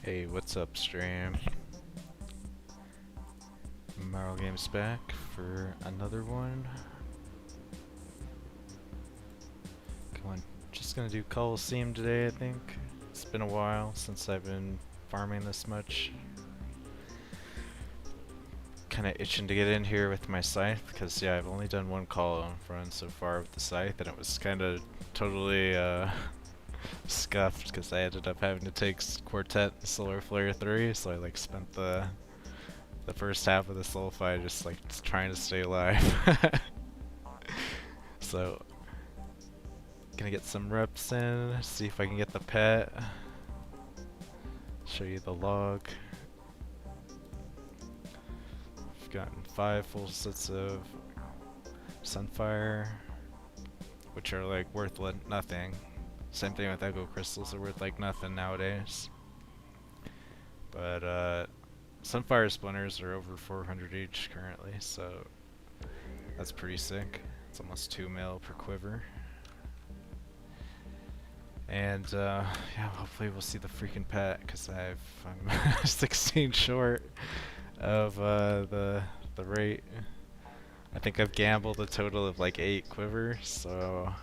Hey, what's up, stream? Marl Games back for another one. Come on, just gonna do Colosseum today, I think. It's been a while since I've been farming this much. Kinda itching to get in here with my Scythe, because yeah, I've only done one call run so far with the Scythe, and it was kinda totally scuffed, because I ended up having to take Quartet Solar Flare 3, so I like spent the first half of the soul fight just like trying to stay alive. So gonna get some reps in, see if I can get the pet. Show you the log. I've gotten 5 full sets of Sunfire, which are like worth nothing. Same thing with Echo Crystals, are worth like nothing nowadays. But Sunfire Splinters are over 400 each currently, so that's pretty sick. It's almost 2 mil per quiver. And yeah, hopefully we'll see the freaking pet, because I'm 16 short of the rate. I think I've gambled a total of like 8 quivers, so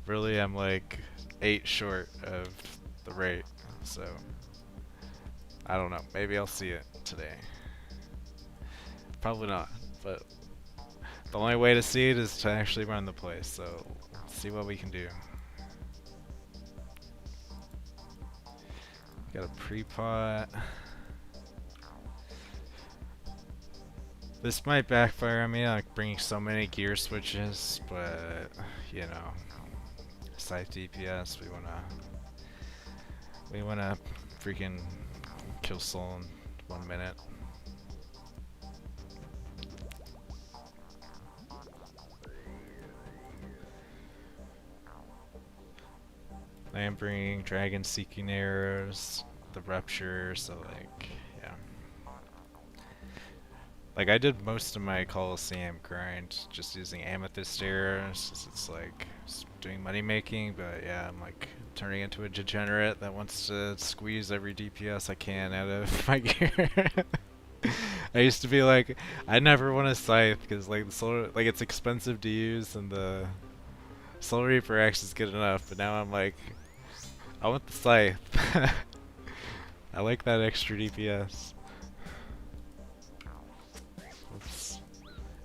really I'm like 8 short of the rate. So I don't know, maybe I'll see it today. Probably not, but the only way to see it is to actually run the place, so let's see what we can do. Got a pre-pot. This might backfire on me, like bringing so many gear switches, but you know, Scythe DPS, we wanna freaking kill soul in 1 minute. I am bringing dragon seeking arrows, the rupture, so like, yeah. Like I did most of my Colosseum grind just using amethyst arrows, it's like doing money making, but yeah, I'm like turning into a degenerate that wants to squeeze every DPS I can out of my gear. I used to be like, I never want a Scythe because like the solar, like it's expensive to use and the Soul Reaper X is good enough, but now I'm like, I want the Scythe. I like that extra DPS. Oops.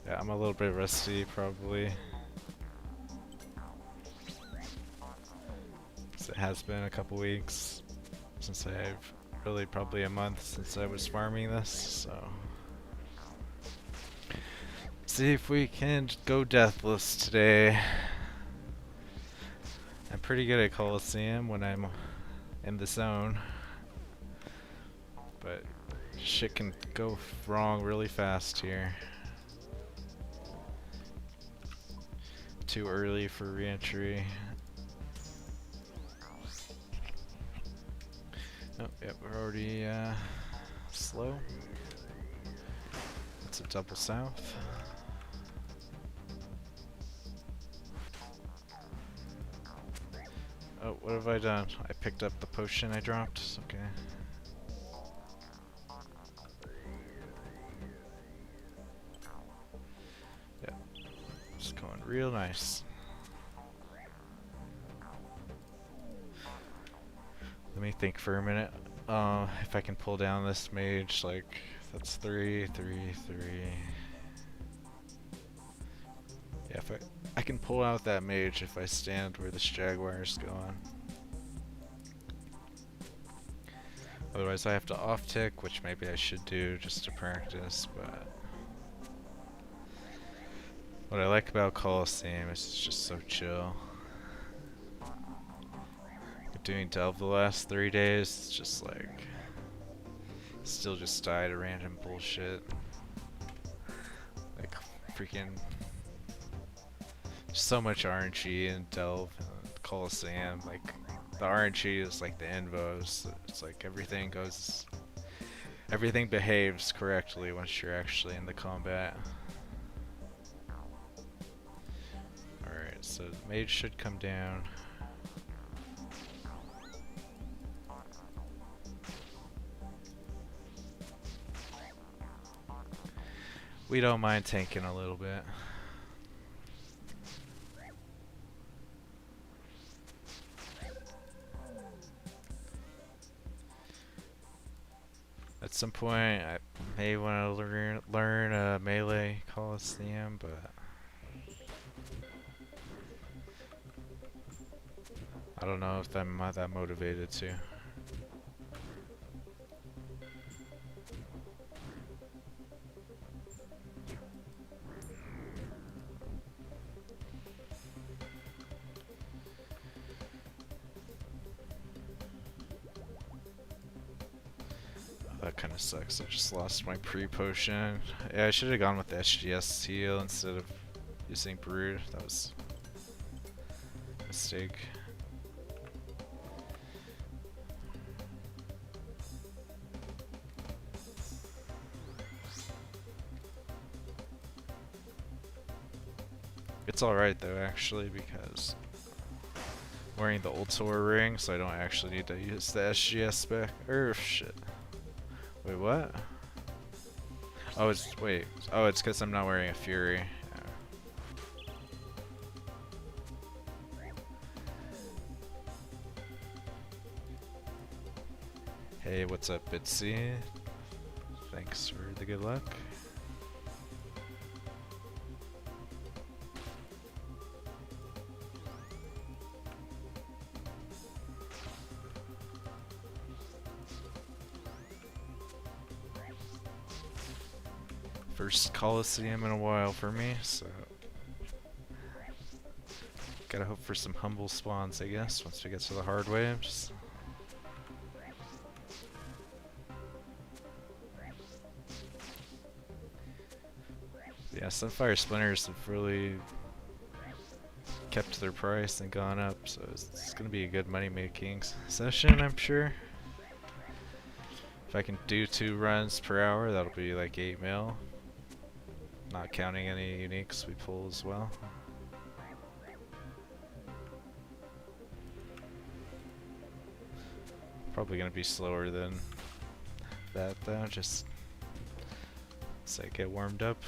Yeah, I'm a little bit rusty probably. So it has been a couple weeks since really probably a month since I was farming this, so. See if we can go deathless today. I'm pretty good at Colosseum when I'm in the zone, but shit can go wrong really fast here. Too early for re-entry. Oh, yep, we're already slow. It's a double south. Oh, what have I done? I picked up the potion I dropped. Okay. Yeah, just going real nice. Let me think for a minute. If I can pull down this mage, like that's 3, 3, 3. Yeah, if I can pull out that mage if I stand where this jaguar's going. Otherwise I have to off-tick, which maybe I should do just to practice, but what I like about Colosseum is it's just so chill. Doing Delve the last 3 days, it's just like, still just died to random bullshit. Like, freaking, so much RNG in Delve and Colosseum, like, the RNG is like the invos, it's like everything behaves correctly once you're actually in the combat. Alright, so the mage should come down. We don't mind tanking a little bit. At some point, I may want to learn a melee Colosseum, but I don't know if I'm that motivated to. That kind of sucks. I just lost my pre-potion. Yeah, I should have gone with the SGS heal instead of using Brood. That was a mistake. It's alright though, actually, because I'm wearing the Ultor ring, so I don't actually need to use the SGS spec. Shit. Wait, what? Oh, wait. Oh, it's because I'm not wearing a Fury. Yeah. Hey, what's up, Bitsy? Thanks for the good luck. First Colosseum in a while for me, so gotta hope for some humble spawns, I guess, once we get to the hard waves. Yeah, Sunfire Splinters have really kept their price and gone up, so it's gonna be a good money making session, I'm sure. If I can do 2 runs per hour, that'll be like 8 mil. Not counting any uniques we pull as well. Probably gonna be slower than that though, just as I get warmed up.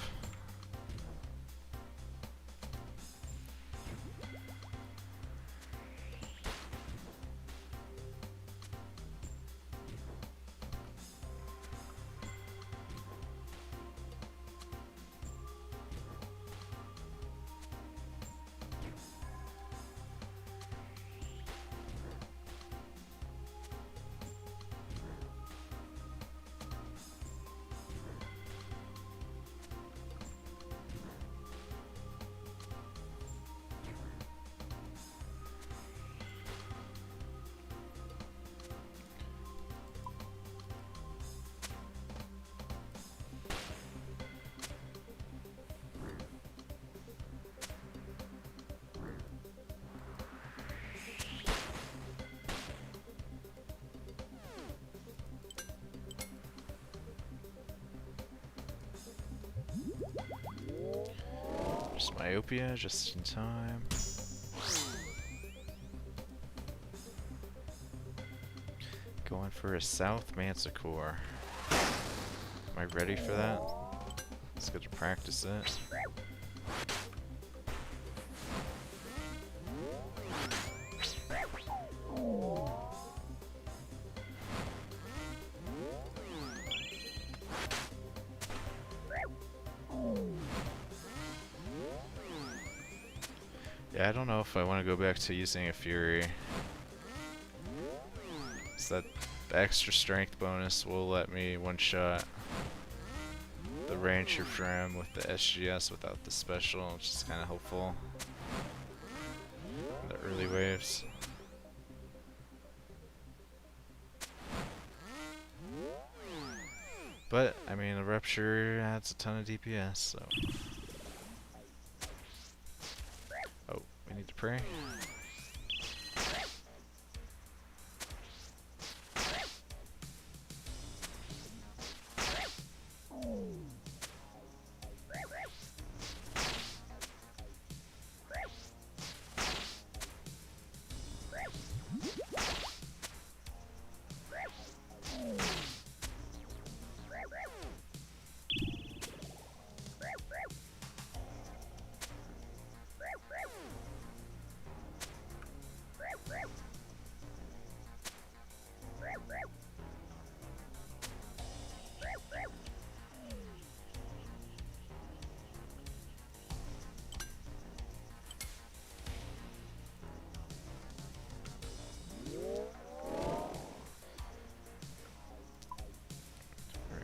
Just myopia, just in time. Going for a South Manticore. Am I ready for that? Let's get to practice it. Yeah, I don't know if I want to go back to using a Fury. So that the extra strength bonus will let me one-shot the Ranger Tram with the SGS without the special, which is kind of helpful in the early waves. But, I mean, the Rupture adds a ton of DPS, so... Oh, we need to pray.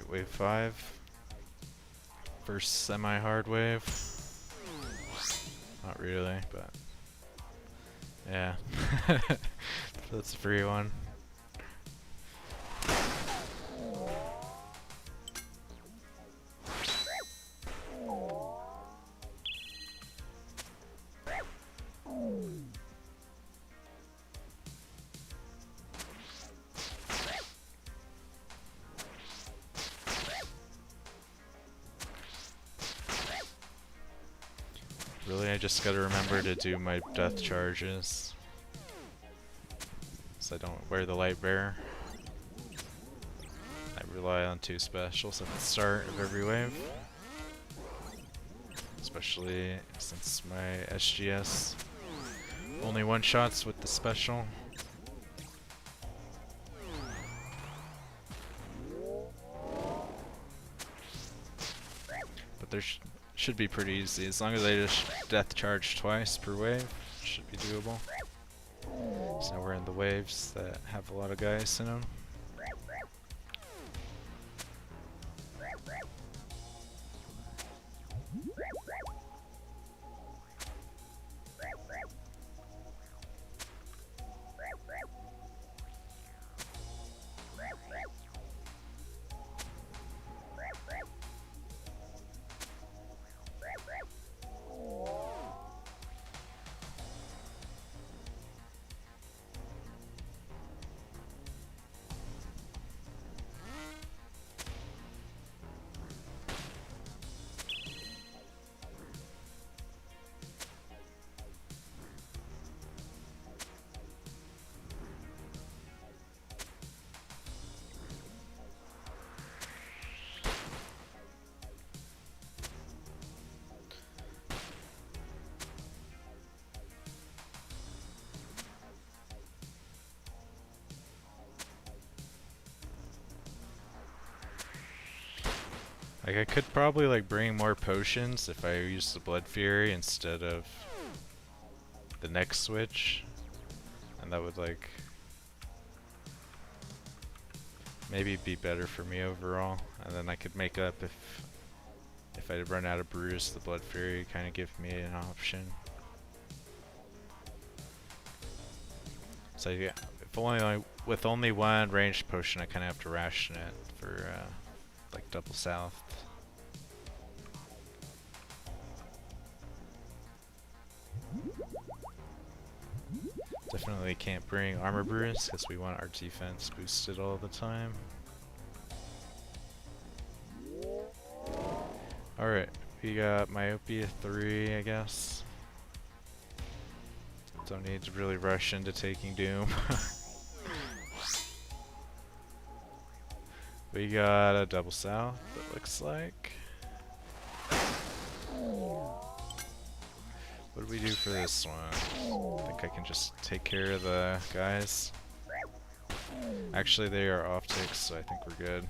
Alright, wave 5. First semi-hard wave. Not really, but yeah. That's a free one. Really, I just gotta remember to do my death charges, so I don't wear the light bearer. I rely on 2 specials at the start of every wave, especially since my SGS only one-shots with the special. But there should be pretty easy, as long as I just death charge twice per wave, should be doable. So now we're in the waves that have a lot of guys in them. Like, I could probably like bring more potions if I use the Blood Fury instead of the next switch, and that would like maybe be better for me overall. And then I could make up if I run out of brews, the Blood Fury kind of give me an option. So yeah, if only with only one ranged potion, I kind of have to ration it for like double south. Definitely can't bring armor brews because we want our defense boosted all the time. Alright, we got Myopia 3, I guess. Don't need to really rush into taking Doom. We got a double south, it looks like. What do we do for this one? I think I can just take care of the guys. Actually, they are off ticks, so I think we're good.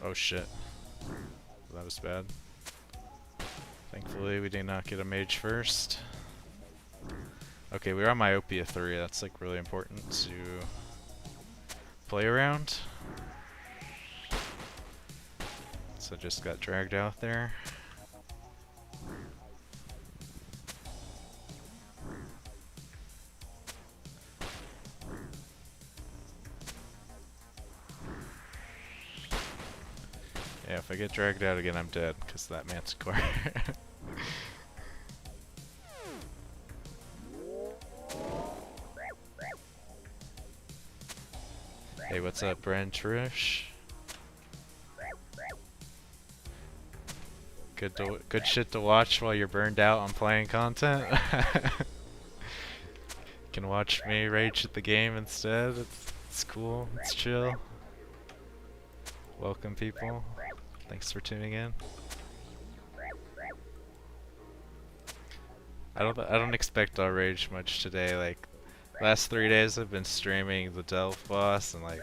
Oh shit. That was bad. Thankfully we did not get a mage first. Okay, we're on Myopia 3, that's like really important to play around. So just got dragged out there. Yeah, if I get dragged out again, I'm dead, because that Manticore. Hey, what's up, Brent Trish? Good shit to watch while you're burned out on playing content. You can watch me rage at the game instead. It's cool. It's chill. Welcome, people. Thanks for tuning in. I don't expect I'll rage much today. Like, Last 3 days I've been streaming the Delve boss, and like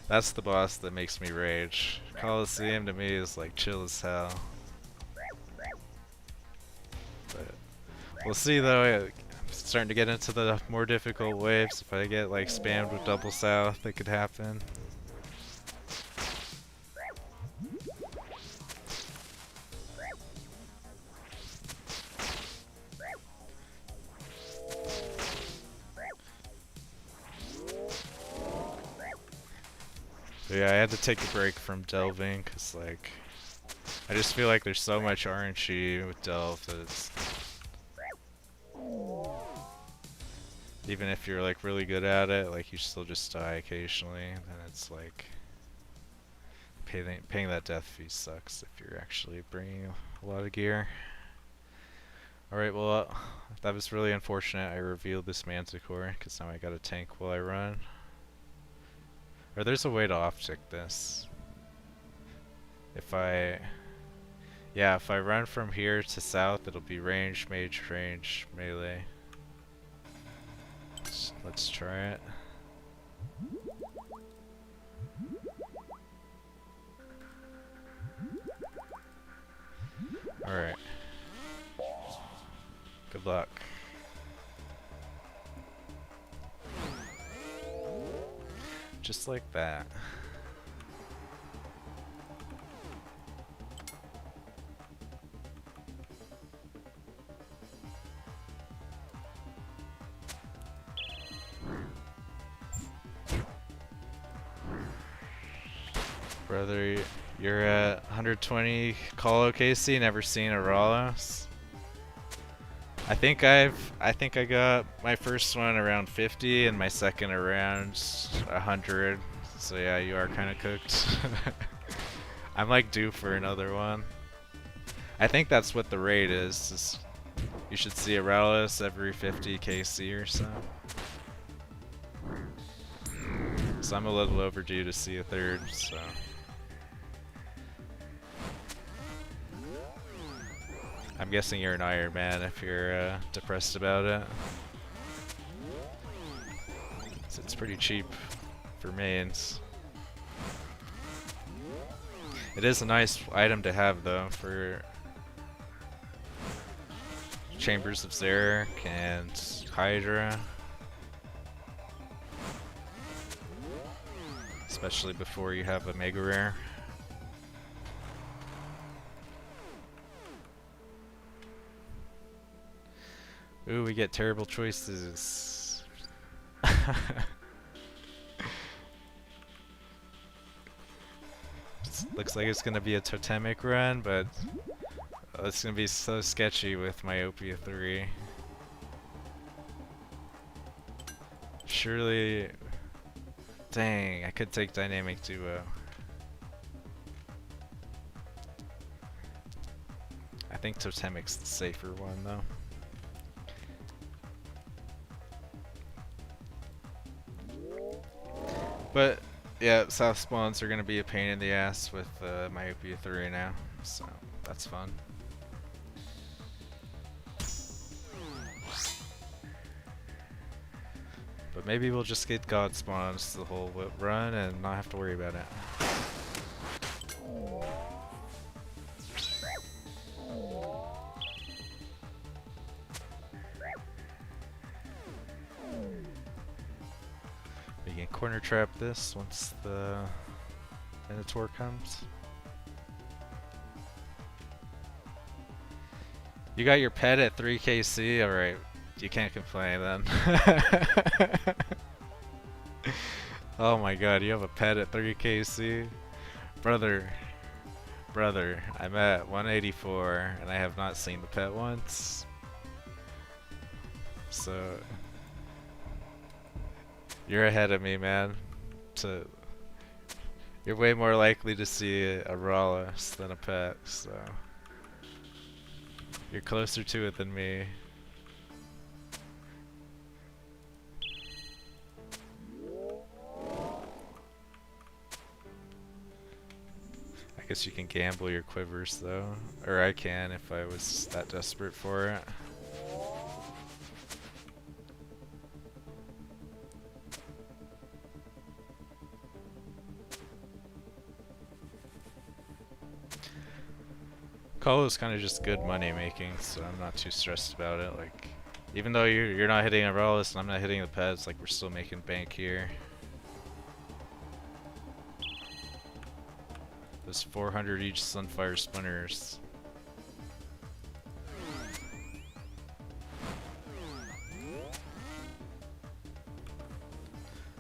that's the boss that makes me rage. Colosseum to me is like chill as hell. But we'll see though. I'm starting to get into the more difficult waves. If I get like spammed with double south, it could happen. So yeah, I had to take a break from delving because like I just feel like there's so much RNG with delve that it's, even if you're like really good at it, like you still just die occasionally. Then it's like paying that death fee sucks if you're actually bringing a lot of gear. Alright, well, that was really unfortunate. I revealed this Manticore because now I got a tank while I run. Or there's a way to off-tick this. If I run from here to south, it'll be range, mage, range, melee. Let's try it. Alright. Good luck. Just like that. Brother, you're at 120 Colo KC, never seen a Ralos. I think I got my first one around 50 and my second around 100. So yeah, you are kind of cooked. I'm like due for another one. I think that's what the rate is you should see a Ralos every 50 KC or so. So I'm a little overdue to see a third, so. I'm guessing you're an Iron Man if you're depressed about it. So it's pretty cheap for mains. It is a nice item to have though for Chambers of Xeric and Hydra. Especially before you have a mega rare. Ooh, we get terrible choices. Looks like it's gonna be a totemic run, but it's gonna be so sketchy with Myopia 3. Surely... Dang, I could take Dynamic Duo. I think Totemic's the safer one though. But yeah, south spawns are gonna be a pain in the ass with Myopia 3 now, so that's fun. But maybe we'll just get god spawns the whole run and not have to worry about it. We can corner trap this once the Minotaur comes. You got your pet at 3 KC? Alright, you can't complain then. Oh my god, you have a pet at 3 KC? Brother, I'm at 184 and I have not seen the pet once. So you're ahead of me, man. You're way more likely to see a Ralos than a pet, so you're closer to it than me. I guess you can gamble your quivers though, or I can if I was that desperate for it. call this kind of just good money making, so I'm not too stressed about it. Like, even though you're not hitting a Rollis and I'm not hitting the pets, like we're still making bank here. There's 400 each Sunfire Splinters.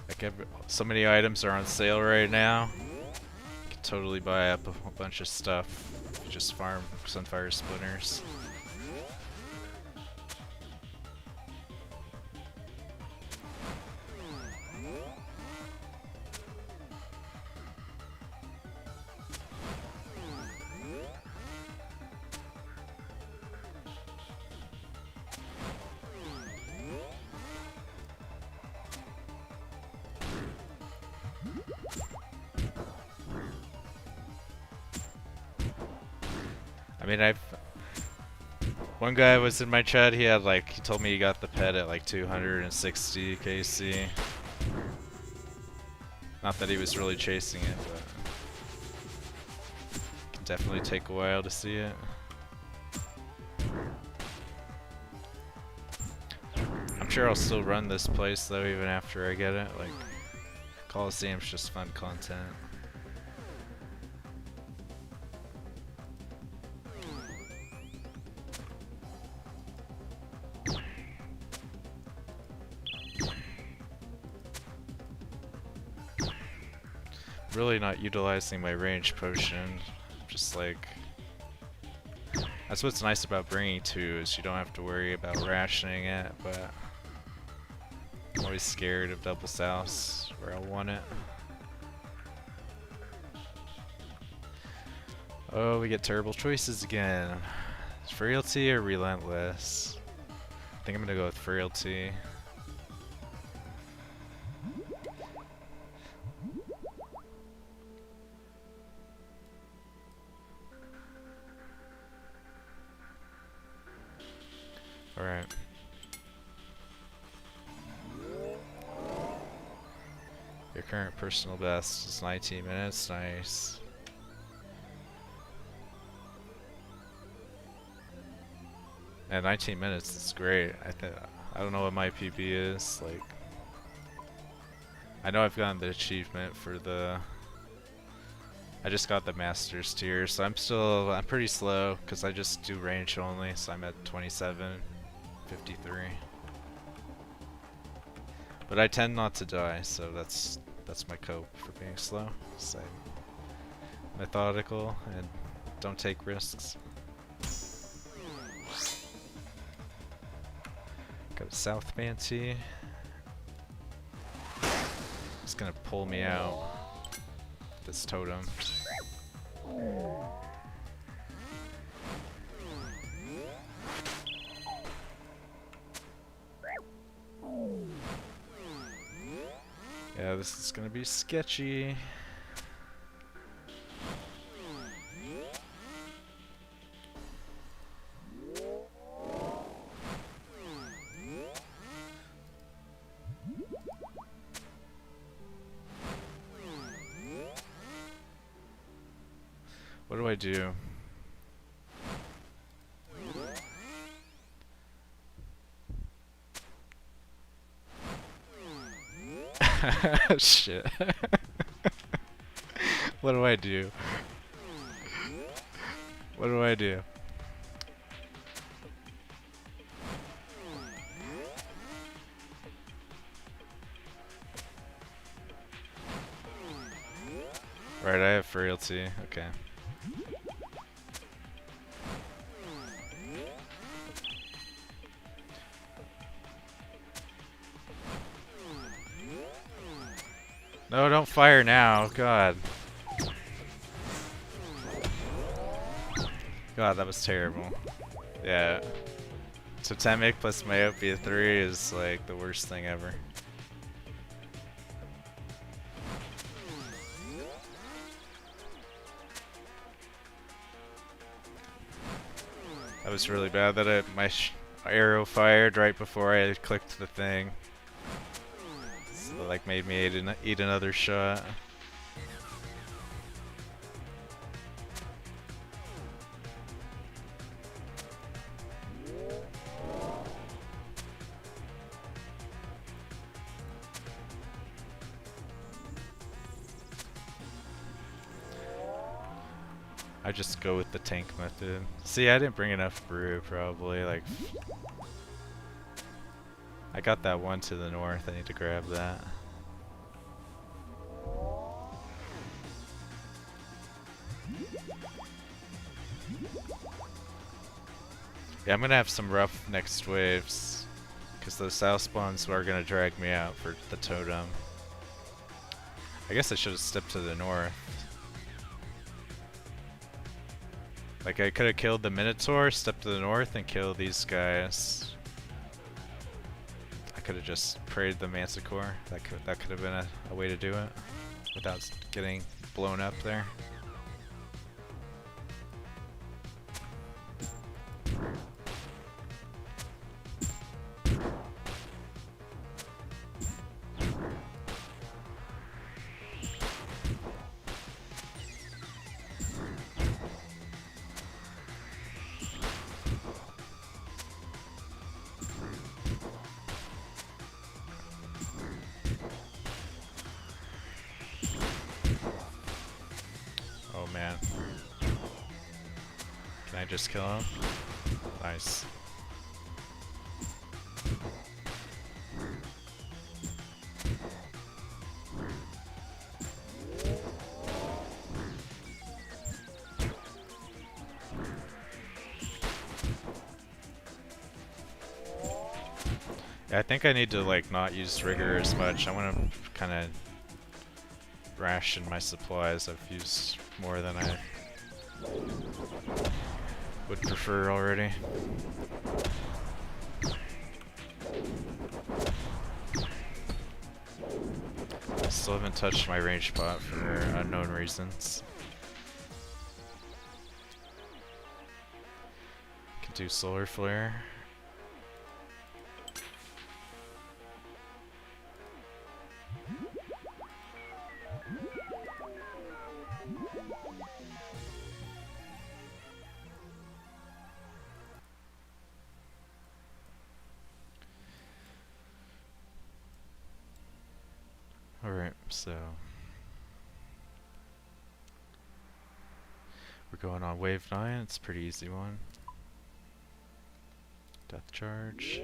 Like so many items are on sale right now. You can totally buy up a bunch of stuff if you just farm Sunfire Splinters. I mean, one guy was in my chat, he told me he got the pet at like 260 KC. Not that he was really chasing it, but it can definitely take a while to see it. I'm sure I'll still run this place though, even after I get it. Like, Colosseum's just fun content. Really not utilizing my range potion. Just like, that's what's nice about bringing two, is you don't have to worry about rationing it, but I'm always scared of double souths where I'll want it. Oh, we get terrible choices again. Frailty or Relentless? I think I'm gonna go with Frailty. Alright. Your current personal best is 19 minutes, nice. And 19 minutes is great. I don't know what my PB is, like, I know I've gotten the achievement for the, I just got the master's tier, so I'm pretty slow because I just do range only, so I'm at 27:53. But I tend not to die, so that's my cope for being slow. So I'm methodical and don't take risks. Got a South Banshee. It's gonna pull me out. This totem. Yeah, this is gonna be sketchy. What do I do? Shit. What do I do? What do I do? Right, I have frailty. Okay. No, don't fire now. God. God, that was terrible. Yeah. Totemic plus Myopia 3 is like the worst thing ever. That was really bad that my arrow fired right before I clicked the thing. So it like made me eat another shot. I just go with the tank method. See, I didn't bring enough brew, probably. Like, I got that one to the north. I need to grab that. Yeah, I'm gonna have some rough next waves, because those south spawns are gonna drag me out for the totem. I guess I should have stepped to the north. Like, I could have killed the Minotaur, stepped to the north, and killed these guys. I could have just prayed the Manticore. That could have been a way to do it without getting blown up there. Oh man. Can I just kill him? Nice. Yeah, I think I need to like not use rigor as much. I want to kind of ration my supplies. I've used more than I would prefer already. I still haven't touched my range pot for unknown reasons. Can do solar flare. Alright, so we're going on wave 9, it's a pretty easy one. Death charge.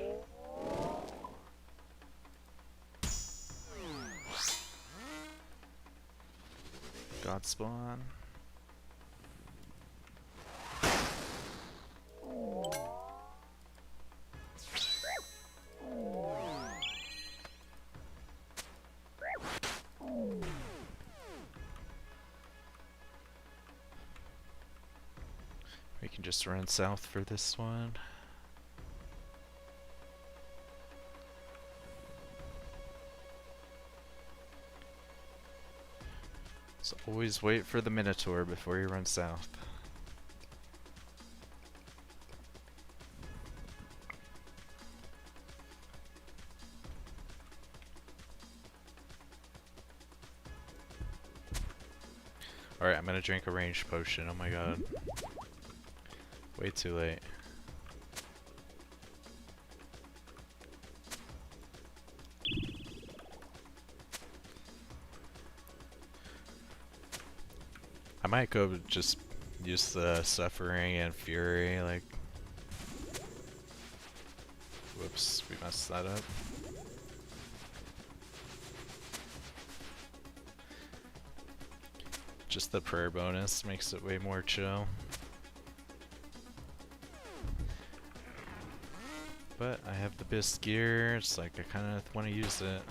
God spawn. We can just run south for this one. So always wait for the Minotaur before you run south. Alright, I'm gonna drink a range potion, oh my god. Way too late. I might go just use the Suffering and Fury, like... Whoops, we messed that up. Just the prayer bonus makes it way more chill. But I have the best gear, it's like I kinda wanna use it.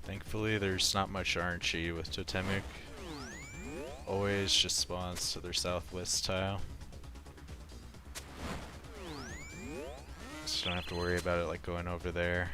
Thankfully there's not much RNG with Totemic. Always just spawns to their southwest tile. So you don't have to worry about it like going over there.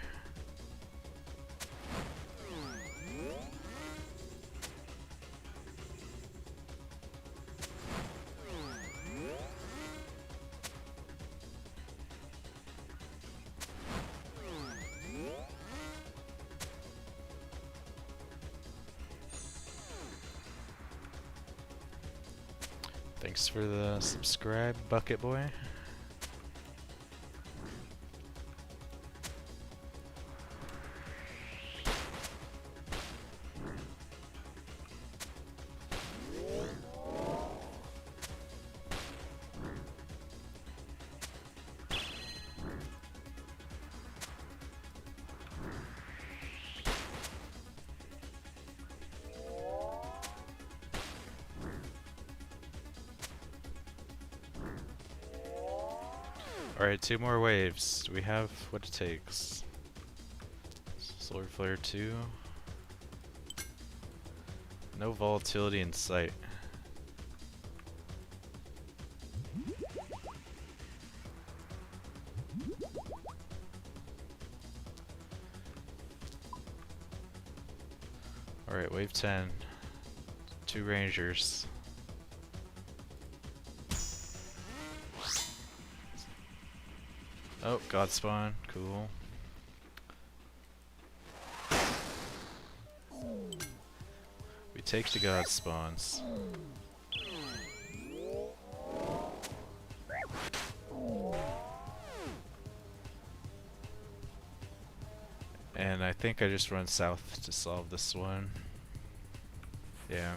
Thanks for the subscribe, Bucket Boy. Alright, 2 more waves. Do we have what it takes? Solar Flare 2. No volatility in sight. Alright, wave 10. 2 rangers. Oh, God spawn. Cool. We take the God spawns. And I think I just run south to solve this one. Yeah.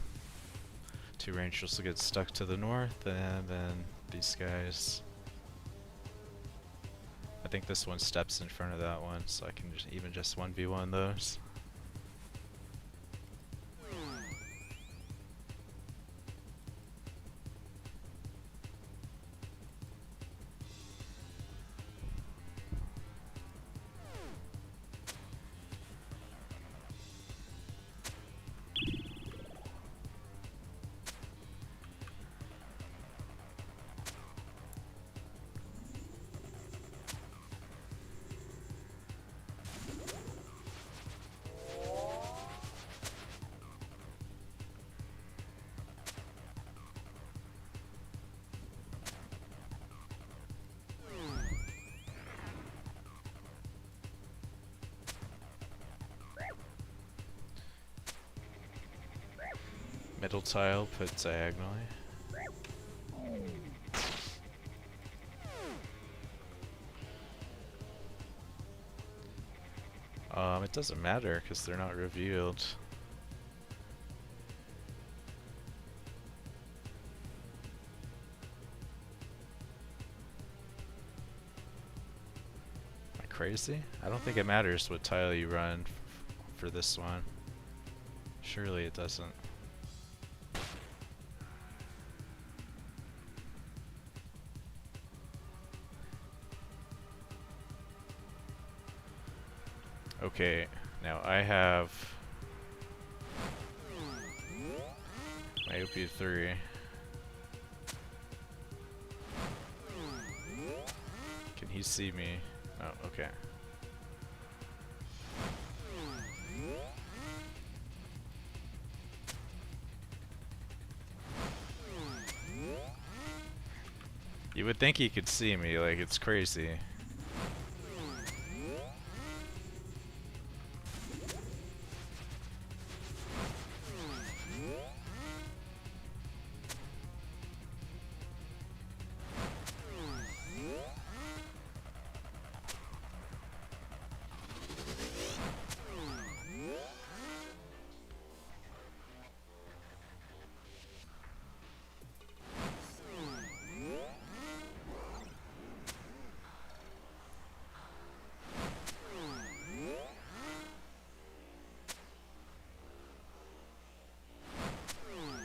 2 rangers will get stuck to the north, and then these guys. I think this one steps in front of that one, so I can just 1v1 those. Middle tile put diagonally. It doesn't matter because they're not revealed. Am I crazy? I don't think it matters what tile you run for this one. Surely it doesn't. Okay, now I have myopia 3. Can he see me? Oh, okay. You would think he could see me, like it's crazy.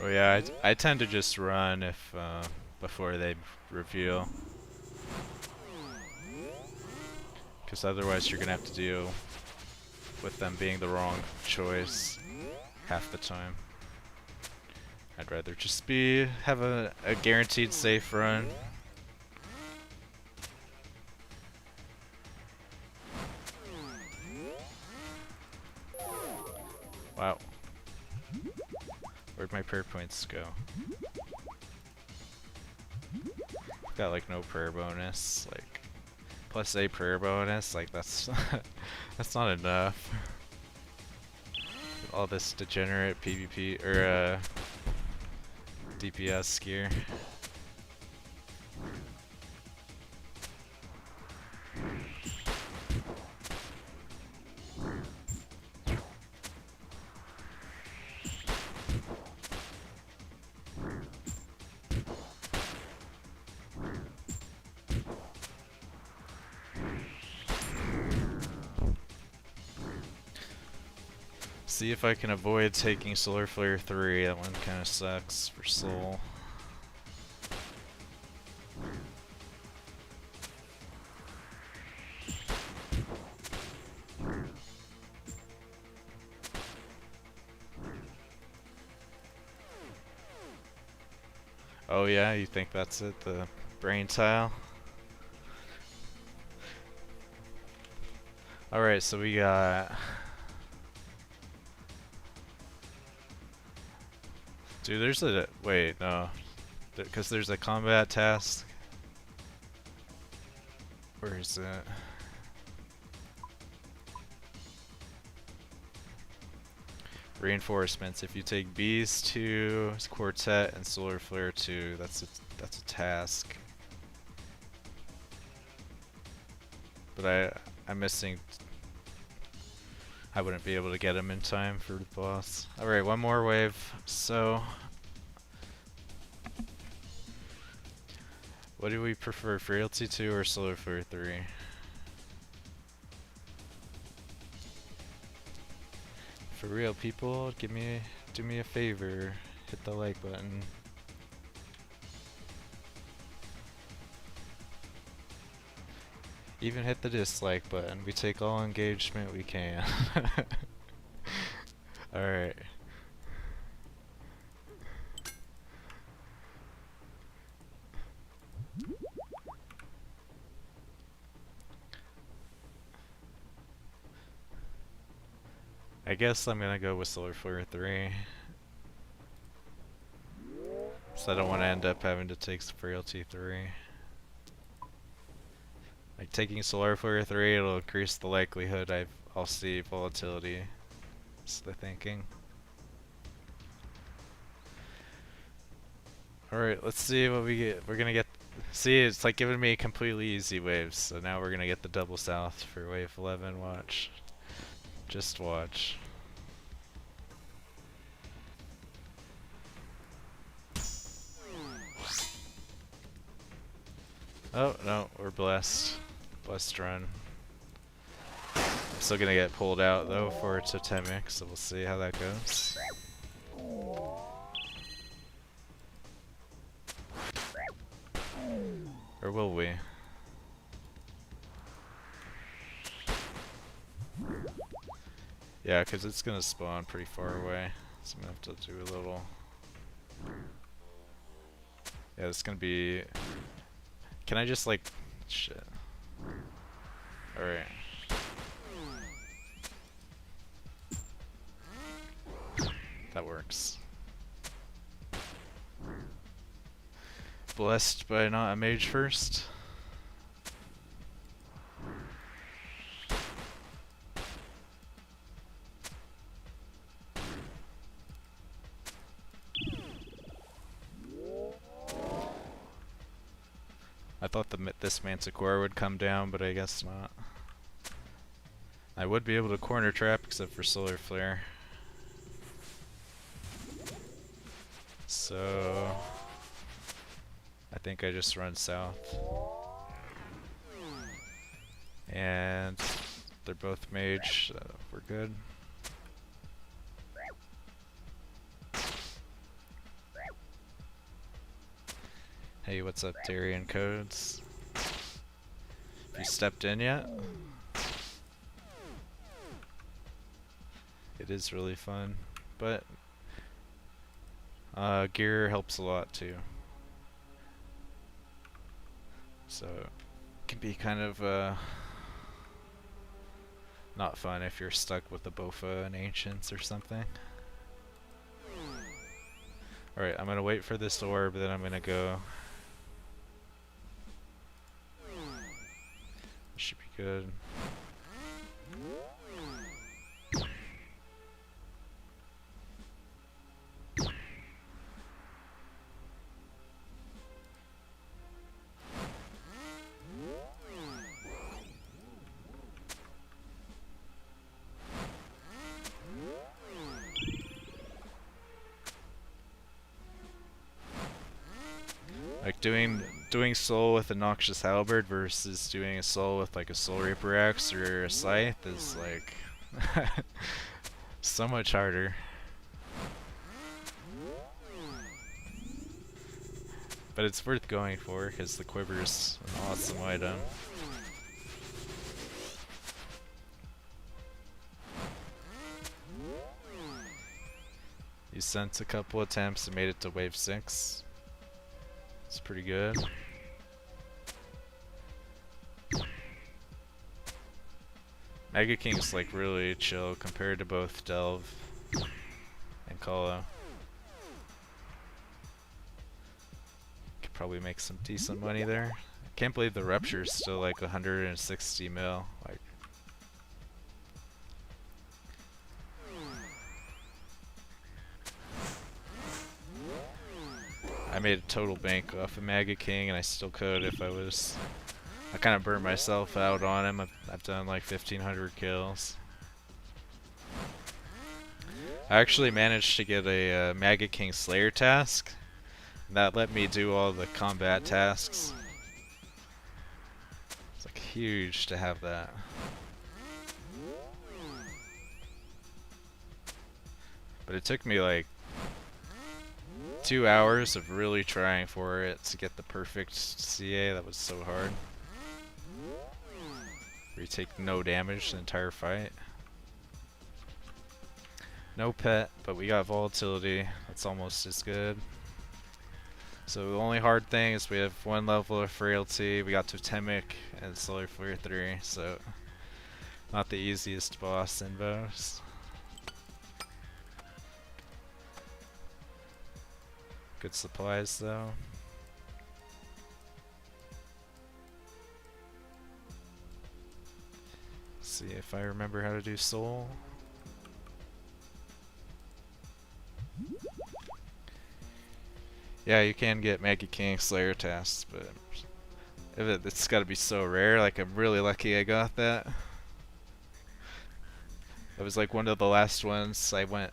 Oh yeah, I tend to just run if before they reveal, because otherwise you're gonna have to deal with them being the wrong choice half the time. I'd rather just have a guaranteed safe run. Wow. Where'd my prayer points go? Got like no prayer bonus, like plus a prayer bonus, like that's that's not enough. All this degenerate PvP or DPS gear. see if I can avoid taking Solar Flare 3. That one kind of sucks for Soul. Oh yeah, you think that's it? The brain tile? Alright, so we got... Dude, there's a... Wait, no. Because there's a combat task. Where is it? Reinforcements. If you take Bees 2, Quartet, and Solar Flare 2, that's a task. But I'm missing. I wouldn't be able to get him in time for the boss. All right, one more wave. So, what do we prefer, Frailty 2 or Solar Flare 3? For real, people, do me a favor, hit the like button. Even hit the dislike button. We take all engagement we can. Alright. I guess I'm gonna go with Solar Flare 3. So I don't want to end up having to take Frailty 3. Like taking Solar Flare 3, it'll increase the likelihood I'll see volatility. That's the thinking. Alright, let's see what we get. We're gonna get... See, it's like giving me completely easy waves. So now we're gonna get the double south for wave 11. Watch. Just watch. Oh, no, we're blessed. Blessed run. I'm still gonna get pulled out though for Totemic, so we'll see how that goes. Or will we? Yeah, because it's gonna spawn pretty far away, so I'm gonna have to do a little... Yeah, it's gonna be... Can I just like... Shit. Alright. That works. Blessed by not a mage first. I thought this Manticore would come down, but I guess not. I would be able to corner trap except for Solar Flare. So I think I just run south. And they're both mage, so we're good. Hey, what's up, Darian Codes? Have you stepped in yet? It is really fun, but gear helps a lot too. So it can be kind of not fun if you're stuck with the Bofa and Ancients or something. Alright, I'm gonna wait for this orb, then I'm gonna go. Should be good. Like doing soul with a Noxious Halberd versus doing a soul with like a Soul Reaper Axe or a Scythe is like So much harder. But it's worth going for because the quiver's an awesome item. You sent a couple attempts and made it to wave 6. It's pretty good. Mega King's like really chill compared to both Delve and Colo. Could probably make some decent money there. I can't believe the rupture is still like 160 mil. Like, I made a total bank off of Mega King, and I still could if I was. I kind of burned myself out on him. I've done like 1,500 kills. I actually managed to get a Mega King Slayer task. That let me do all the combat tasks. It's like huge to have that. But it took me like 2 hours of really trying for it to get the perfect CA. That was so hard. Where you take no damage the entire fight. No pet, but we got volatility. That's almost as good. So the only hard thing is we have 1 level of frailty. We got totemic and solar flare 3, so not the easiest boss in bows. Good supplies though. See if I remember how to do soul. Yeah, you can get Mega King Slayer tasks, but it's gotta be so rare. Like, I'm really lucky I got that. It was like one of the last ones I went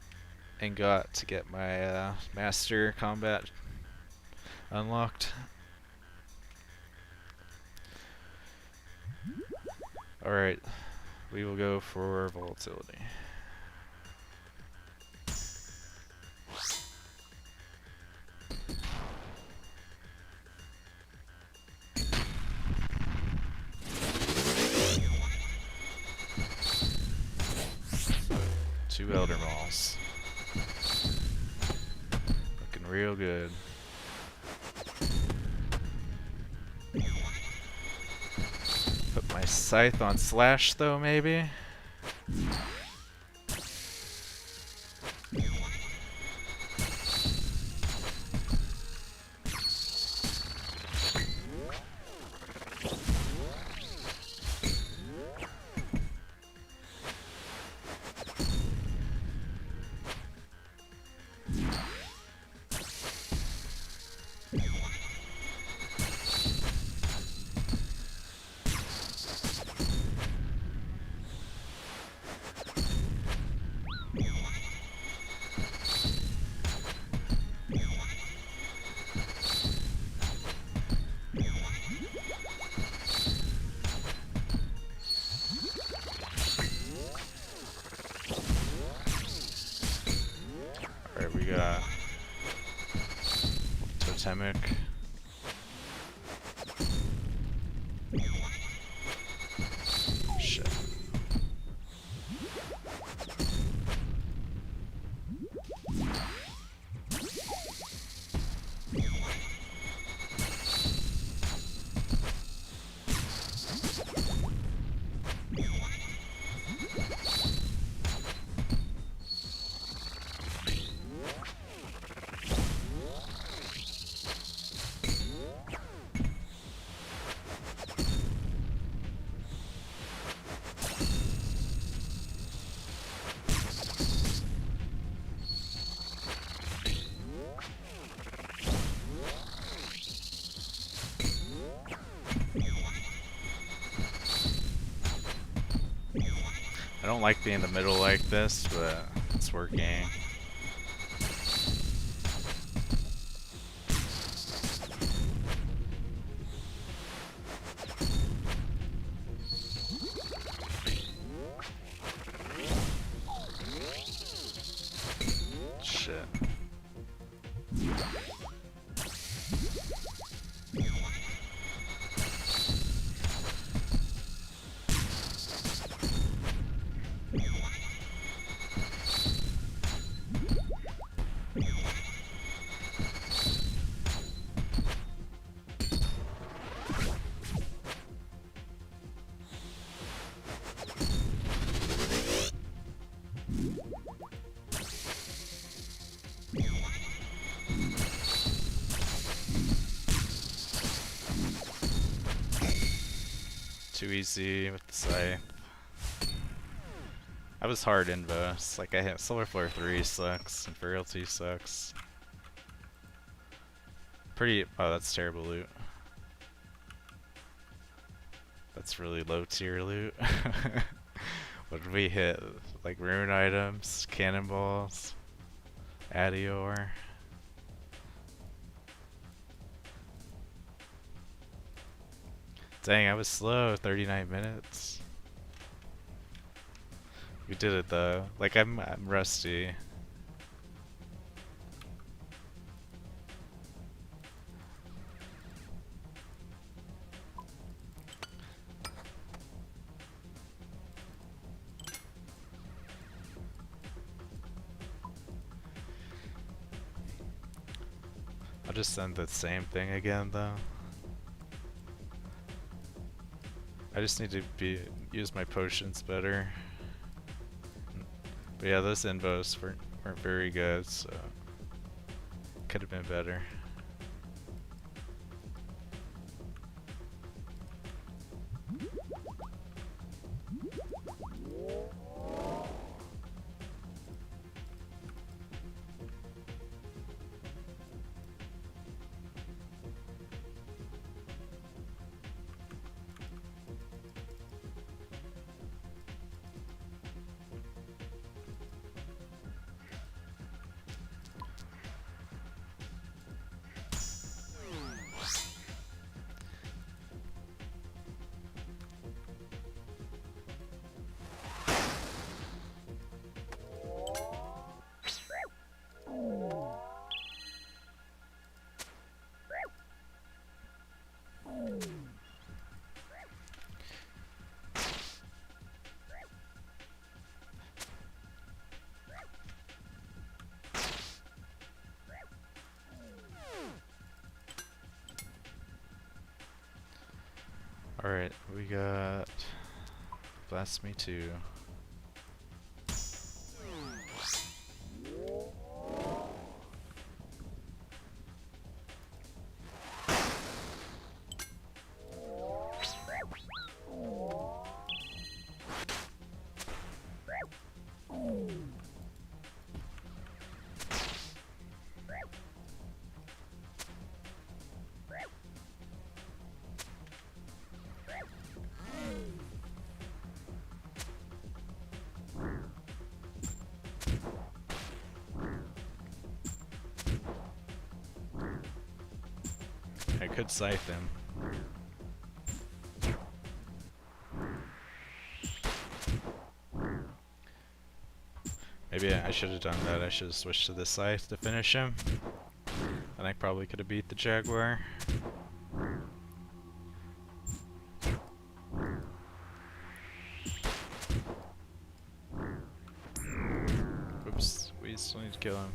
and got to get my master combat unlocked. Alright, we will go for volatility. Two Elder Marls. Looking real good. Put my Scythe on Slash though, maybe? Alright, we got Totemic. Shit. I don't like being in the middle like this, but it's working. too easy with the Scythe. I was hard invos. Like I hit Solar Flare 3 sucks, and Frailty sucks. Pretty. Oh, that's terrible loot. That's really low tier loot. What did we hit? Like rune items, cannonballs, Adior. Dang, I was slow. 39 minutes. We did it though. Like I'm rusty. I'll just send the same thing again though. I just need to use my potions better. But yeah, those invos weren't very good, so could have been better. Alright, we got Blast Me 2. I could Scythe him. Maybe I should have done that. I should have switched to the Scythe to finish him. And I probably could have beat the Jaguar. Oops, we still need to kill him.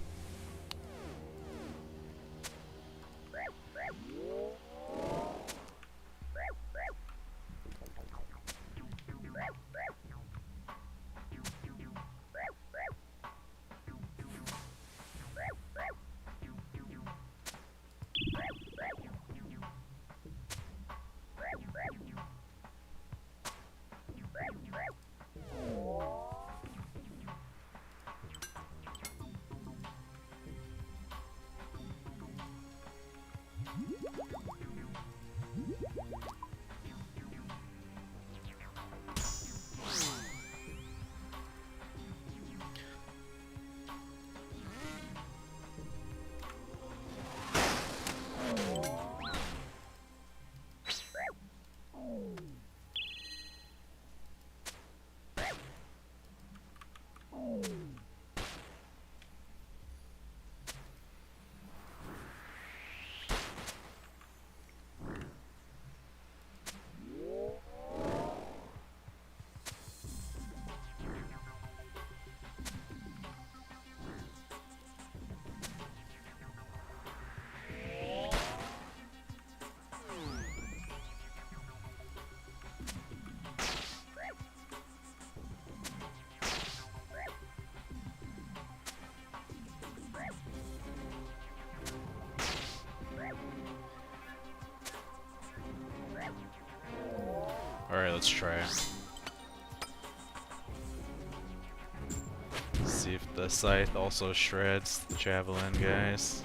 let's try it. See if the Scythe also shreds the Javelin guys.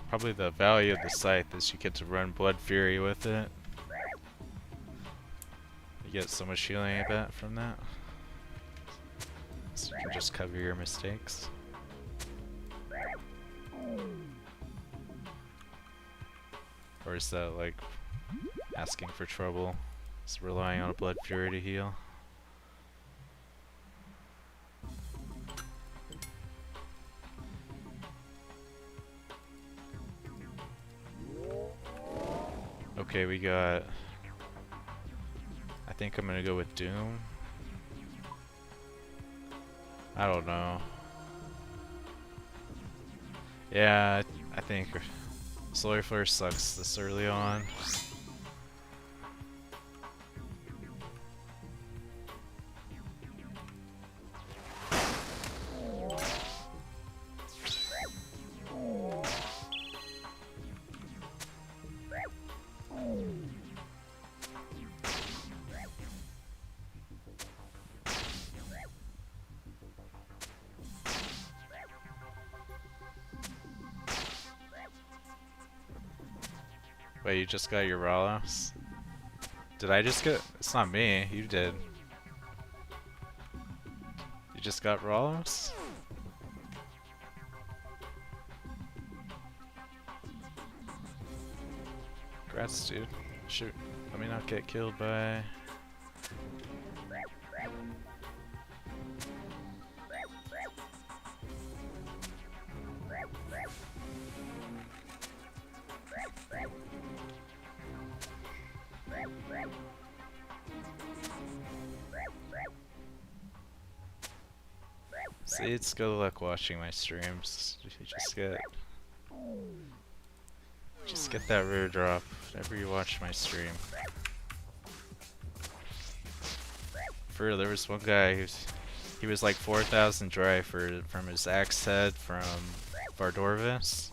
Probably the value of the Scythe is you get to run Blood Fury with it. You get so much healing I bet from that. So you can just cover your mistakes. Or is that like asking for trouble? It's relying on a Blood Fury to heal. Okay, we got... I think I'm gonna go with Doom. I don't know. Yeah, I think Solar Flare sucks this early on. Wait, you just got your Ralos? Did I just get... It's not me, you did. You just got Ralos? Congrats, dude. Shoot, let me not get killed by... See, it's good luck watching my streams. You just get that rare drop whenever you watch my stream. For real, there was one guy he was like 4,000 dry from his axe head from Vardorvis.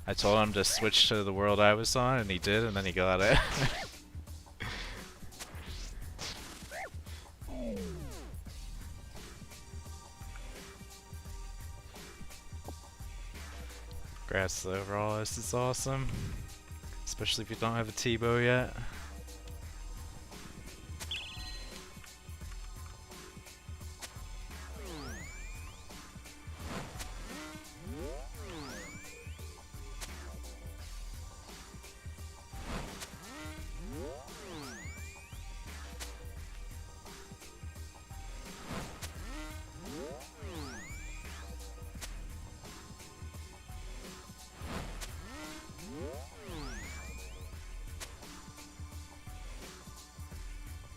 I told him to switch to the world I was on, and he did, and then he got it. Congrats though, overall, this is awesome. Especially if you don't have a T-bow yet.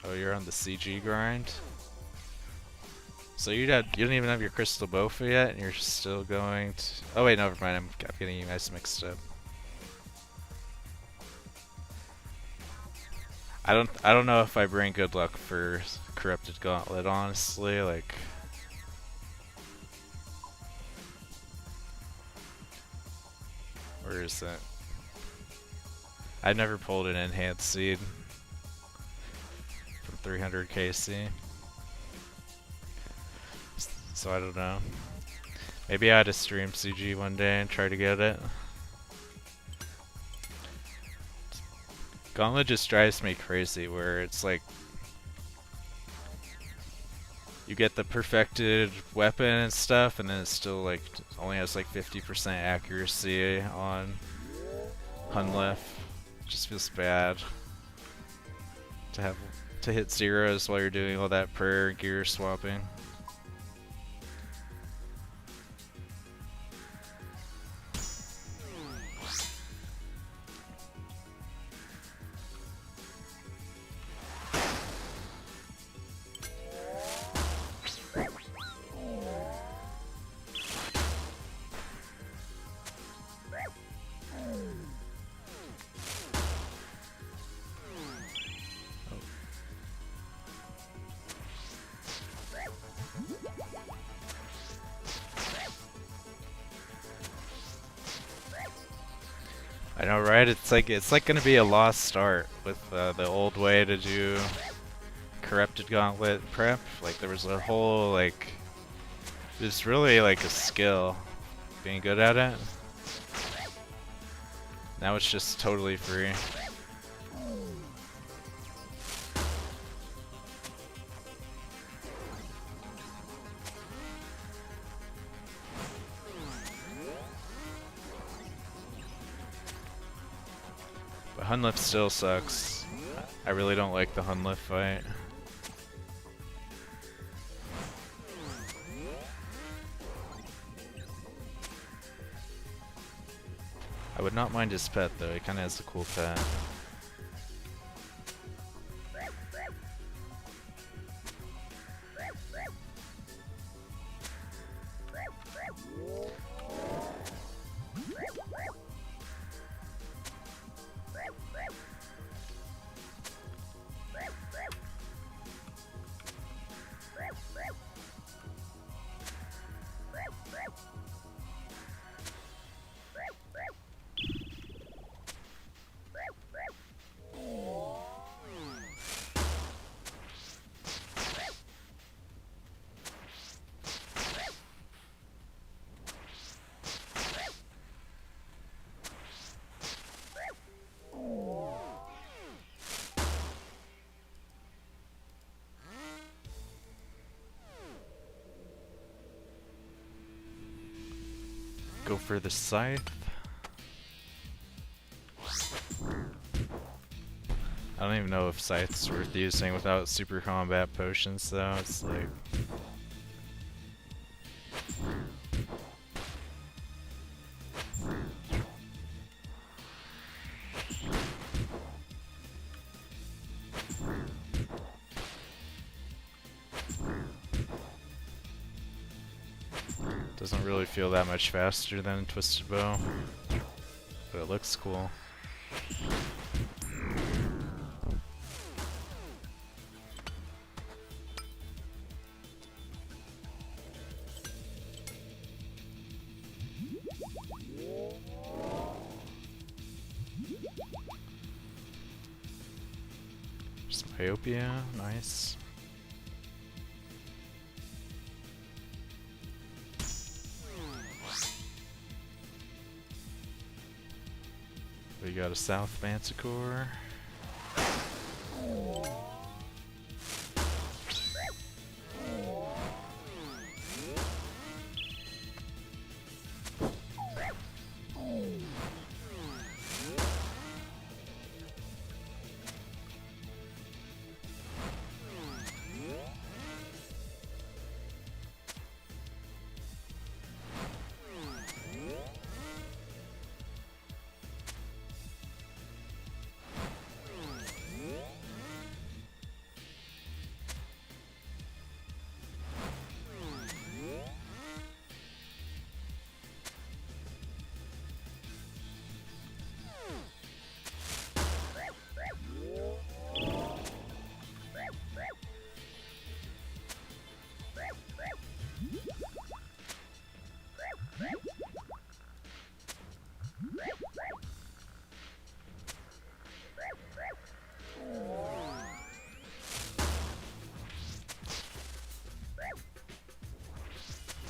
Oh, you're on the CG grind? So you don't even have your crystal bofa yet, and you're still going to... Oh wait, never mind, I'm getting you guys mixed up. I don't know if I bring good luck for Corrupted Gauntlet, honestly, like... Where is it? I've never pulled an Enhanced Seed. 300 KC. So I don't know. Maybe I had to stream CG one day and try to get it. Gauntlet just drives me crazy where it's like you get the perfected weapon and stuff and then it's still like only has like 50% accuracy on Hunlef. It just feels bad to hit zeros while you're doing all that prayer gear swapping. I know, right? It's like gonna be a lost start with the old way to do corrupted gauntlet prep. Like there was a whole like, it's really like a skill, being good at it. Now it's just totally free. But Hunlift still sucks. I really don't like the Hunlift fight. I would not mind his pet though, he kinda has a cool pet. Go for the Scythe. I don't even know if Scythe's worth using without super combat potions though, it's like... Doesn't really feel that much faster than Twisted Bow, but it looks cool. Just Myopia, nice. We got a South Manticore.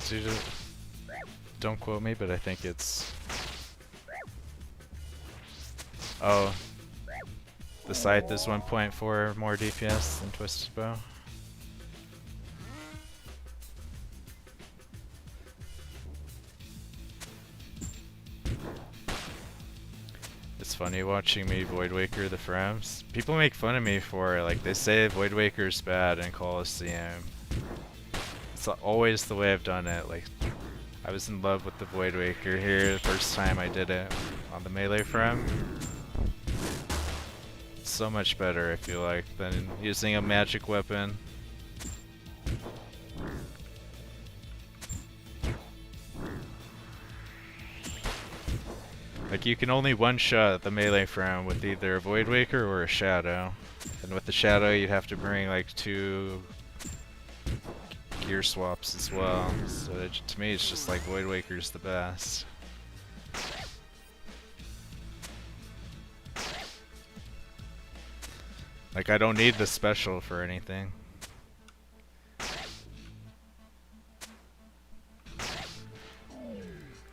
Dude, don't quote me, but I think it's... Oh, the Scythe is 1.4 more DPS than Twisted Bow. It's funny watching me Void Waker the frames. People make fun of me for it, like they say Void Waker's bad in Colosseum. It's always the way I've done it. Like, I was in love with the Void Waker here the first time I did it on the melee frame. It's so much better, I feel like, than using a magic weapon. Like, you can only one-shot the melee frame with either a Void Waker or a Shadow. And with the Shadow, you'd have to bring like 2 gear swaps as well. So to me, it's just like Void Waker's the best. Like, I don't need the special for anything.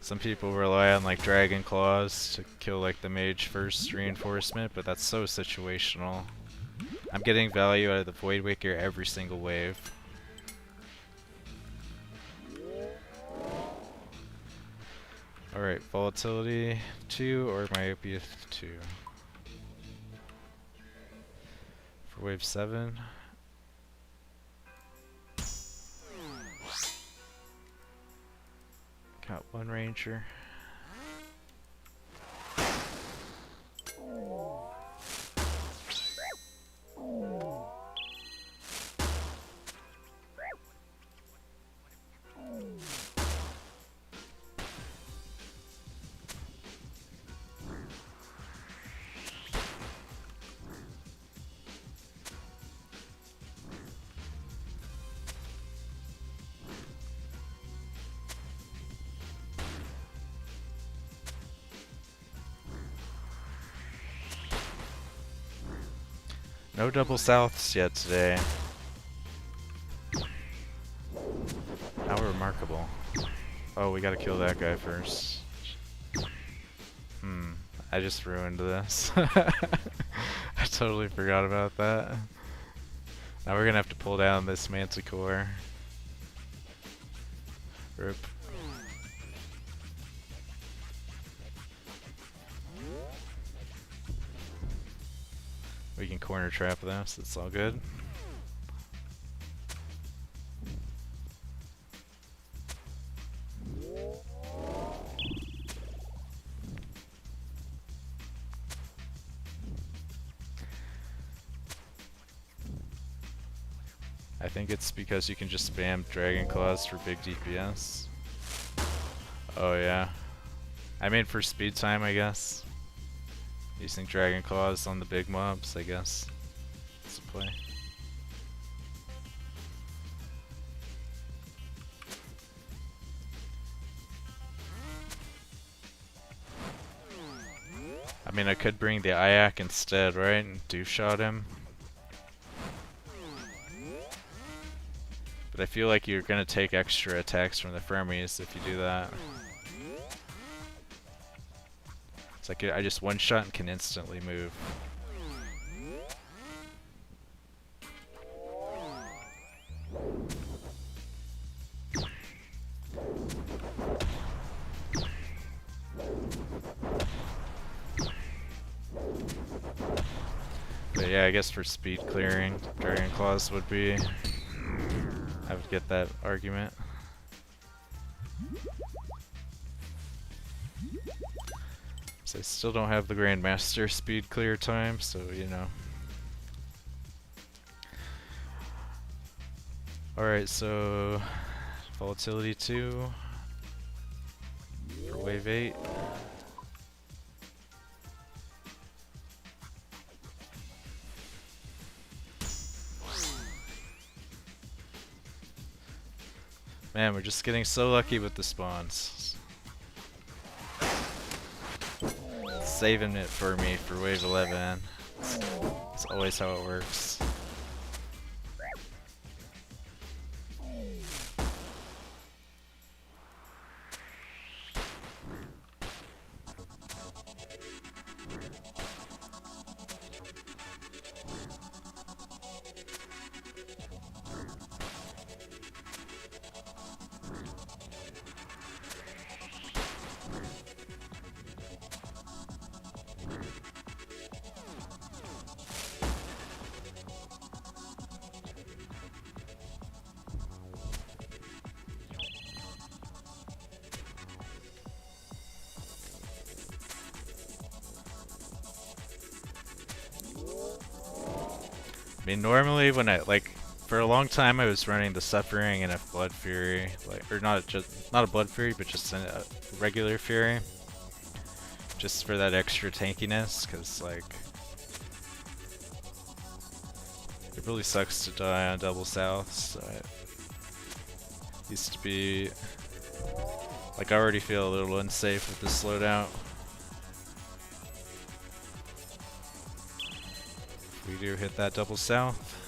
Some people rely on like Dragon Claws to kill like the mage first reinforcement, but that's so situational. I'm getting value out of the Void Waker every single wave. Alright, Volatility 2 or Myopia 2. For wave 7. Got one Ranger. No double souths yet today. How remarkable. Oh, we gotta kill that guy first. I just ruined this. I totally forgot about that. Now we're gonna have to pull down this Manticore. Rip. We can corner trap this, it's all good. I think it's because you can just spam Dragon Claws for big DPS. Oh yeah. I mean for speed time, I guess. Using Dragon Claws on the big mobs, I guess. That's a play. I mean, I could bring the Ayak instead, right? And do-shot him. But I feel like you're gonna take extra attacks from the Fermies if you do that. It's like I just one-shot and can instantly move. But yeah, I guess for speed clearing, Dragon Claws would be... I would get that argument. So I still don't have the Grandmaster speed clear time, so you know. Alright, so Volatility 2 for wave 8. Man, we're just getting so lucky with the spawns. Saving it for me for wave 11. It's always how it works. I mean, normally when for a long time I was running the Suffering and a Blood Fury, or not a Blood Fury, but just a regular Fury, just for that extra tankiness, because like it really sucks to die on double south. So it used to be like I already feel a little unsafe with this loadout. We we do hit that double south,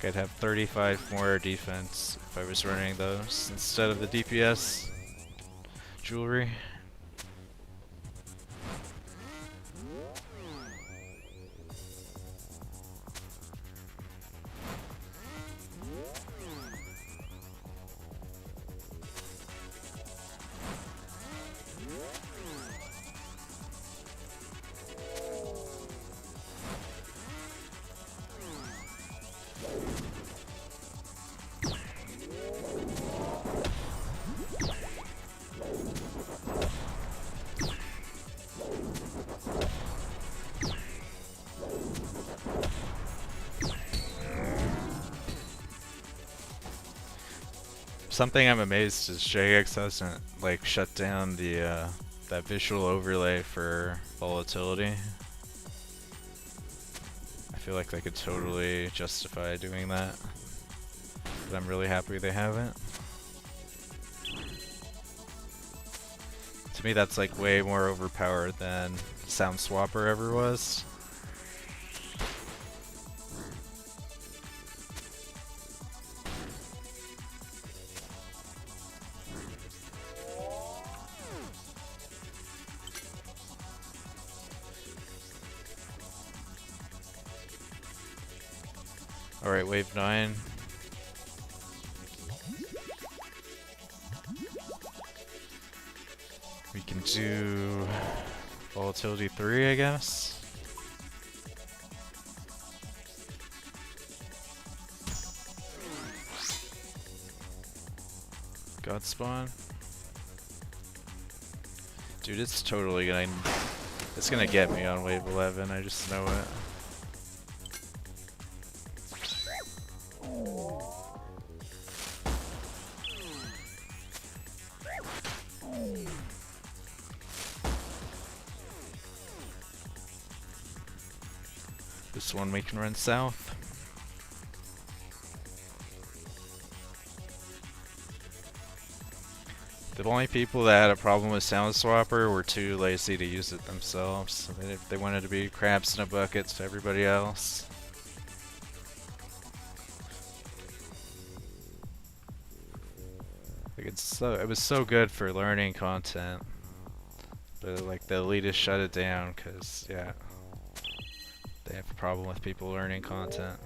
I'd have 35 more defense if I was running those instead of the DPS jewelry. Something I'm amazed is JX hasn't like shut down the that visual overlay for volatility. I feel like they could totally justify doing that, but I'm really happy they haven't. To me, that's like way more overpowered than Sound Swapper ever was. Alright, wave 9. We can do volatility 3, I guess. God spawn. Dude, it's totally gonna get me on wave 11, I just know it. This one we can run south. The only people that had a problem with Sound Swapper were too lazy to use it themselves. They wanted to be crabs in a bucket to everybody else. Like it was so good for learning content, but like the elitists shut it down because yeah, they have a problem with people learning content.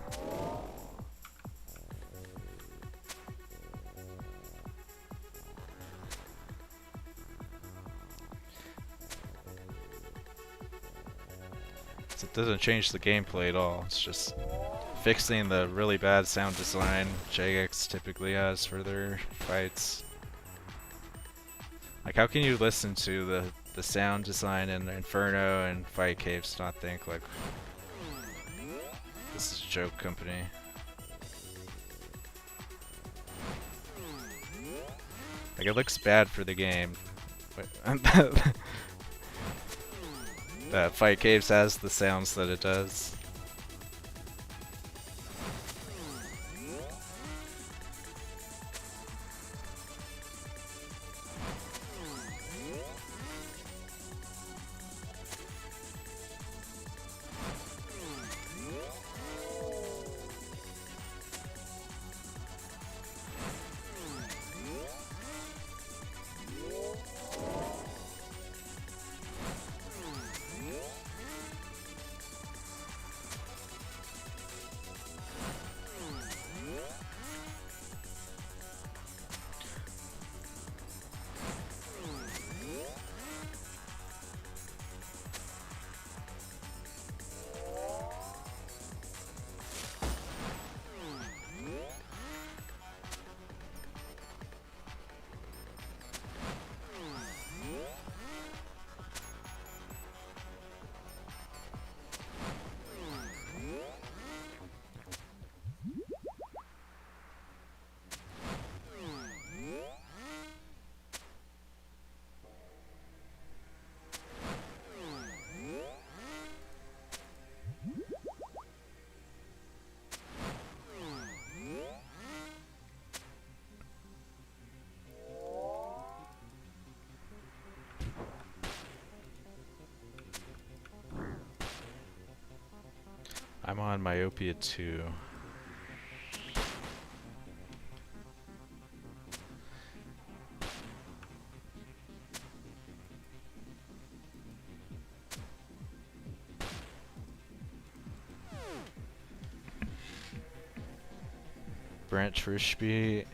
So it doesn't change the gameplay at all. It's just fixing the really bad sound design Jagex typically has for their fights. Like, how can you listen to the sound design in Inferno and Fight Caves not think like this is a joke company? Like, it looks bad for the game. That Fight Caves has the sounds that it does. I'm on Myopia 2. Brent Trishby,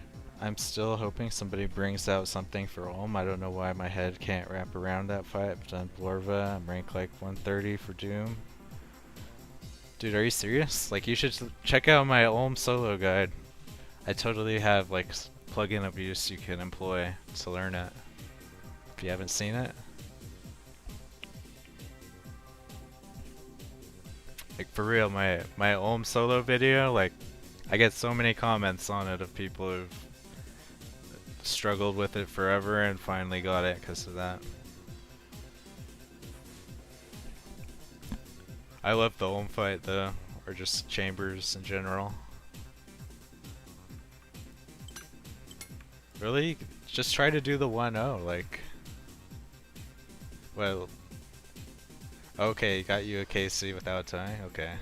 I'm still hoping somebody brings out something for Ulm. I don't know why my head can't wrap around that fight. I've done Blorva, I'm ranked like 130 for Doom. Dude, are you serious? Like, you should check out my Ulm solo guide. I totally have like plugin abuse you can employ to learn it. If you haven't seen it. Like for real, my Ulm solo video, like I get so many comments on it of people who've struggled with it forever and finally got it because of that. I love the Ulm fight though, or just chambers in general. Really? Just try to do the 1-0, like... Well... Okay, got you a KC without tie? Okay.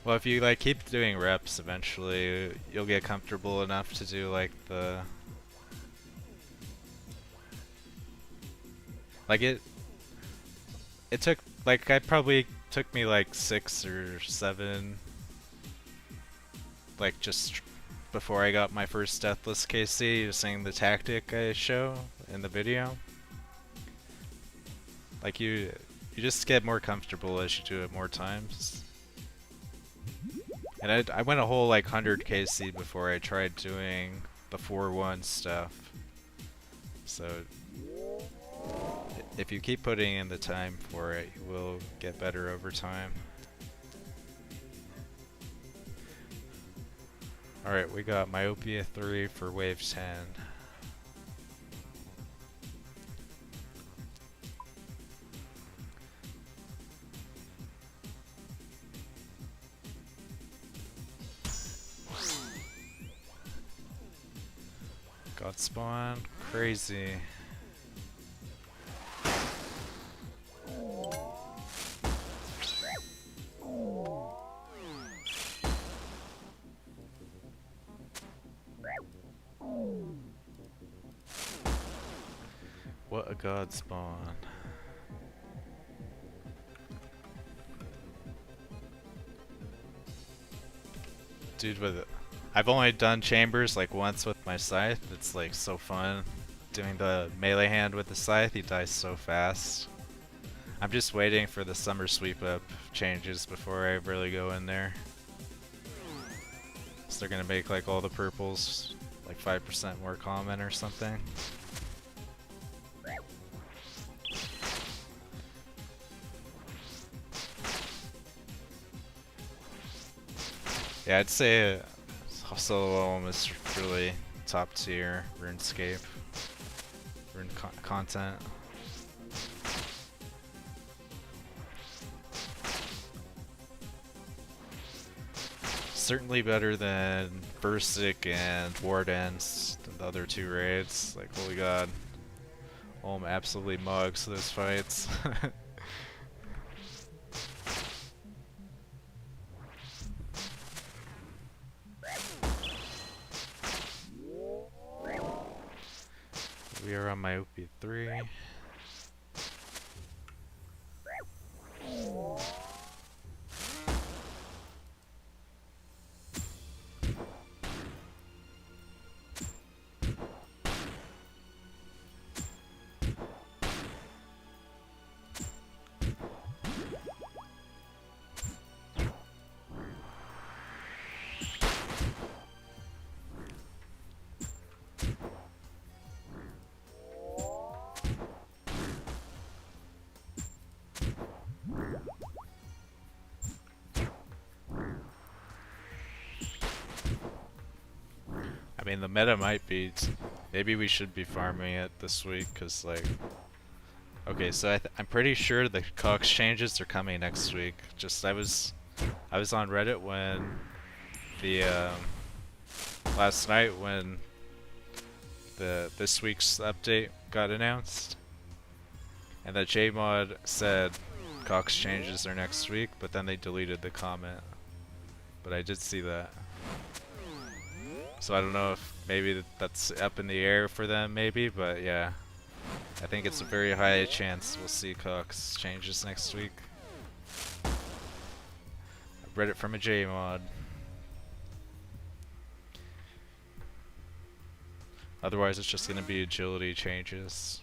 Well, if you like keep doing reps, eventually you'll get comfortable enough to do like the... Like it took, like I probably took me like 6 or 7, like just before I got my first Deathless KC, using the tactic I show in the video. Like you just get more comfortable as you do it more times. And I went a whole like 100 KC before I tried doing the 4-1 stuff. So if you keep putting in the time for it, you will get better over time. Alright, we got Myopia 3 for wave 10. God spawn, crazy. What a god spawn. Dude, with it. I've only done chambers like once with my Scythe. It's like so fun doing the melee hand with the Scythe. He dies so fast. I'm just waiting for the summer sweep up changes before I really go in there. So they're gonna make like all the purples like 5% more common or something. Yeah, I'd say solo Ulm is really top tier RuneScape rune content. Certainly better than Versic and Wardens, the other two raids. Like, holy god, Ulm absolutely mugs those fights. We are on Myopia 3. I mean, the meta might be, maybe we should be farming it this week, cause like, okay, so I'm pretty sure the Cox changes are coming next week. Just I was on Reddit when the last night when this week's update got announced, and the Jmod said Cox changes are next week, but then they deleted the comment. But I did see that. So I don't know if maybe that's up in the air for them, maybe, but yeah. I think it's a very high chance we'll see Cox changes next week. I read it from a JMod. Otherwise it's just gonna be agility changes.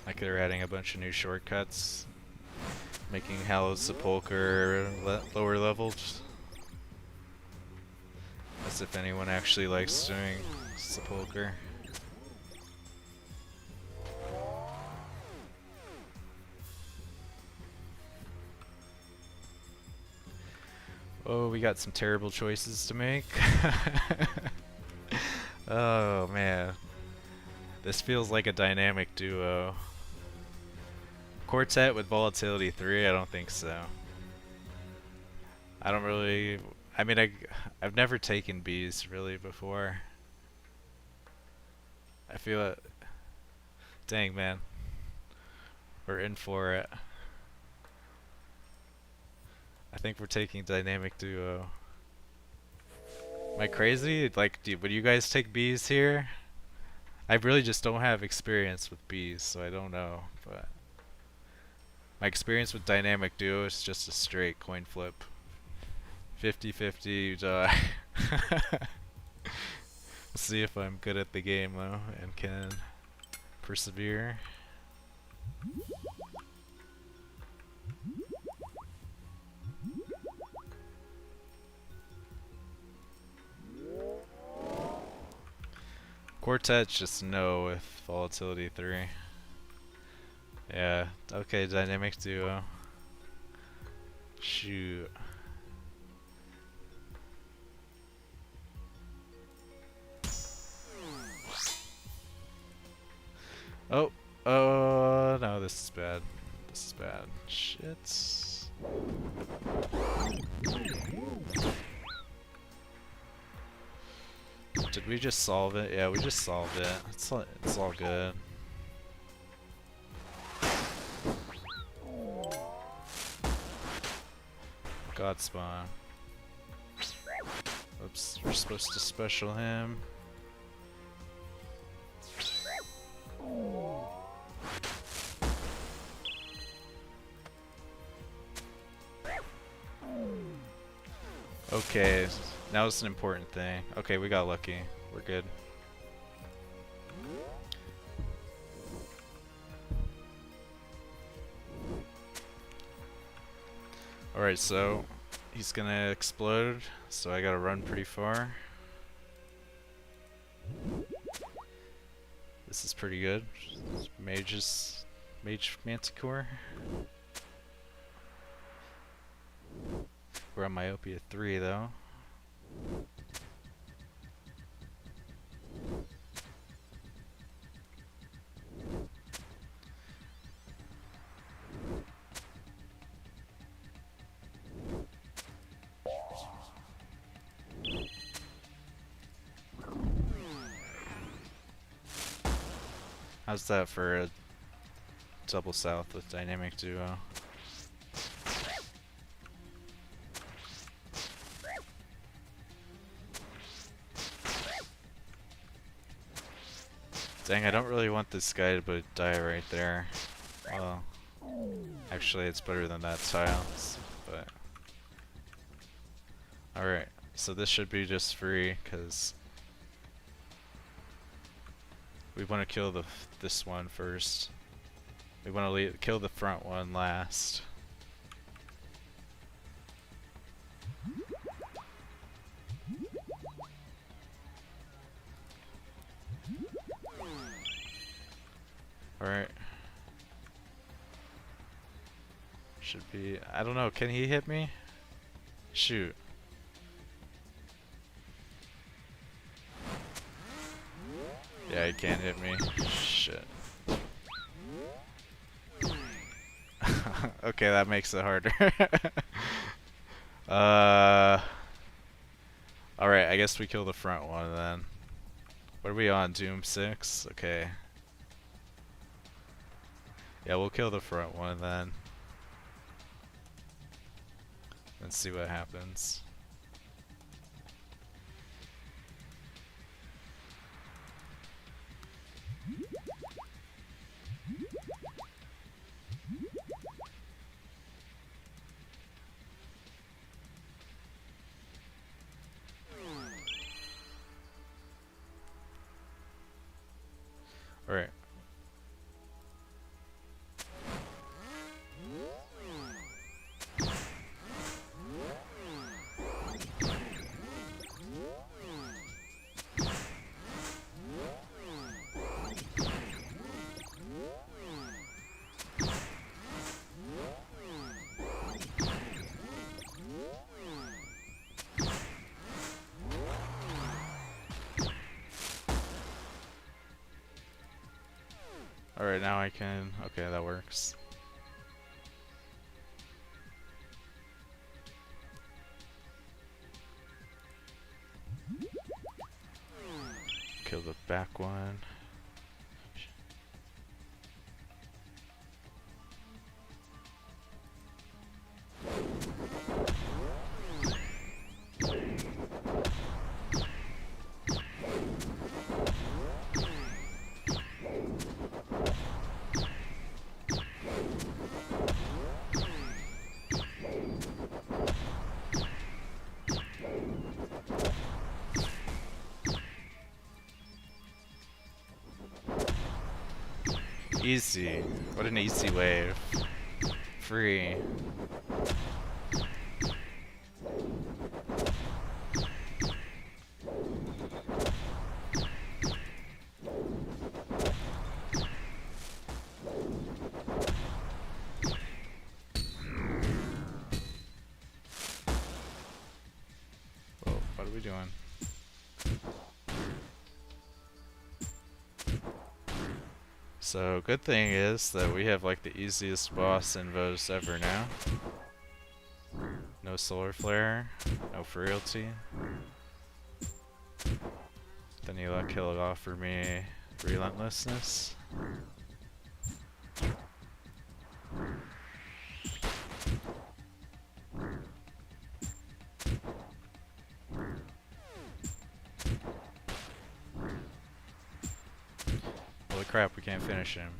Like they're adding a bunch of new shortcuts, making Hallowed Sepulchre lower leveled. As if anyone actually likes doing Sepulchre. Oh, we got some terrible choices to make. Oh man. This feels like a dynamic duo. Quartet with Volatility 3? I don't think so. I don't really... I mean, I've never taken bees really before. I feel it. Dang, man. We're in for it. I think we're taking Dynamic Duo. Am I crazy? Like, would you guys take bees here? I really just don't have experience with bees, so I don't know, but... My experience with Dynamic Duo is just a straight coin flip. 50-50, you die. We'll see if I'm good at the game though, and can persevere. Quartet's just no with Volatility 3. Yeah, okay, Dynamic Duo. Shoot. Oh, no, this is bad. This is bad. Shit. Did we just solve it? Yeah, we just solved it. It's all good. God spawn. Oops, we're supposed to special him. Okay, now it's an important thing. Okay, we got lucky. We're good. Alright, so he's gonna explode, so I gotta run pretty far. This is pretty good. Mage Manticore. We're on Myopia 3 though. How's that for a double south with Dynamic Duo? Dang, I don't really want this guy to die right there. Well, actually it's better than that tile, but... Alright, so this should be just free, because... we want to kill this one first. We want to kill the front one last. Alright. Should be... I don't know, can he hit me? Shoot. Yeah, he can't hit me. Shit. Okay, that makes it harder. Alright, guess we kill the front one then. What are we on? Doom 6? Okay. Yeah, we'll kill the front one then. And see what happens. Alright. Alright, now I can... Okay, that works. Kill the back one. Easy. What an easy wave. Free. Whoa, what are we doing? So, good thing is that we have like the easiest boss invos ever now. No solar flare, no frailty. Then he'll kill it off for me. Relentlessness. Holy crap, we can't finish him.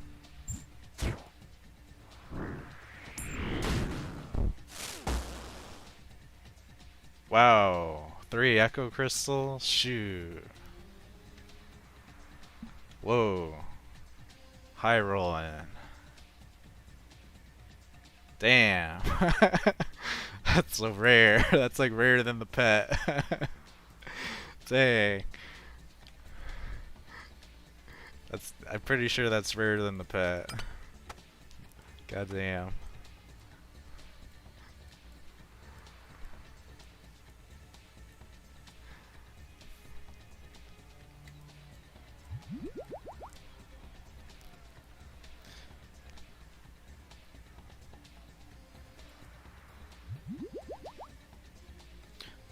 Wow, 3 echo crystals? Shoot. Whoa. High rolling. Damn. That's so rare. That's like rarer than the pet. Dang. I'm pretty sure that's rarer than the pet. Goddamn.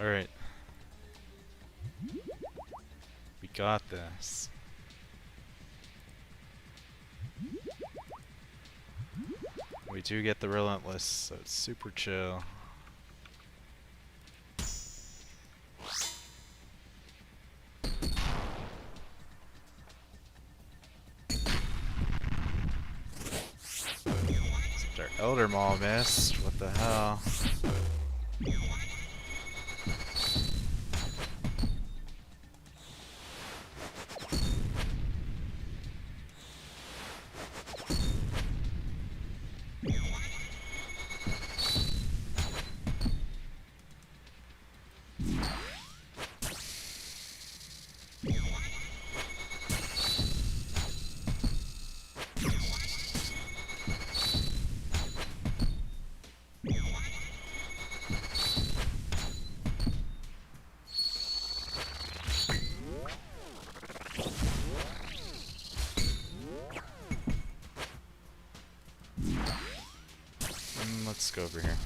Alright. We got this. We do get the relentless, so it's super chill. Except our Elder Maul missed. What the hell? Let's go over here.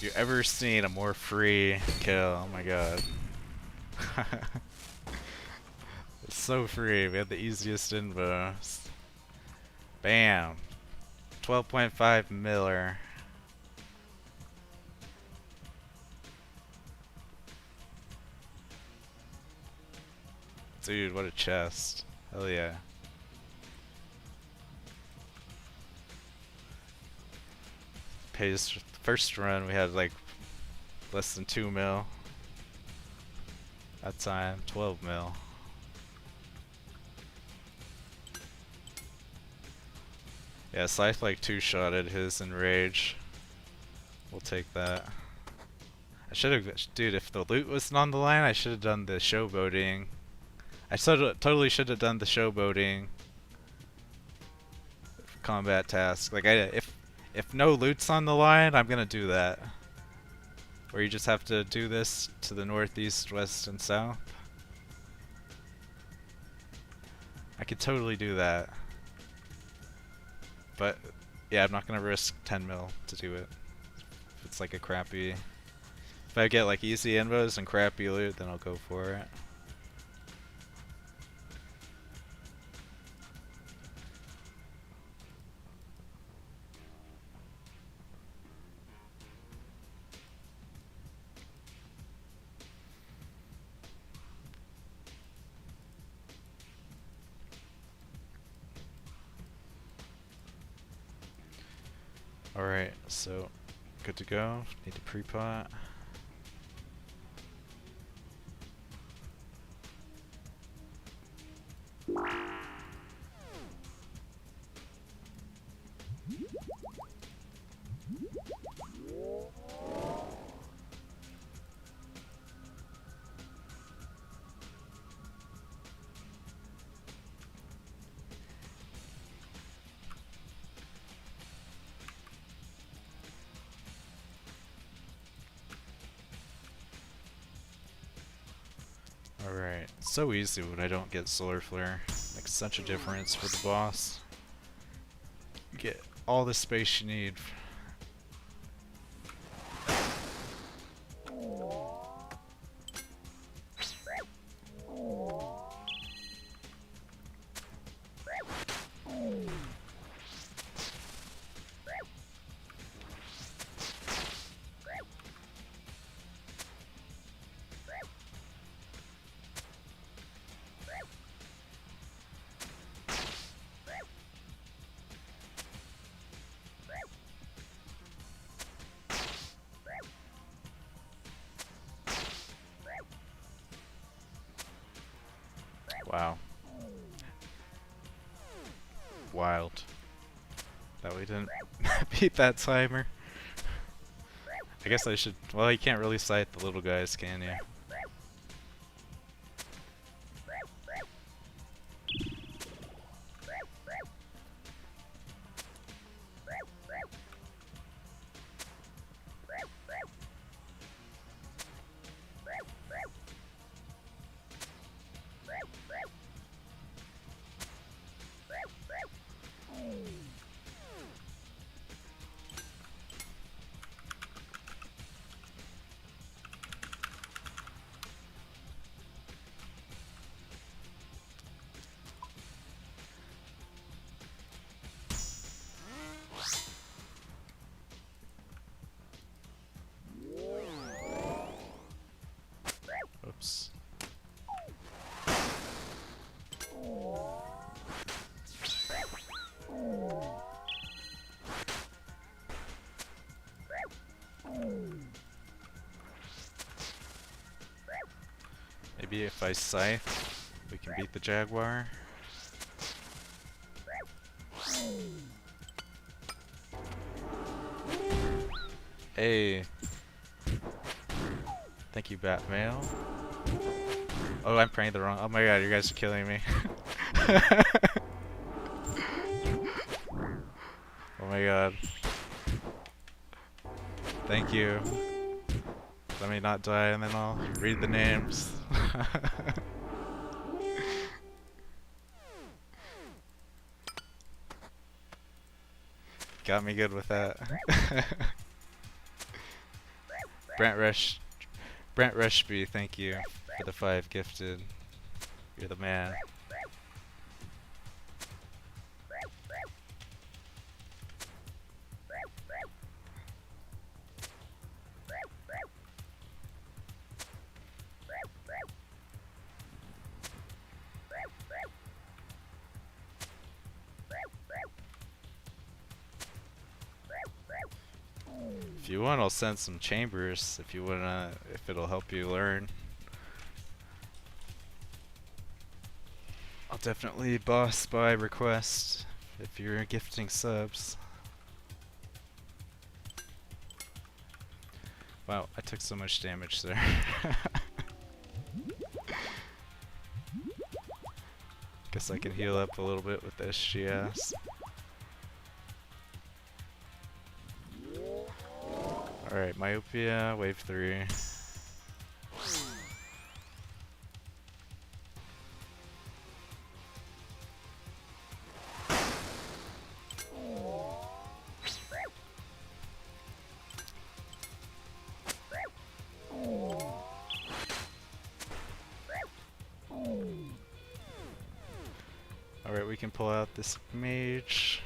If you've ever seen a more free kill, oh my god. It's so free. We had the easiest invos. Bam. 12.5 miller. Dude, what a chest. Hell yeah. Pays first run we had like less than 2 mil. That time 12 mil. Yeah, Scythe like two-shotted his in rage. We'll take that. I should have, dude, if the loot wasn't on the line, I should have done the showboating. I totally should have done the showboating combat task. Like if no loot's on the line, I'm gonna do that. Where you just have to do this to the northeast, west, and south. I could totally do that. But yeah, I'm not gonna risk 10 mil to do it. If it's like a crappy, if I get like easy invos and crappy loot, then I'll go for it. Alright, so good to go. Need to pre-pot. Alright, so easy when I don't get Solar Flare. Makes such a difference for the boss. You get all the space you need. Wow. Wild. That we didn't beat that timer. I guess I should, well, you can't really sight the little guys, can you? Oops. Maybe if I Scythe, we can beat the Jaguar. Hey. Thank you, Batmail. Oh, I'm praying the wrong. Oh my god, you guys are killing me. Oh my god. Thank you. Let me not die and then I'll read the names. Got me good with that. Brent Rush, Brent Rushby, thank you for the 5 gifted. You're the man. If you want, I'll send some chambers if you wanna, if it'll help you learn. I'll definitely boss by request if you're gifting subs. Wow, I took so much damage there. Guess I can heal up a little bit with SGS. Alright, Myopia, wave 3. Alright, we can pull out this mage.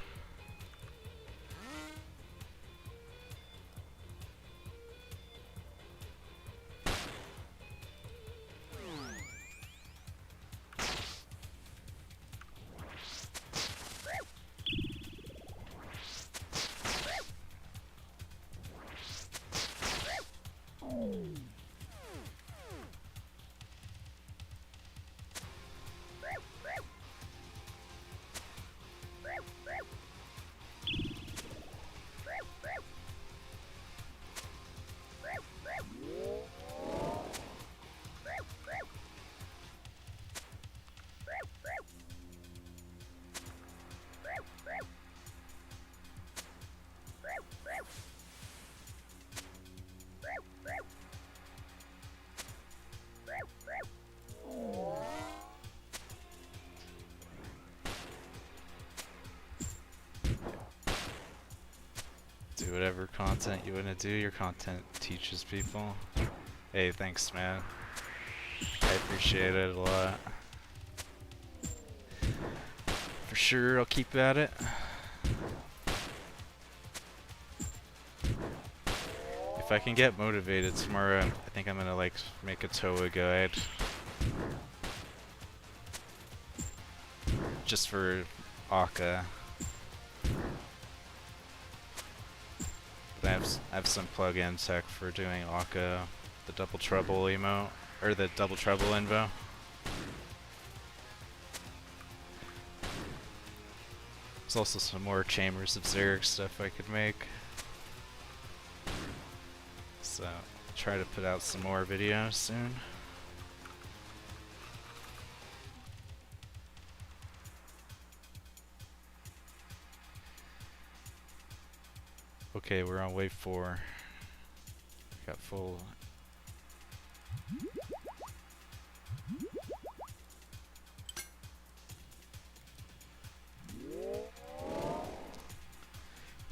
Do whatever content you want to do. Your content teaches people. Hey, thanks, man. I appreciate it a lot. For sure, I'll keep at it. If I can get motivated tomorrow, I think I'm gonna like make a TOA guide. Just for Akka. I have some plug-in tech for doing Akka, the double trouble emote, or the double trouble invo. There's also some more Chambers of Xeric stuff I could make. So, try to put out some more videos soon. Okay, we're on wave 4. Got full.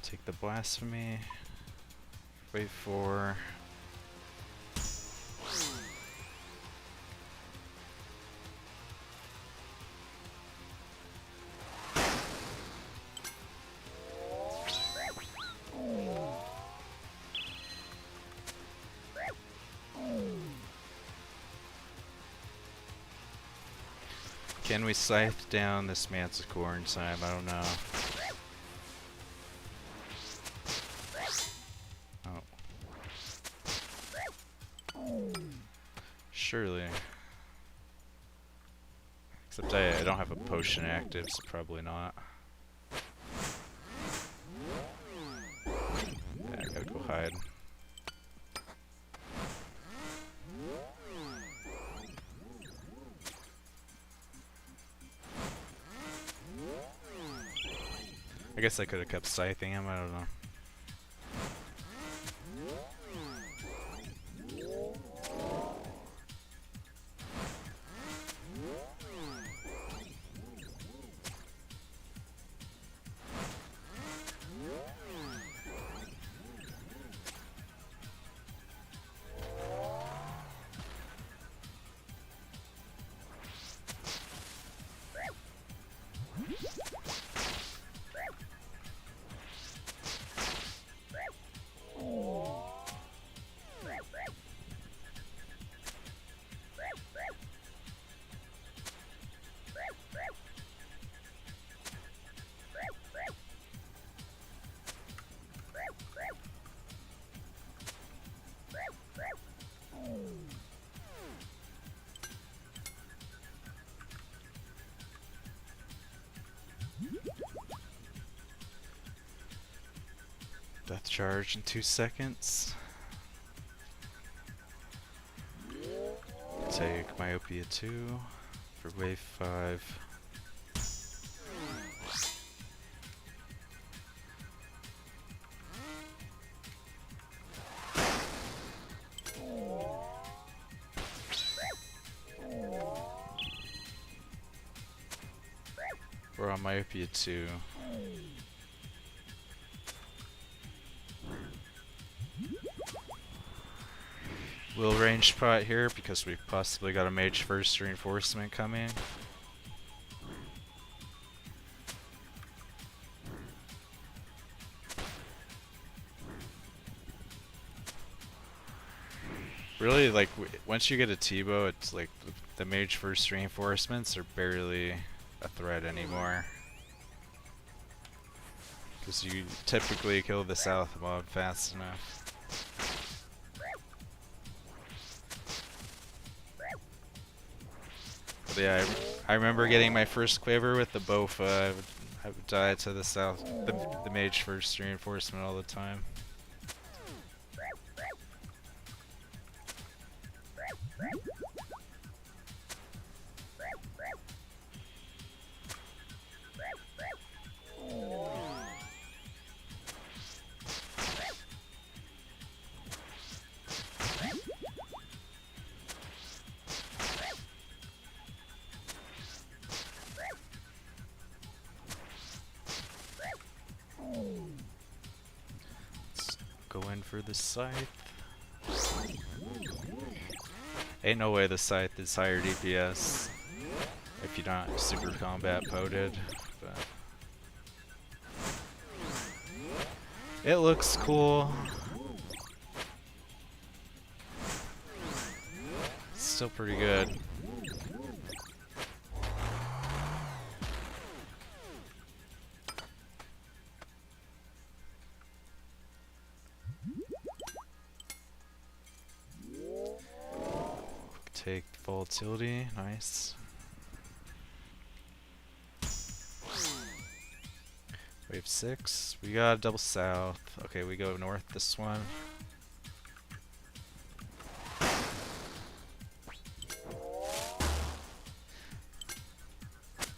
Take the blasphemy. Wave 4. Can we scythe down this Manticore in time? I don't know. Oh. Surely. Except I don't have a potion active, so probably not. Yeah, I gotta go hide. I guess I could have kept scything him, I don't know. Death charge in 2 seconds. Take Myopia 2 for wave 5. We're on Myopia 2. We'll range pot here because we've possibly got a mage first reinforcement coming. Really, like, once you get a T-bow, it's like the mage first reinforcements are barely a threat anymore. Because you typically kill the south mob fast enough. But yeah, I remember getting my first quiver with the Bofa. I would die to the south, the mage first reinforcement all the time. Go in for the Scythe. Ain't no way the Scythe is higher DPS if you're not super combat poted, but it looks cool. It's still pretty good. Take volatility, nice. Wave 6, we got a double south. Okay, we go north this one.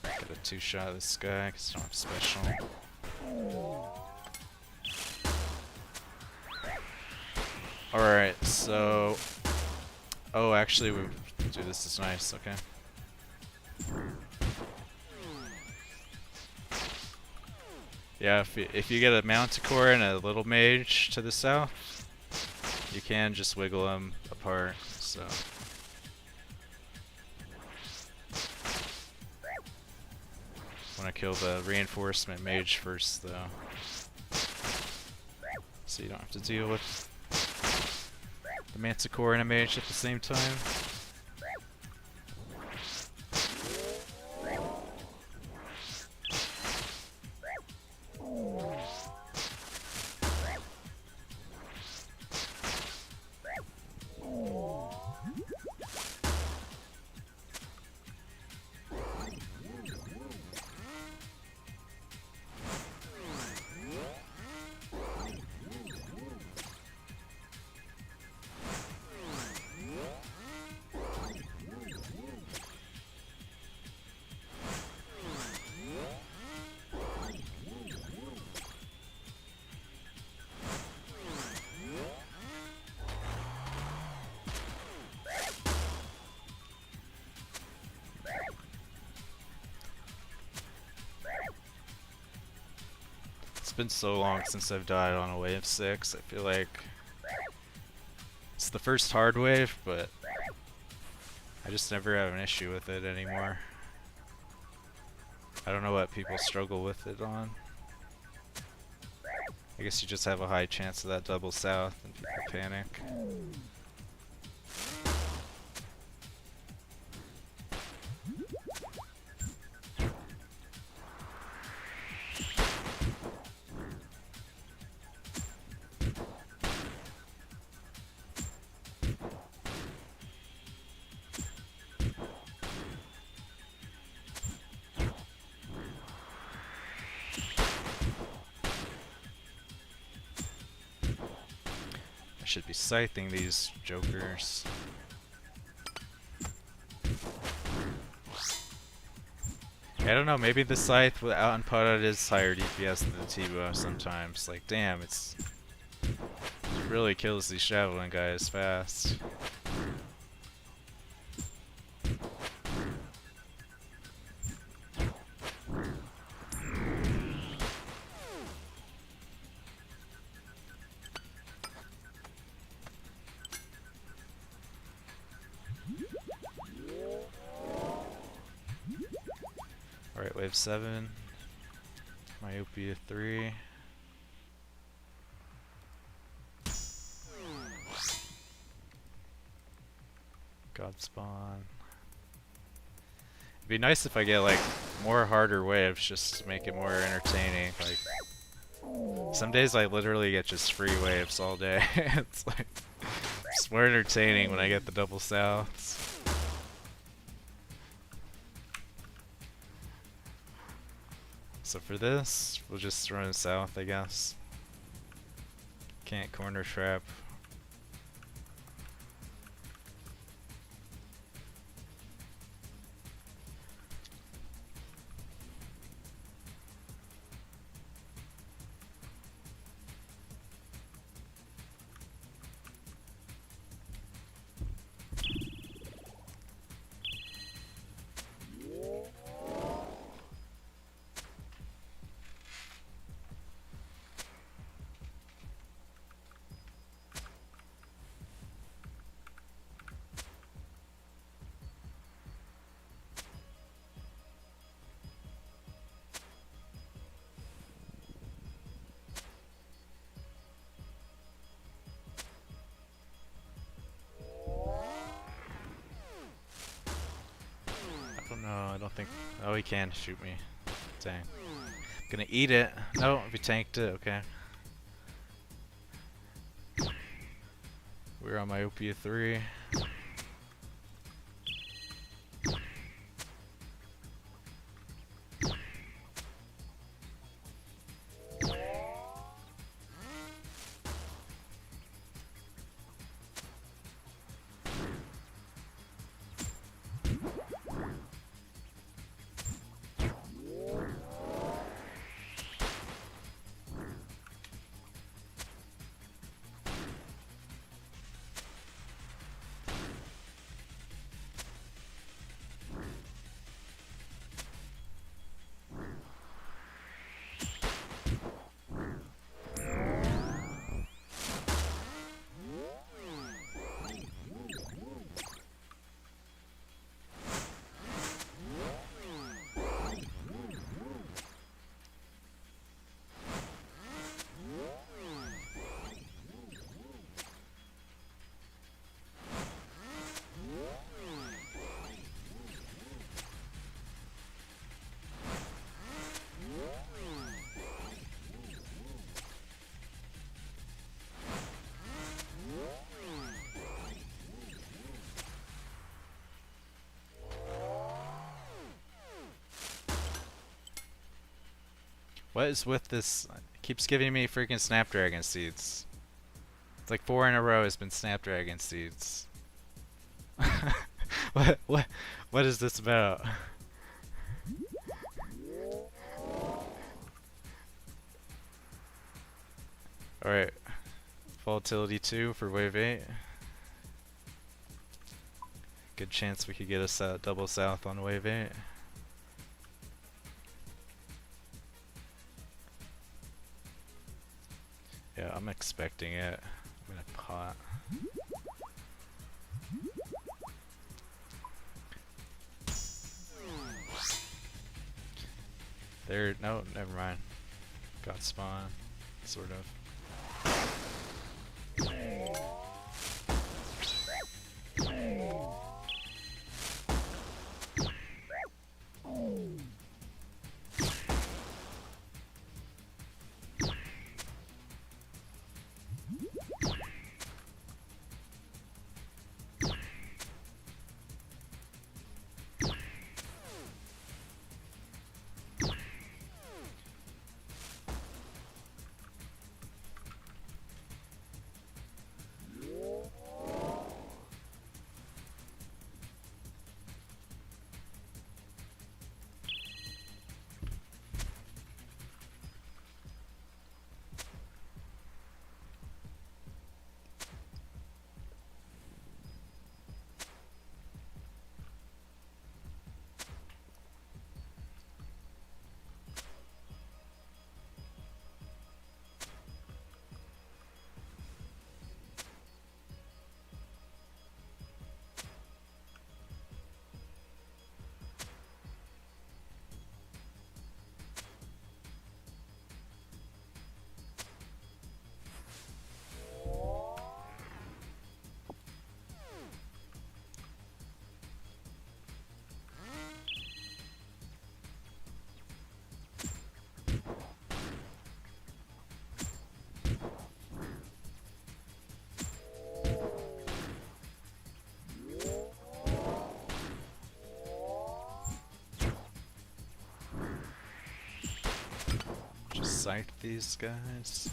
Get a 2-shot of this guy because I don't have special. Alright, so oh, actually, dude, this is nice. Okay. Yeah, if you get a Manticore and a little mage to the south, you can just wiggle them apart. So. Want to kill the reinforcement mage first, though, so you don't have to deal with the Manticore and a mage at the same time. It's been so long since I've died on a wave 6. I feel like it's the first hard wave, but I just never have an issue with it anymore. I don't know what people struggle with it on. I guess you just have a high chance of that double south and people panic. should be scything these jokers. I don't know, maybe the Scythe without output is higher DPS than the T-bow sometimes. Like, damn, it really kills these javelin guys fast. Alright, wave 7. Myopia 3. God spawn. It'd be nice if I get like more harder waves just to make it more entertaining. Like some days I literally get just free waves all day. It's like it's more entertaining when I get the double souths. So for this, we'll just run south, I guess. Can't corner trap. No, I don't think. Oh, he can shoot me. Dang. Gonna eat it. No, we tanked it. Okay. We're on Myopia 3. What is with this? It keeps giving me freaking Snapdragon seeds. It's like 4 in a row has been Snapdragon seeds. What is this about? Alright. Volatility 2 for wave 8. Good chance we could get a double south on wave 8. Yeah, I'm expecting it. I'm gonna pot. There, no, never mind. Got spawn, sort of. Scythe these guys.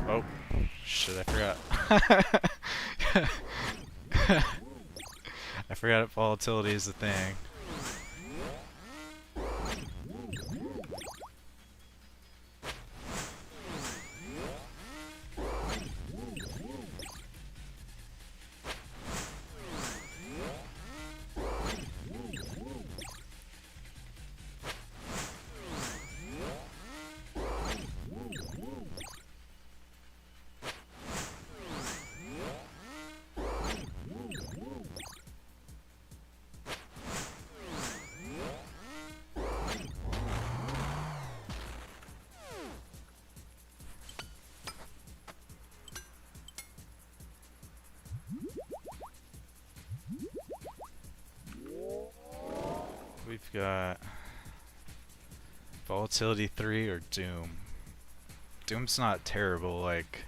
Oh, shit, I forgot. I forgot volatility is a thing. We've got volatility 3 or Doom. Doom's not terrible, like,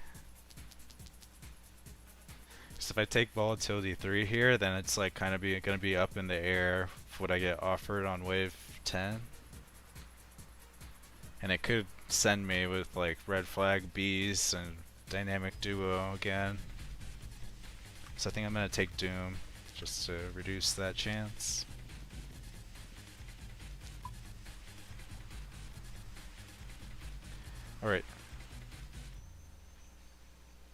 because if I take volatility 3 here, then it's like kind of gonna be up in the air for what I get offered on wave 10. And it could send me with like red flag bees and dynamic duo again. So I think I'm gonna take Doom just to reduce that chance. Alright.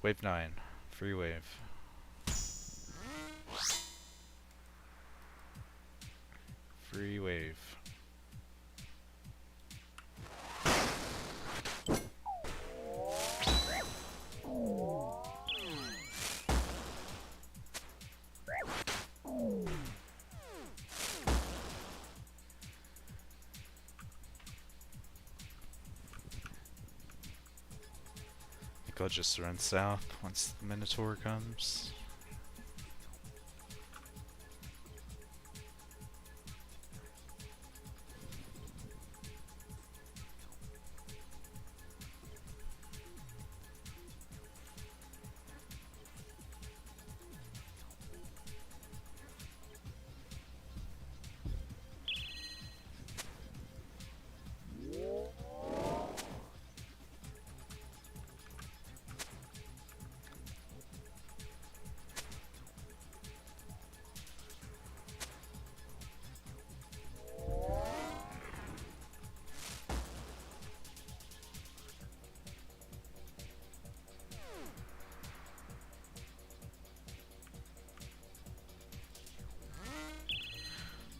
Wave 9. Free wave. Free wave. I'll just run south once the Minotaur comes.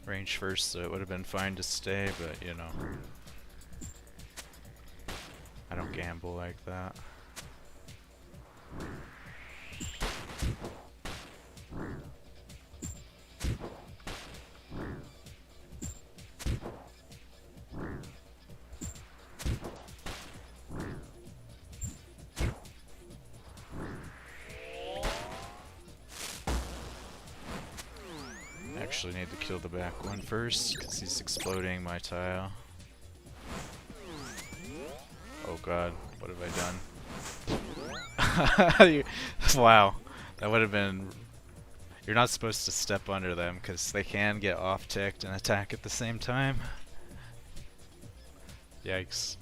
Range first, so it would have been fine to stay, but you know, I don't gamble like that. Actually need to kill the back one first, because he's exploding my tile. Oh god, what have I done? Wow, that would have been... You're not supposed to step under them, because they can get off-ticked and attack at the same time. Yikes.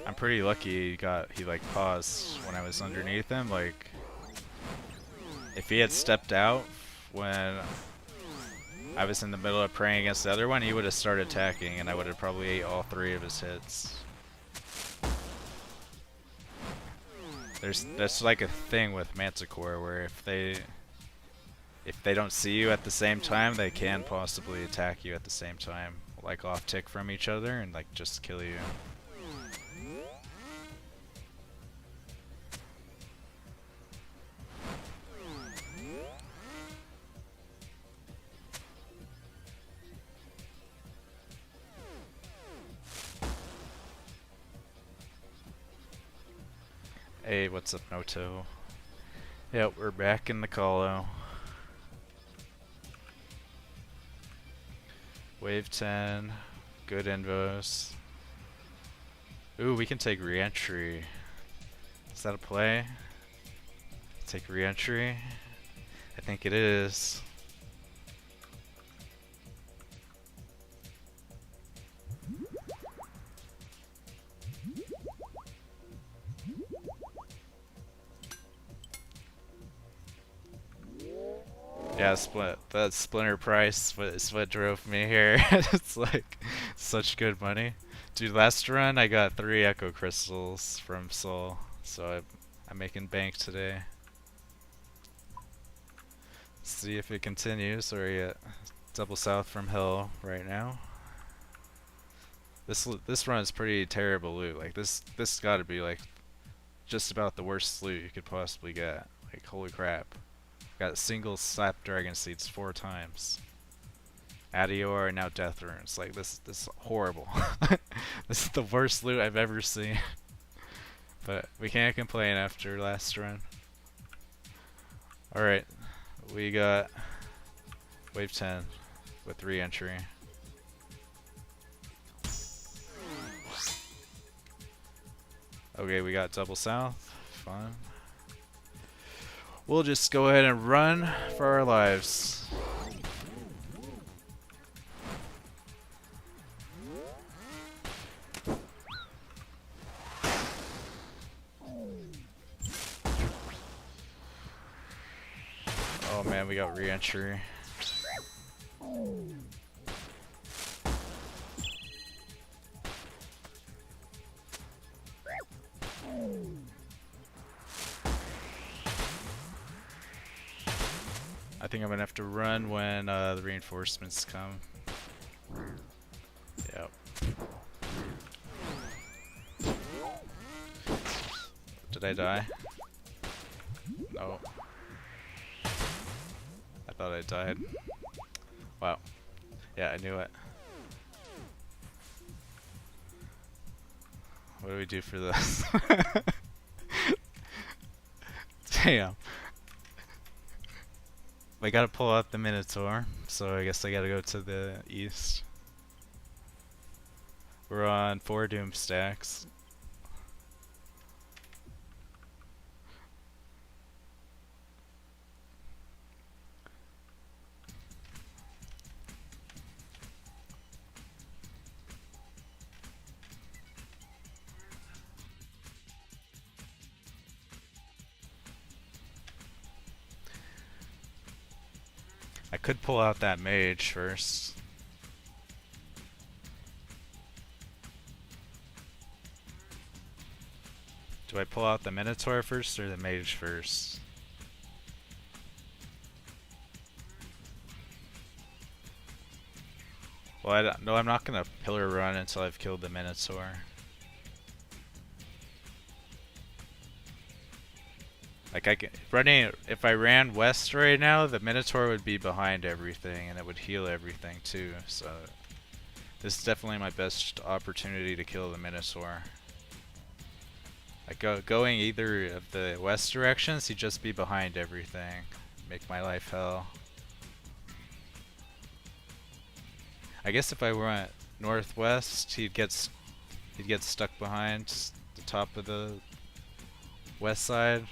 I'm pretty lucky he like paused when I was underneath him. Like, if he had stepped out when I was in the middle of praying against the other one, he would have started attacking and I would have probably ate all 3 of his hits. That's like a thing with Manticore where if they don't see you at the same time, they can possibly attack you at the same time, like off tick from each other and like just kill you. Hey, what's up, Noto? Yep, we're back in the Colo. Wave 10, good invos. Ooh, we can take re-entry. Is that a play? Take re-entry? I think it is. Yeah, that splinter price is what drove me here. It's like such good money. Dude, last run I got 3 Echo Crystals from Soul, so I'm making bank today. See if it continues. We're at double south from Hill right now. This run is pretty terrible loot. Like this got to be like just about the worst loot you could possibly get. Like holy crap. Got single slap dragon seeds 4 times. Adior and now death runes. Like this is horrible. This is the worst loot I've ever seen. But we can't complain after last run. Alright. We got wave 10 with re-entry. Okay, we got double south. Fun. We'll just go ahead and run for our lives. Oh man, we got re-entry. I think I'm gonna have to run when the reinforcements come. Yep. Did I die? No. I thought I died. Wow. Yeah, I knew it. What do we do for this? Damn. I gotta pull out the Minotaur, so I guess I gotta go to the east. We're on 4 Doom stacks. I could pull out that mage first. Do I pull out the Minotaur first or the mage first? Well, no, I'm not gonna pillar run until I've killed the Minotaur. Like if I ran west right now, the Minotaur would be behind everything and it would heal everything too. So this is definitely my best opportunity to kill the Minotaur. Like going either of the west directions, he'd just be behind everything. Make my life hell. I guess if I went northwest, he'd get stuck behind the top of the west side.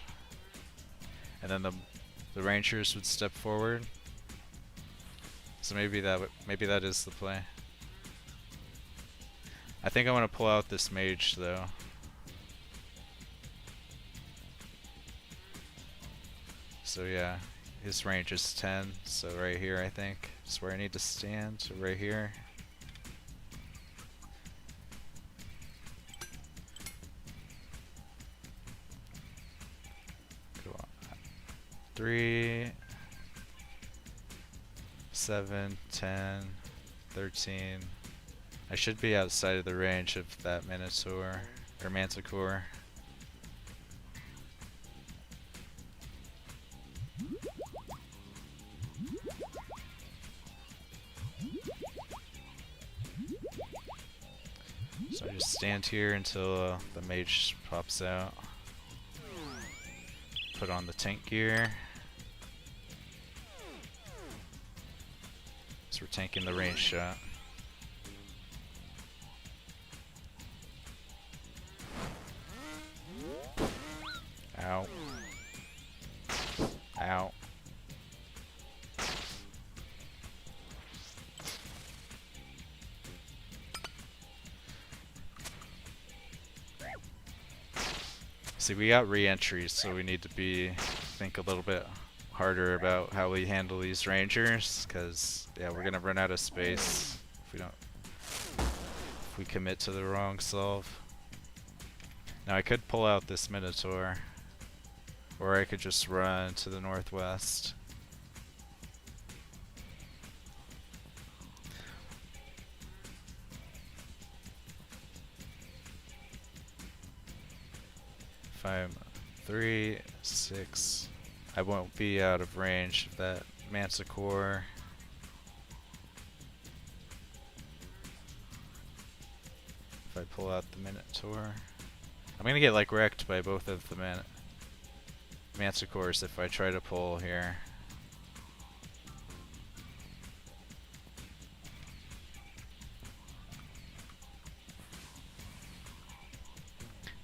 And then the rangers would step forward. So maybe that is the play. I think I want to pull out this mage though. So yeah, his range is 10. So right here I think is where I need to stand. So right here. Go on. 3, 7, 10, 13. I should be outside of the range of that Minotaur or Manticore. So I just stand here until the mage pops out. Put on the tank gear. So we're tanking the range shot. Ow. Ow. See, we got re-entries, so we need to think a little bit harder about how we handle these rangers, because yeah, we're gonna run out of space if we commit to the wrong solve. Now I could pull out this Minotaur, or I could just run to the northwest. If I'm 3, 6, I won't be out of range of that Manticore. If I pull out the Minotaur, I'm gonna get like wrecked by both of the Manticores if I try to pull here.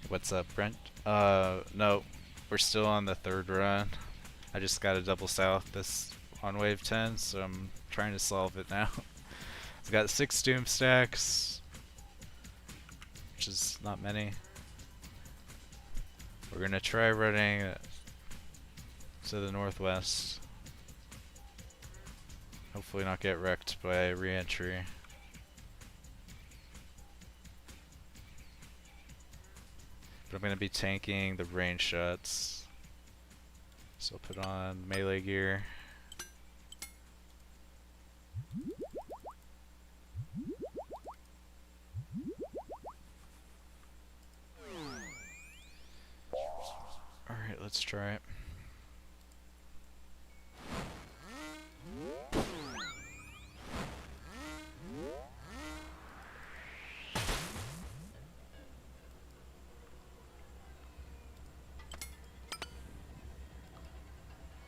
What's up, Brent? No, we're still on the third run. I just got a double south on wave 10, so I'm trying to solve it now. I've got 6 doom stacks, which is not many. We're gonna try running to the northwest. Hopefully not get wrecked by re-entry. But I'm going to be tanking the range shots. So I'll put on melee gear. Alright, let's try it.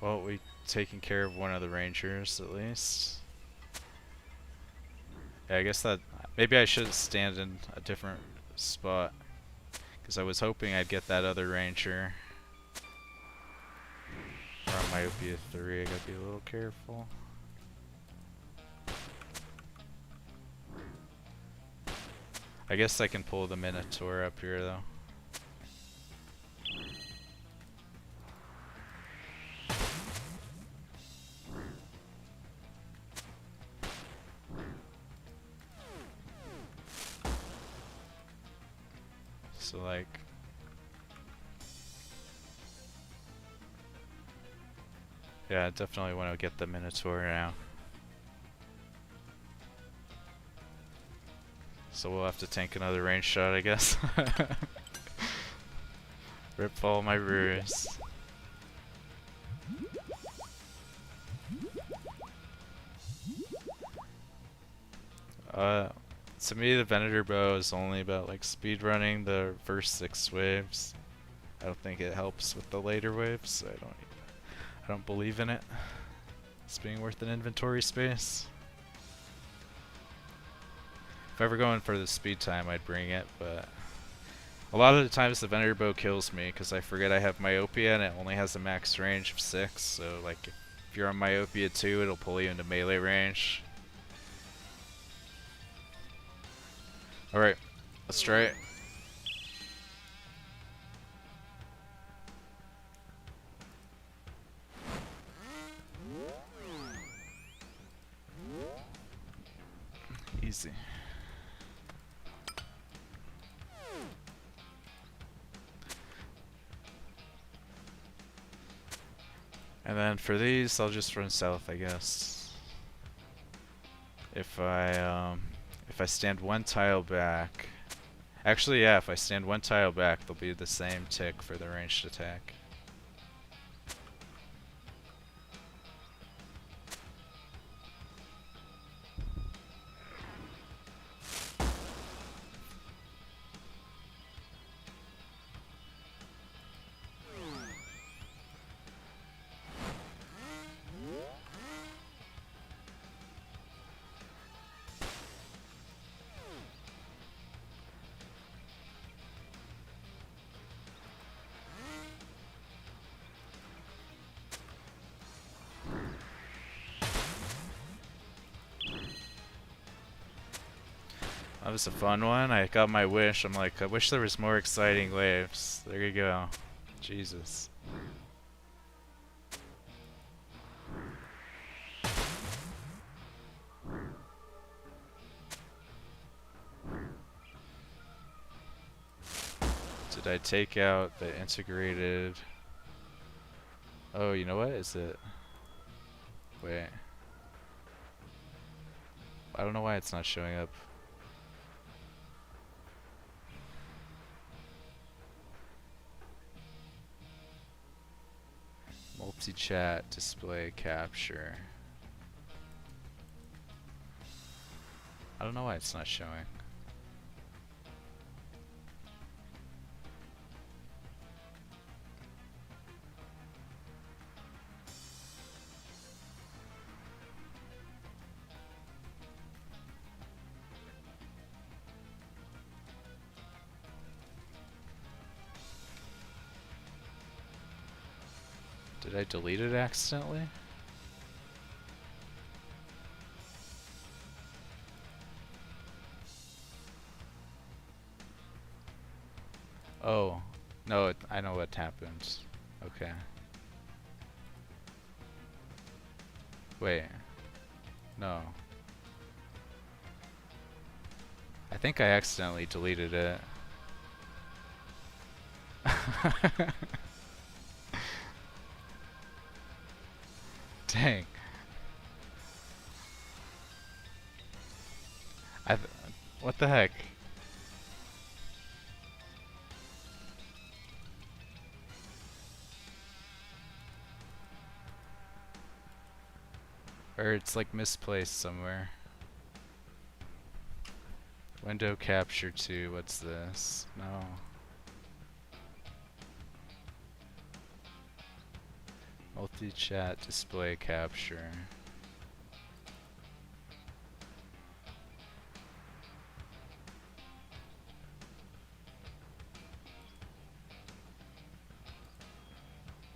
Well, we taken care of one of the rangers at least. Yeah, I guess that maybe I should stand in a different spot, because I was hoping I'd get that other ranger. We're on myopia 3. I gotta be a little careful. I guess I can pull the Minotaur up here though. So like, yeah, I definitely want to get the Minotaur now. So we'll have to tank another range shot, I guess. Rip all my brews. To me, the Venator bow is only about like speed running the first 6 waves. I don't think it helps with the later waves, so I don't believe in it. It's being worth an inventory space. If I were going for the speed time, I'd bring it, but a lot of the times the Venator bow kills me because I forget I have myopia and it only has a max range of 6. So like, if you're on myopia 2, it'll pull you into melee range. Alright, let's try it. Easy. And then for these, I'll just run south, I guess. If I stand 1 tile back, actually, yeah, if I stand 1 tile back, they'll be the same tick for the ranged attack. was a fun one. I got my wish. I'm like, I wish there was more exciting waves. There you go. Jesus. Did I take out the integrated... Oh, you know what? Is it... Wait. I don't know why it's not showing up. Multi-chat display capture. I don't know why it's not showing. Did I delete it accidentally? Oh, no, I know what happened. Okay. Wait. No. I think I accidentally deleted it. Dang. What the heck? Or it's like misplaced somewhere. Window capture 2, what's this? No. Multi-chat display capture.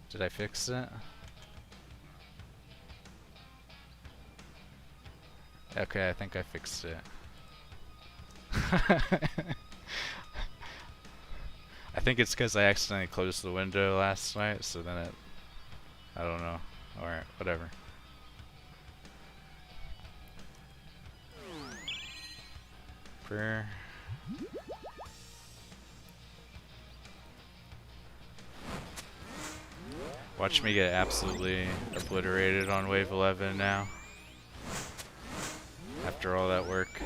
Did I fix it? Okay, I think I fixed it. I think it's because I accidentally closed the window last night, so then it... I don't know. Alright, whatever. Prayer. Watch me get absolutely obliterated on wave 11 now. After all that work.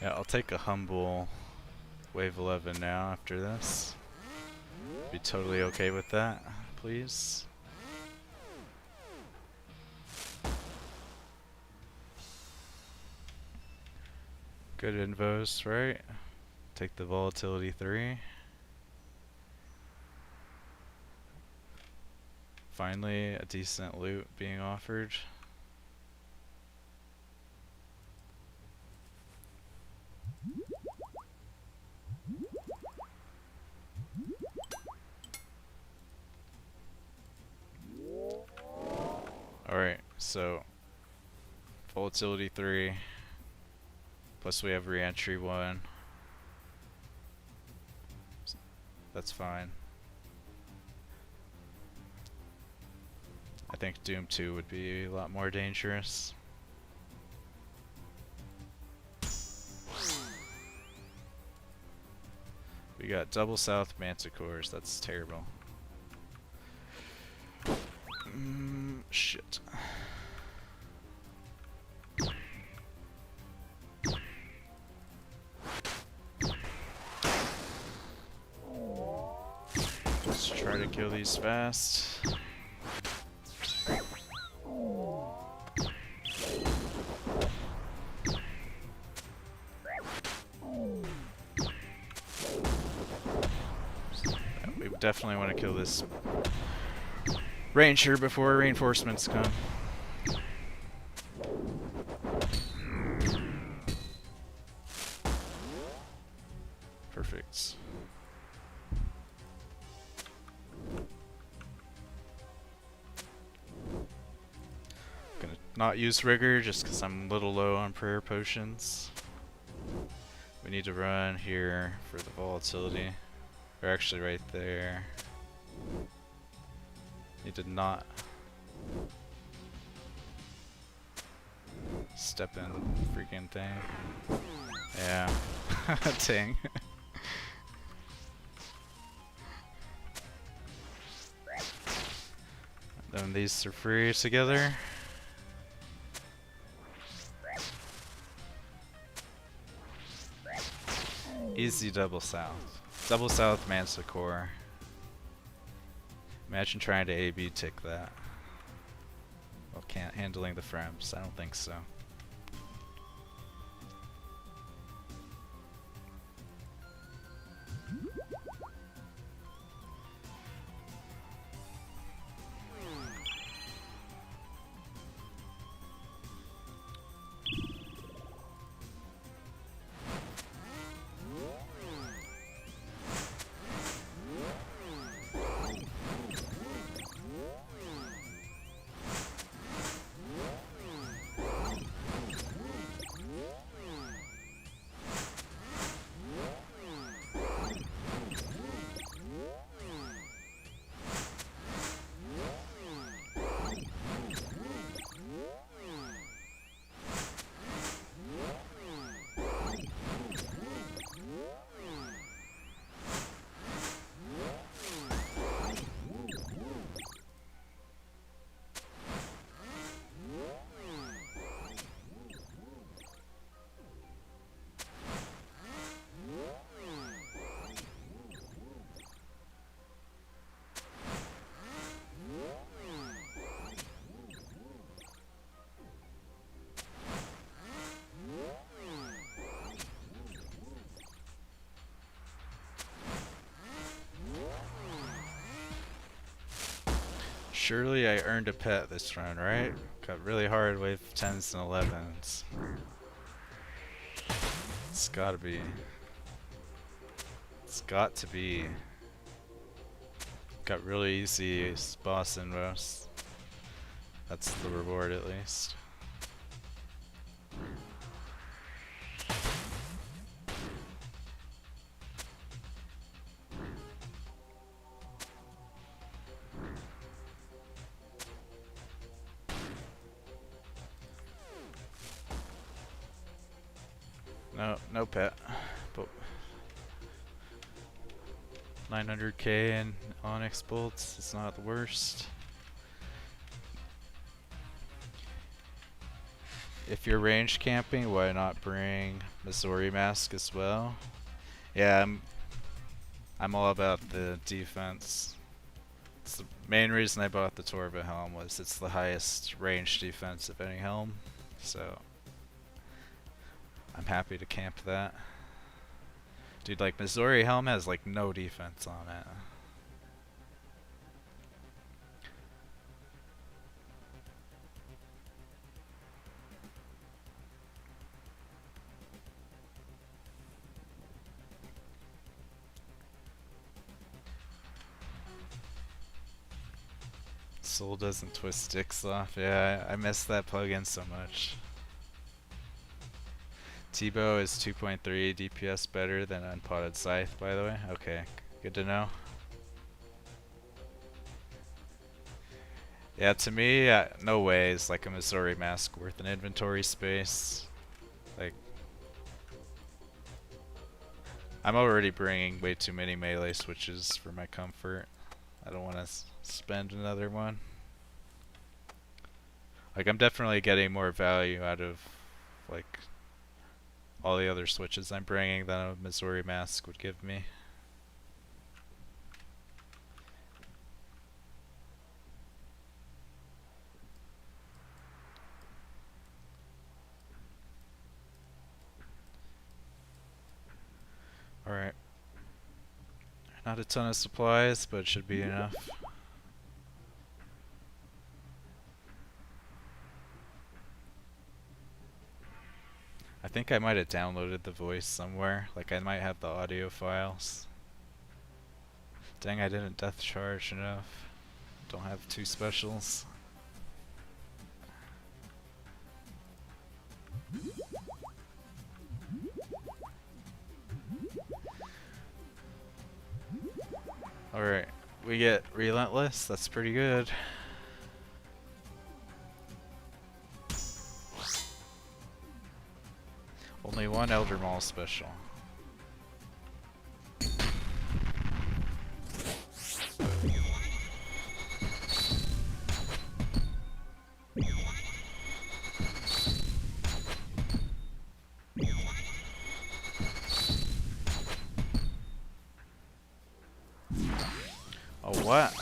Yeah, I'll take a humble wave 11 now after this. Be totally okay with that, please. Good invos, right? Take the volatility 3. Finally, a decent loot being offered. Alright, so volatility 3, plus we have re-entry 1. That's fine. I think Doom 2 would be a lot more dangerous. We got double south manticores, that's terrible. Shit. Let's try to kill these fast. definitely want to kill this ranger before reinforcements come. Perfect. Gonna not use rigor just because I'm a little low on prayer potions. We need to run here for the volatility. They're actually right there. Need to not step in freaking thing. Yeah. Dang. Then these are free together. Easy double south. Double south Manticore. Imagine trying to A/B tick that. Well, can't handling the frames. I don't think so. Surely I earned a pet this run, right? Got really hard wave 10s and 11s. It's gotta be. It's got to be. Got really easy boss invos. That's the reward at least. No, no pet. But 900k in Onyx bolts, it's not the worst. If you're range camping, why not bring Missouri Mask as well? Yeah, I'm all about the defense. It's the main reason I bought the Torva helm was it's the highest range defense of any helm, so I'm happy to camp that. Dude, like Missouri helm has like no defense on it. Soul doesn't twist sticks off. Yeah, I miss that plugin so much. T-Bow is 2.3 DPS better than Unpotted Scythe, by the way. Okay, good to know. Yeah, to me, no way is like a Missouri Mask worth an inventory space. Like, I'm already bringing way too many melee switches for my comfort. I don't want to spend another one. Like, I'm definitely getting more value out of, like, all the other switches I'm bringing than a Missouri Mask would give me. Alright. Not a ton of supplies, but it should be enough. I think I might have downloaded the voice somewhere. Like I might have the audio files. Dang, I didn't death charge enough. Don't have 2 specials. Alright, we get Relentless, that's pretty good. Only 1 Elder Maul special. Oh, what?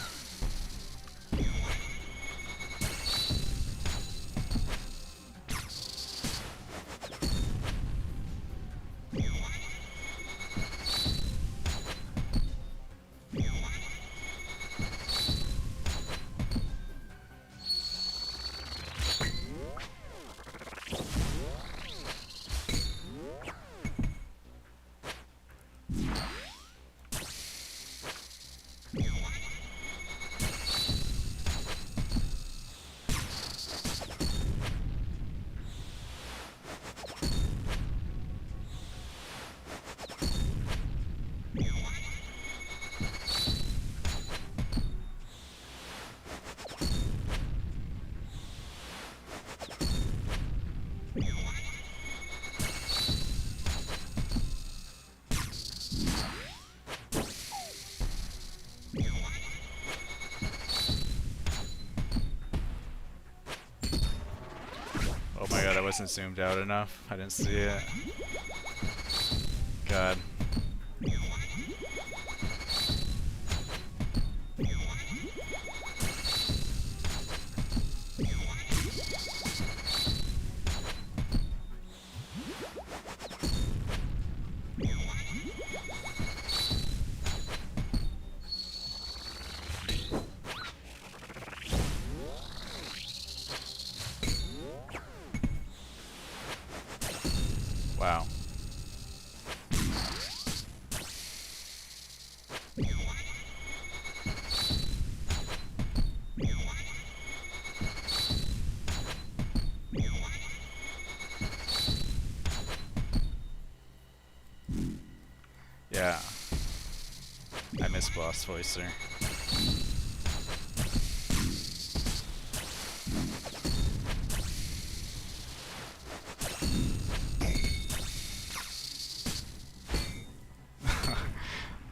Oh my god, I wasn't zoomed out enough. I didn't see it. God. Wow. Yeah. I miss Boss Voicer.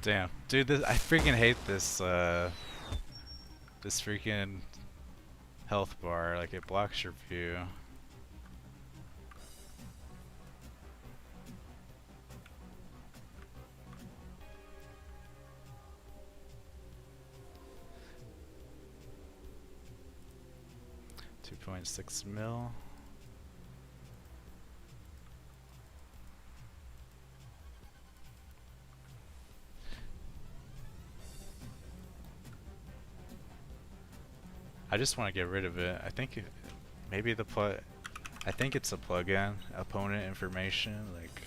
Damn. Dude, I freaking hate this, this freaking health bar. Like, it blocks your view. $2.6 mil. I just want to get rid of it. I think maybe the I think it's a plugin, opponent information, like.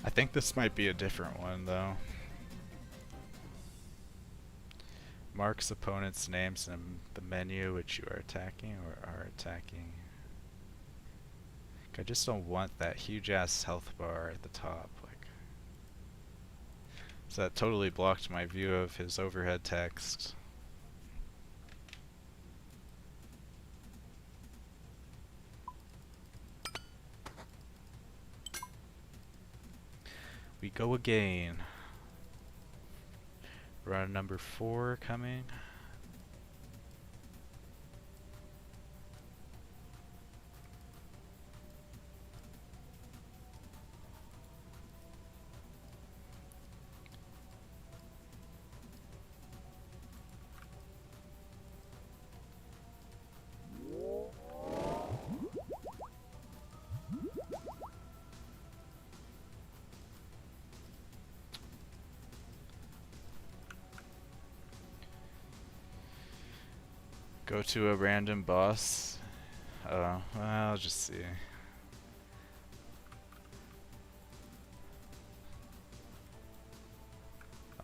I think this might be a different one though. Marks opponent's names in the menu which you are attacking or are attacking. I just don't want that huge ass health bar at the top. Like, so that totally blocked my view of his overhead text. We go again. Run number 4 coming. Go to a random boss. Well, I'll just see.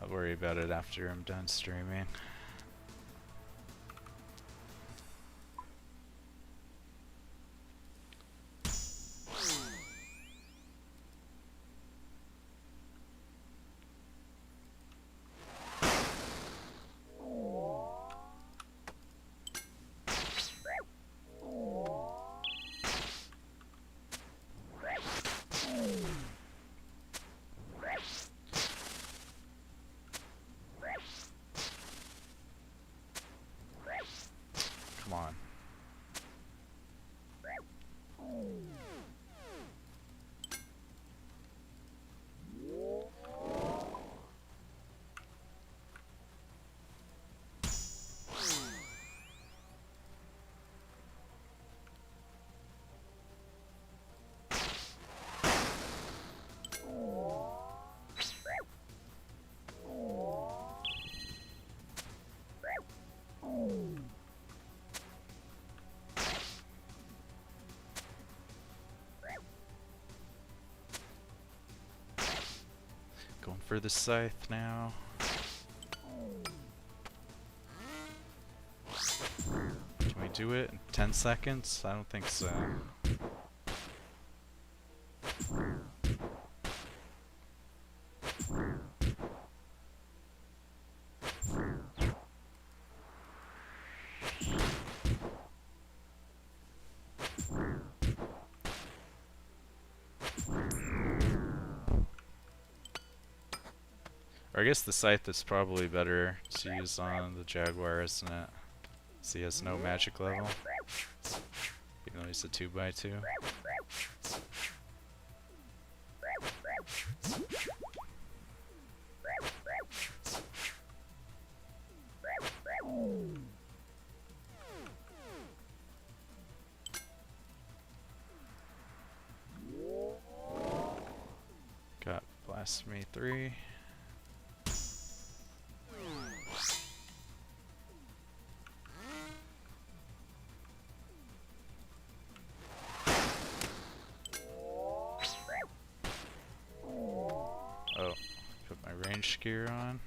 I'll worry about it after I'm done streaming. Come on. Going for the Scythe now. Can we do it in 10 seconds? I don't think so. Or I guess the Scythe is probably better to use on the Jaguar, isn't it? So he has no magic level, even though he's a 2x2. Got Blasphemy 3. Oh, put my range gear on.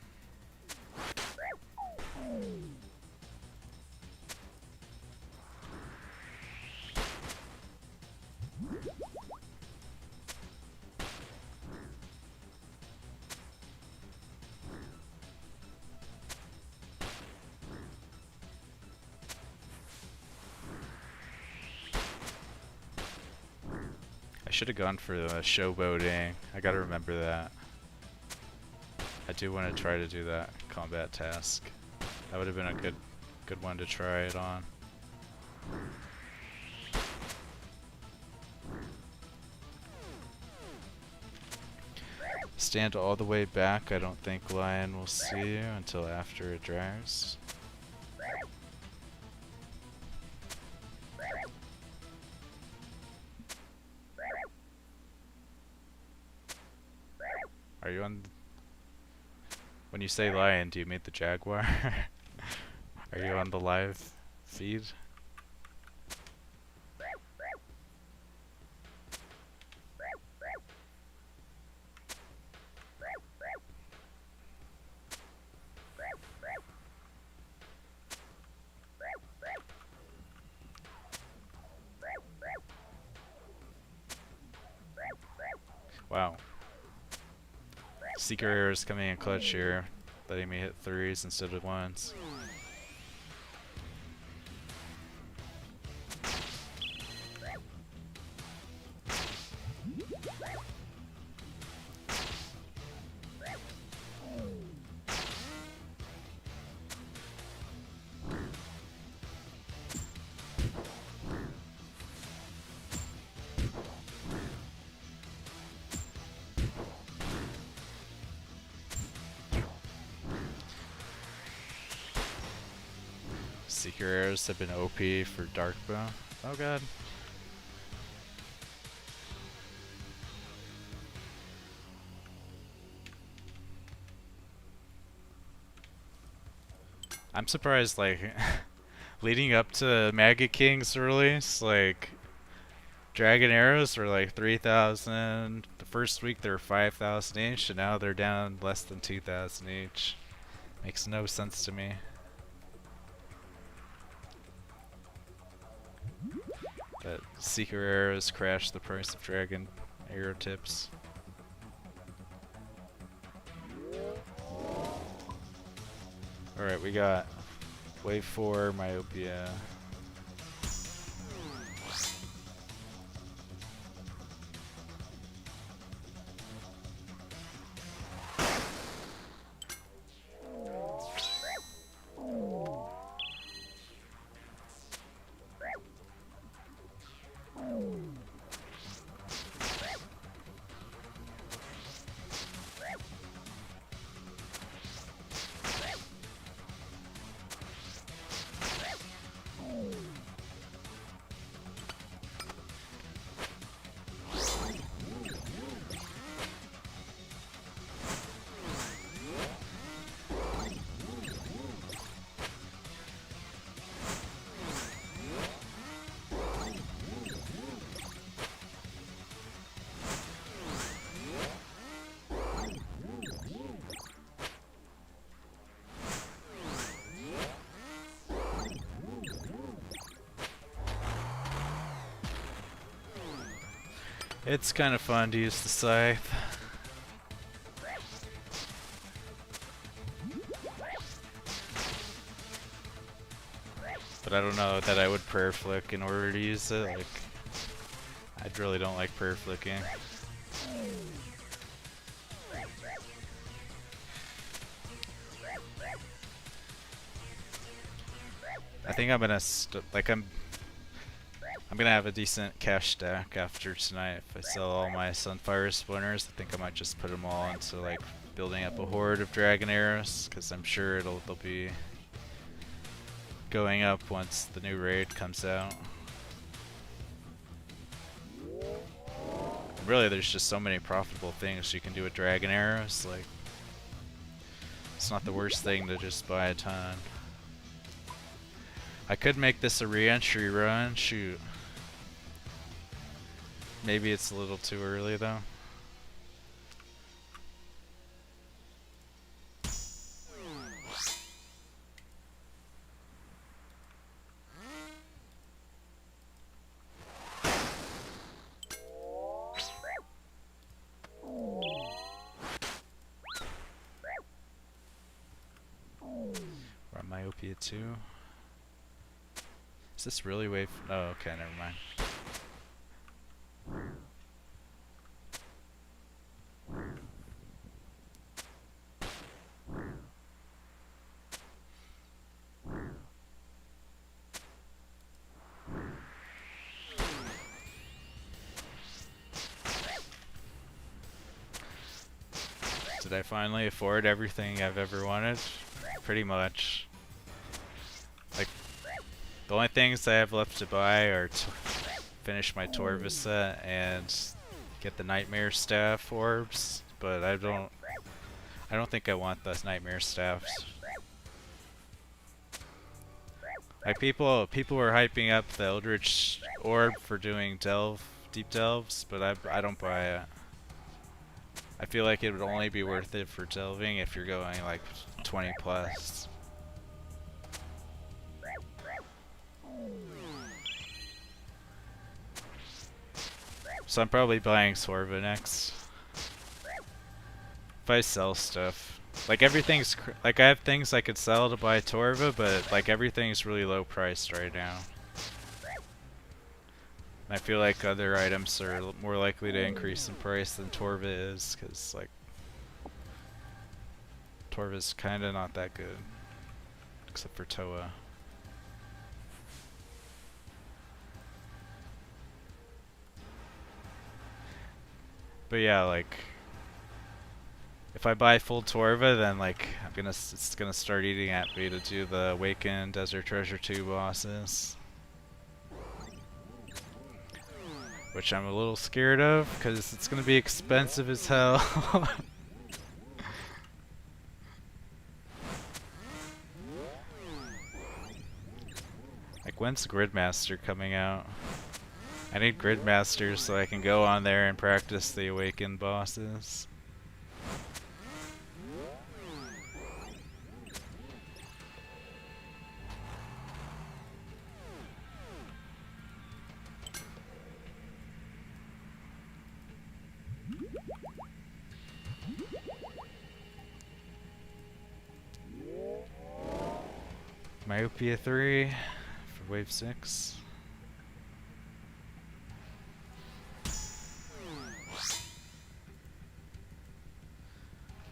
I should have gone for the showboating. I gotta remember that. I do want to try to do that combat task. That would have been a good one to try it on. Stand all the way back. I don't think Lion will see you until after it drags. Are you on? When you say Lion, do you mean the Jaguar? Are you on the live feed? Wow. Seeker error is coming in clutch here, letting me hit 3s instead of 1s. Seeker errors have been OP for Darkbow. Oh god. I'm surprised, like, leading up to Mega King's release, like Dragon Arrows were like 3,000. The first week they were 5,000 each, and now they're down less than 2,000 each. Makes no sense to me. But Seeker Arrows crashed the price of Dragon Arrow tips. Alright, we got Wave 4, Myopia. It's kind of fun to use the Scythe. But I don't know that I would prayer flick in order to use it. Like, I really don't like prayer flicking. I think I'm gonna I'm gonna have a decent cash stack after tonight. If I sell all my Sunfire Splinters, I think I might just put them all into like building up a horde of Dragon Arrows, because I'm sure they'll be going up once the new raid comes out. Really, there's just so many profitable things you can do with Dragon Arrows. Like, it's not the worst thing to just buy a ton. I could make this a re-entry run. Shoot. Maybe it's a little too early though. We're on Myopia 2. Is this really wave? Oh, okay, never mind. Did I finally afford everything I've ever wanted? Pretty much. Like, the only things I have left to buy are to finish my Torva set and get the Nightmare Staff orbs, but I don't think I want those Nightmare Staffs. Like, people were hyping up the Eldritch Orb for doing deep delves, but I don't buy it. I feel like it would only be worth it for delving if you're going like 20 plus. So I'm probably buying Sorva next. If I sell stuff. Like everything's, like I have things I could sell to buy Torva, but like everything's really low priced right now. I feel like other items are more likely to increase in price than Torva is, because like Torva's kinda not that good. Except for Toa. But yeah, like if I buy full Torva, then like it's gonna start eating at me to do the Awakened Desert Treasure 2 bosses. Which I'm a little scared of, because it's gonna be expensive as hell. Like, when's Gridmaster coming out? I need Gridmaster so I can go on there and practice the Awakened bosses. Myopia 3 for wave 6.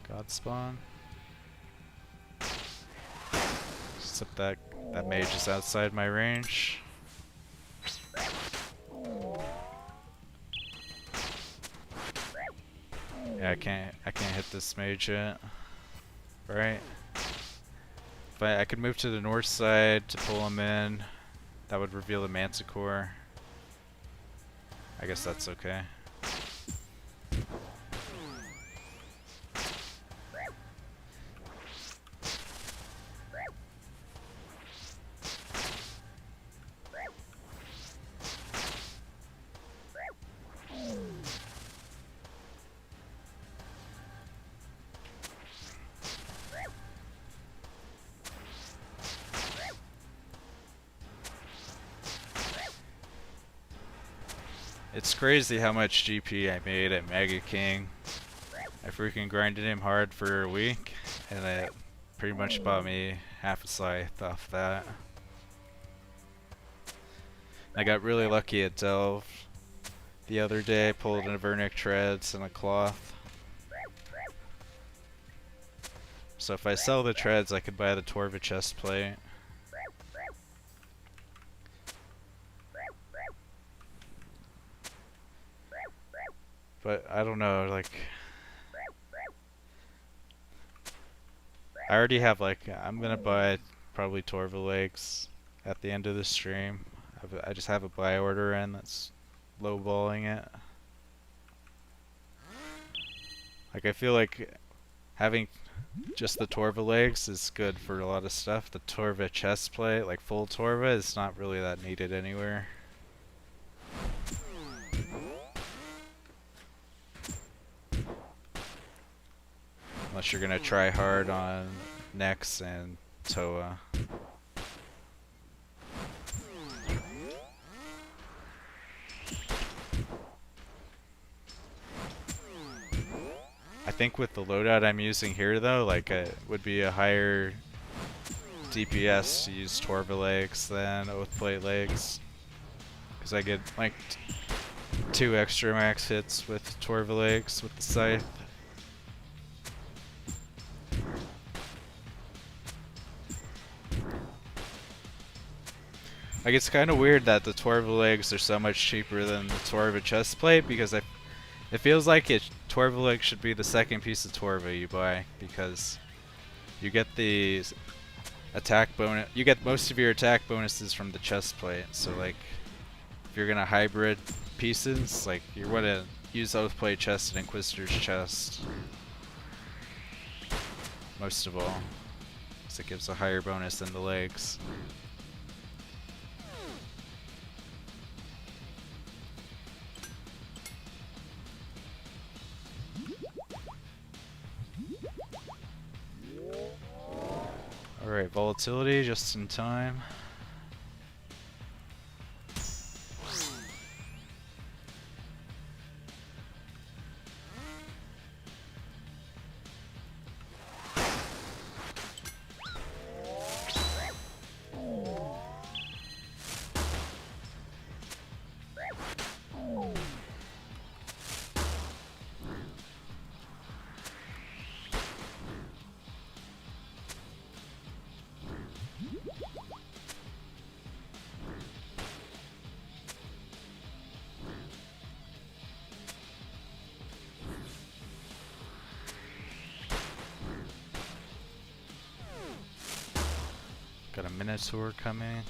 God spawn. Except that mage is outside my range. Yeah, I can't hit this mage yet. Right? But I could move to the north side to pull him in. That would reveal the Manticore. I guess that's okay. It's crazy how much GP I made at Mega King. I freaking grinded him hard for a week, and it pretty much bought me half a Scythe off that. I got really lucky at Delve the other day, pulled an Avernic Treads and a Cloth. So if I sell the Treads, I could buy the Torva chestplate. But I don't know, like, I already have, like, I'm gonna buy probably Torva legs at the end of the stream. I just have a buy order in that's lowballing it. Like, I feel like having just the Torva legs is good for a lot of stuff. The Torva chestplate, like full Torva, is not really that needed anywhere. Unless you're gonna try hard on Nex and Toa. I think with the loadout I'm using here though, like it would be a higher DPS to use Torva legs than Oathplate legs. Because I get like 2 extra max hits with Torva legs with the Scythe. Like, it's kind of weird that the Torva legs are so much cheaper than the Torva chestplate, because it feels like Torva leg should be the second piece of Torva you buy, because you get the attack bonus. You get most of your attack bonuses from the chestplate. So like, if you're gonna hybrid pieces, like you want to use Oathplate chest and Inquisitor's chest most of all, because it gives a higher bonus than the legs. Alright, volatility just in time. Got a Minotaur coming.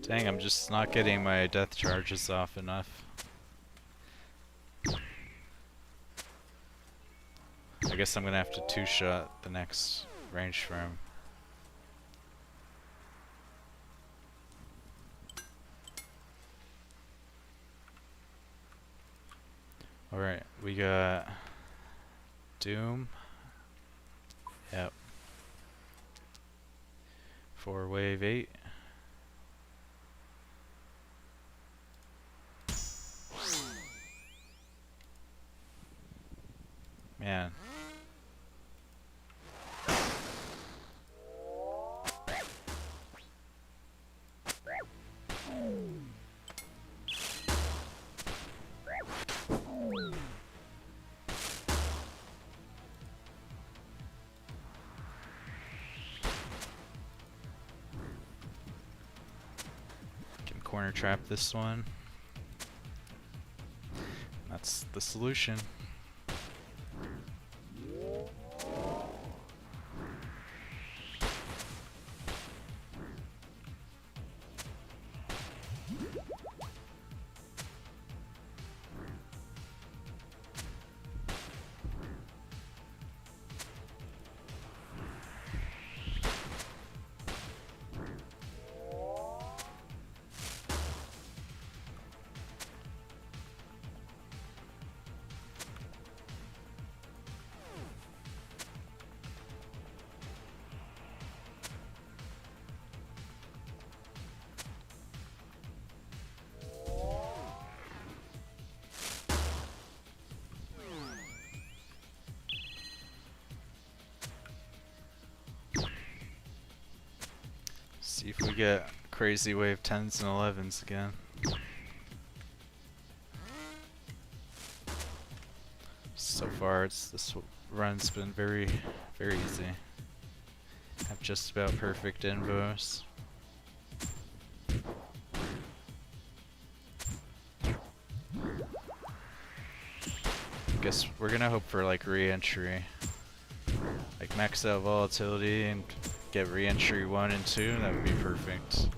Dang, I'm just not getting my death charges off enough. I guess I'm gonna have to two-shot the next range for him. Alright, we got Doom. Yep. For wave 8. Man. Can corner trap this one. That's the solution. See if we get crazy wave 10s and 11s again. So far, this run's been very easy. Have just about perfect invos. Guess we're gonna hope for like re-entry, like max out volatility and get re-entry 1 and 2. That would be perfect.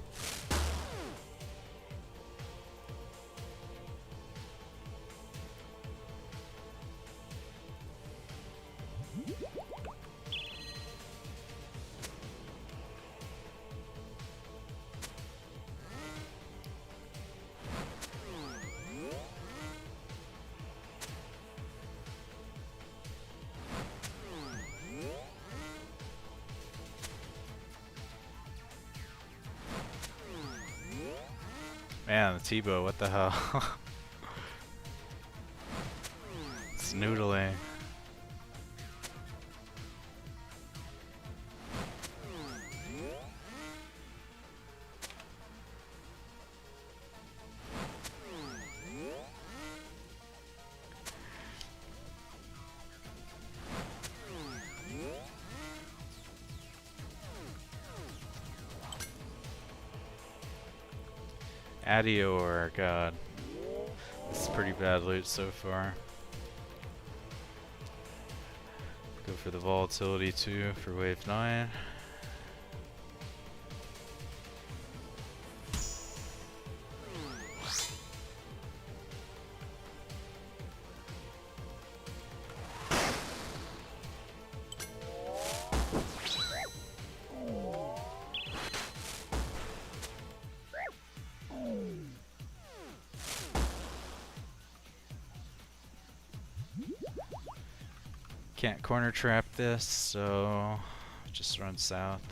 Man, the T-bow, what the hell? It's noodling. Adior, god. This is pretty bad loot so far. Go for the volatility 2 for wave 9. Can't corner trap this, so just run south.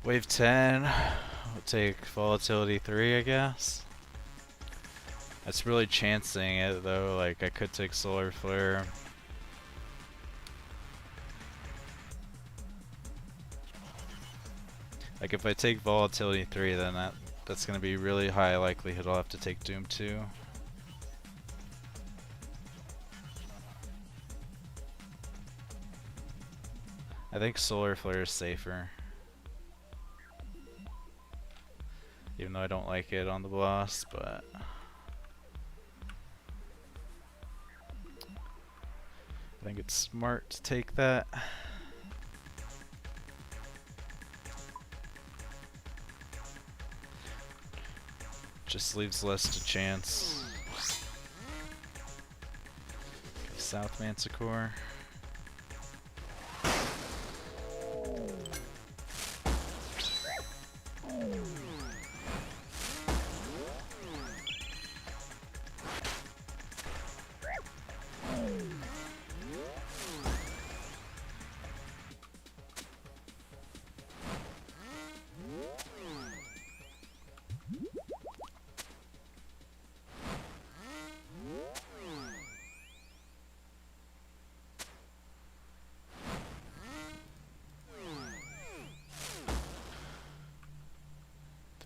Wave 10, we'll take volatility 3, I guess. That's really chancing it though, like I could take solar flare. Like if I take volatility 3, then that's gonna be really high likelihood I'll have to take Doom 2. I think solar flare is safer. Even though I don't like it on the boss, but I think it's smart to take that. Just leaves less to chance. Okay, South Manticore.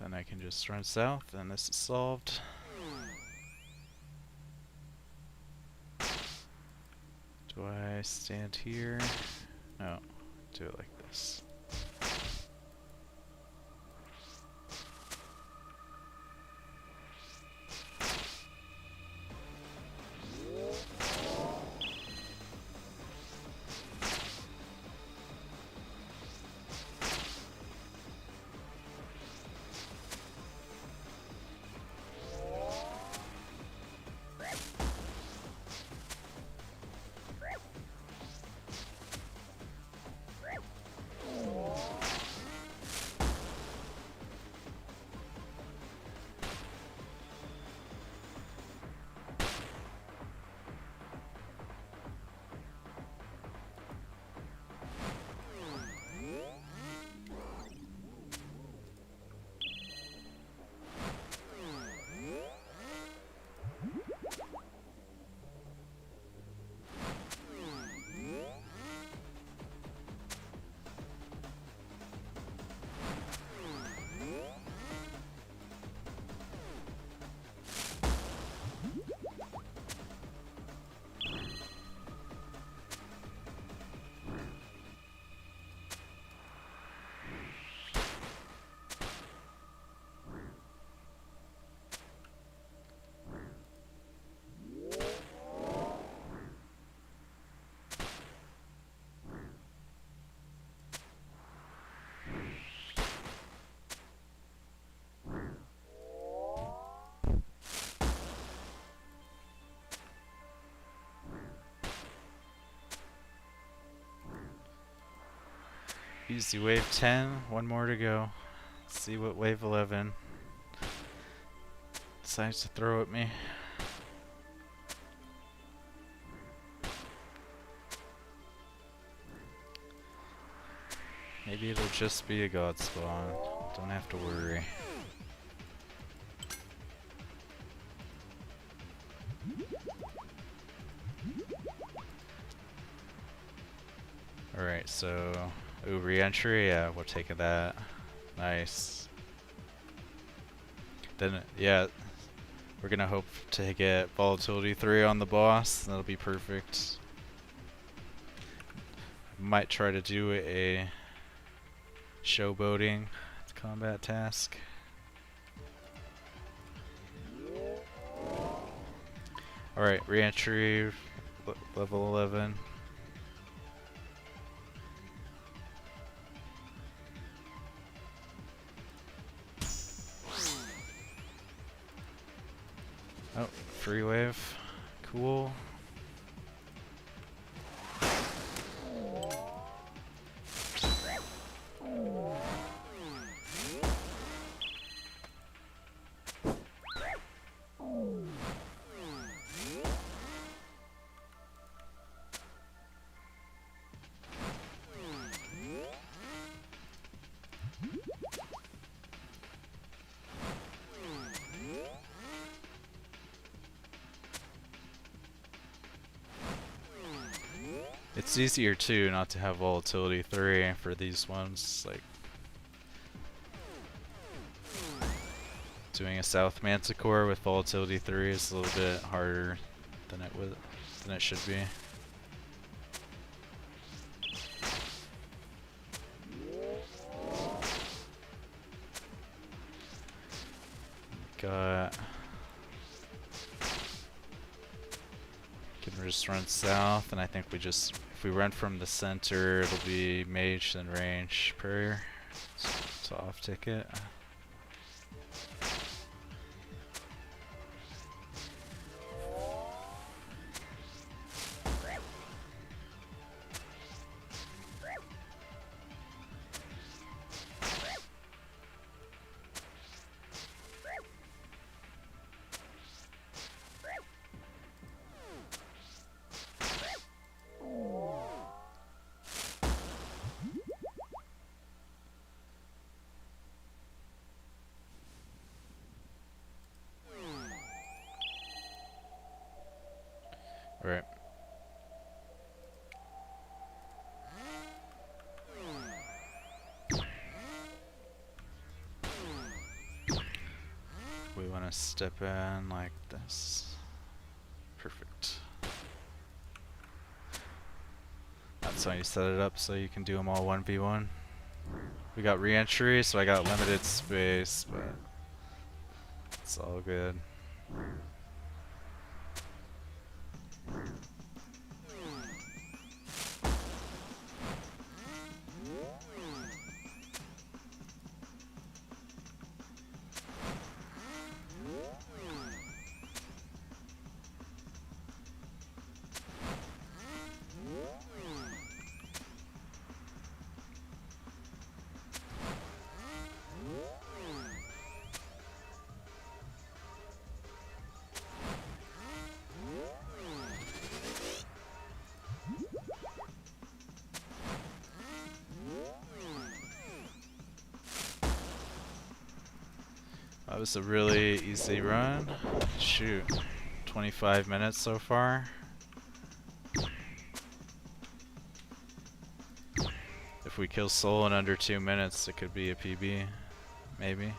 Then I can just run south and this is solved. Do I stand here? No, do it like this. Easy wave 10, one more to go. Let's see what wave 11 decides to throw at me. Maybe it'll just be a god spawn. Don't have to worry. Alright, so re-entry, yeah, we'll take that. Nice. Then, yeah, we're gonna hope to get volatility 3 on the boss. That'll be perfect. Might try to do a showboating combat task. Alright, re-entry, level 11. Oh, free wave. Cool. It's easier too not to have volatility 3 for these ones. Like doing a South Manticore with volatility 3 is a little bit harder than it should be. Got. Can just run south, and I think we just, if we run from the center, it'll be mage then range prayer. So off ticket. Right. We want to step in like this. Perfect. That's how you set it up so you can do them all 1v1. We got re-entry, so I got limited space, but it's all good. That was a really easy run. Shoot, 25 minutes so far. If we kill Soul in under 2 minutes, it could be a PB, maybe.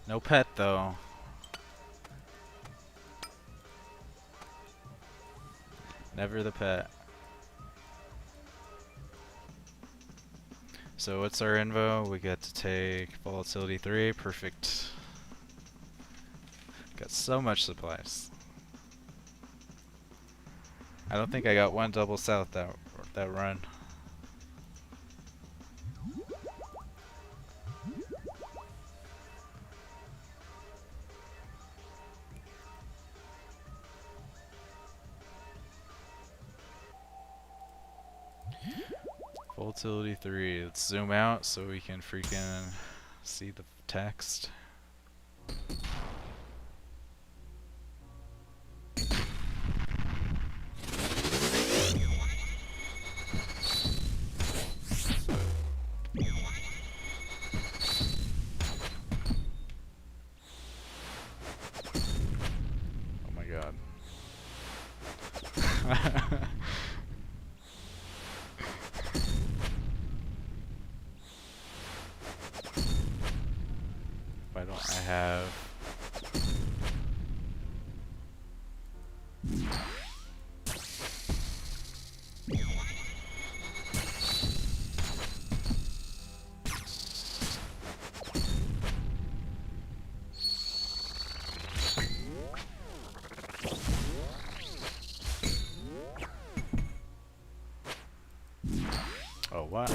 No pet though. Never the pet. So what's our invo? We get to take volatility 3, perfect. Got so much supplies. I don't think I got one double south that run. Volatility 3. Let's zoom out so we can freaking see the text. Oh my god. Why don't I have... Oh, what?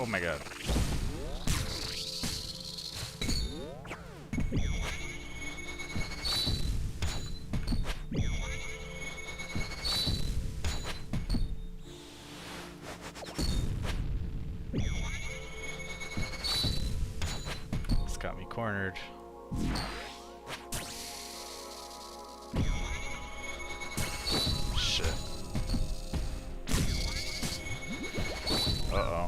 Oh my god. It's got me cornered. Shit. Uh-oh.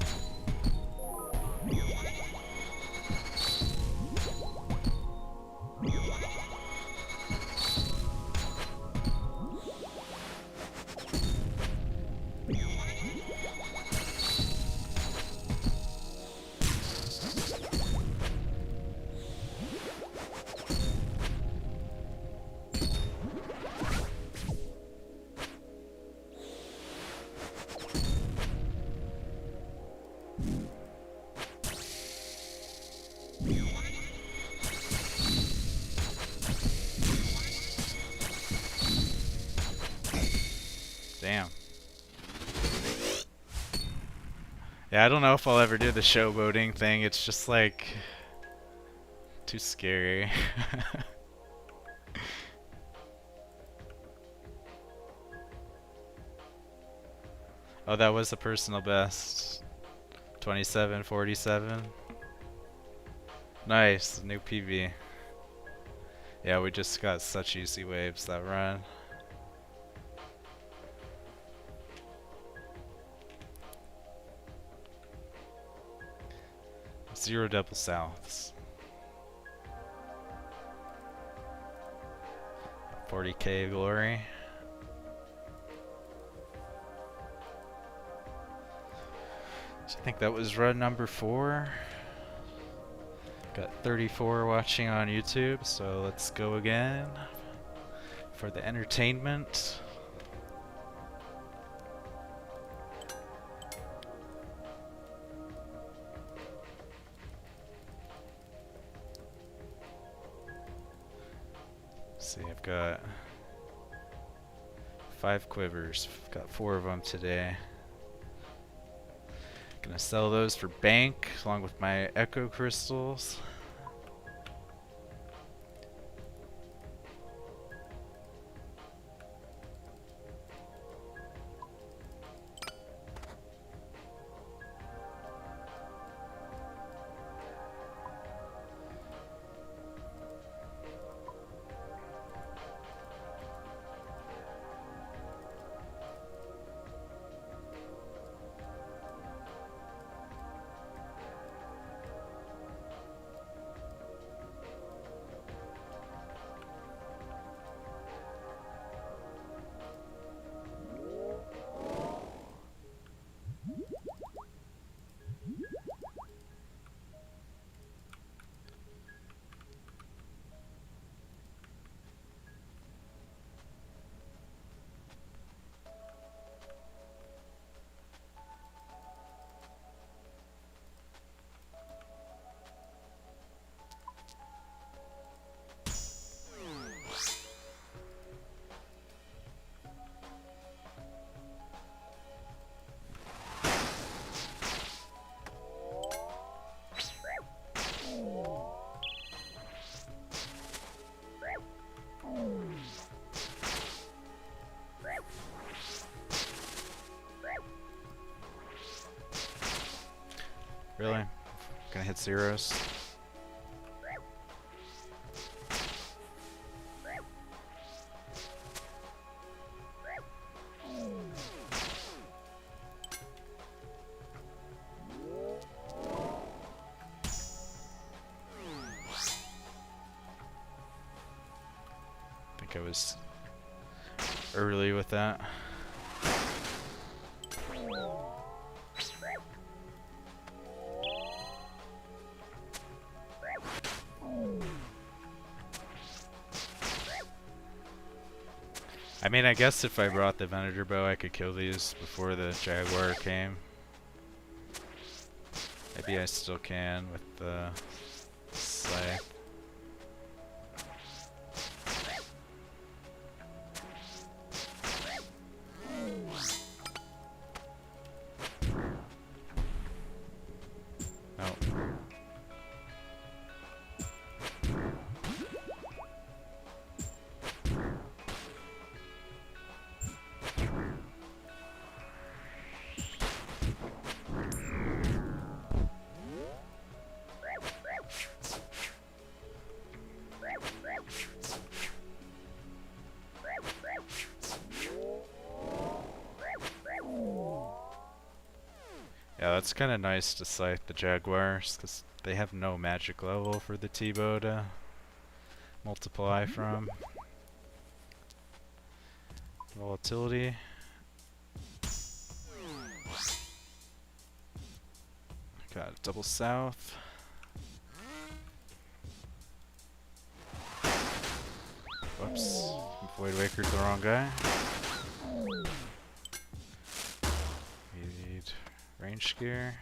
Damn. Yeah, I don't know if I'll ever do the showboating thing. It's just like too scary. Oh, that was the personal best. 27:47. Nice, new PB. Yeah, we just got such easy waves that run. Zero double souths. 40k glory. So I think that was run number 4. Got 34 watching on YouTube, so let's go again for the entertainment. See, I've got 5 quivers. Got 4 of them today. Gonna sell those for bank along with my echo crystals. Really? Gonna hit zeros? I think I was early with that. I mean, I guess if I brought the Venator bow, I could kill these before the Jaguar came. Maybe I still can with the Scythe. Yeah, that's kind of nice to Scythe the Jaguars, because they have no magic level for the T-bow to multiply from. Volatility. Got double south. Whoops. Void Waker's the wrong guy. We need range gear.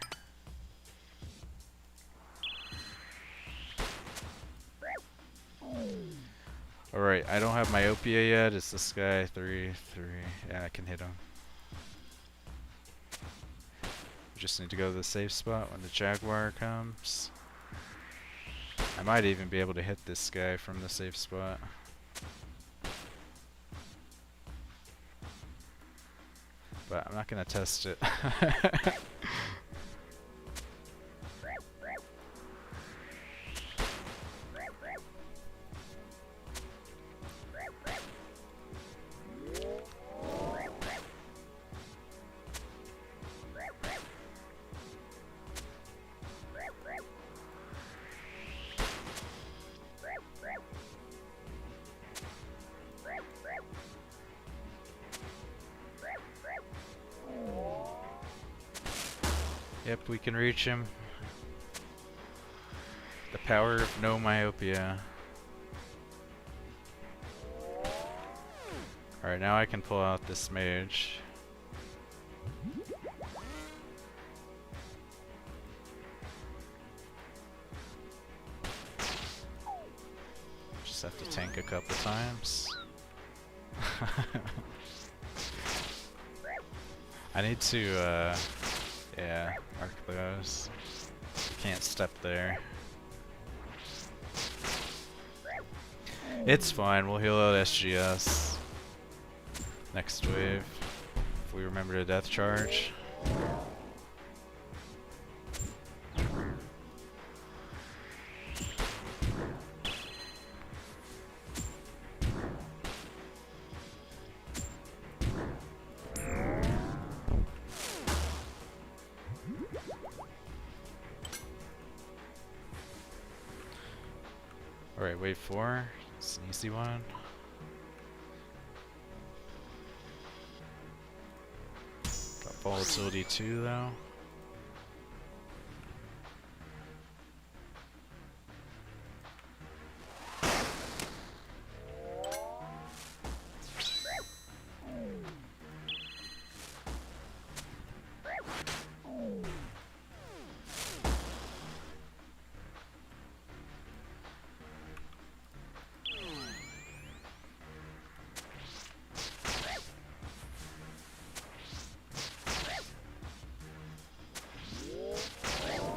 Alright, I don't have myopia yet. Is this guy 3-3? Yeah, I can hit him. Just need to go to the safe spot when the Jaguar comes. I might even be able to hit this guy from the safe spot. But I'm not gonna test it. Yep, we can reach him. The power of no myopia. Alright, now I can pull out this mage. Just have to tank a couple times. I need to, yeah, arc those. Can't step there. It's fine, we'll heal out SGS. Next wave. If we remember to death charge. Alright, wave 4. It's an easy one. Got volatility 2 though.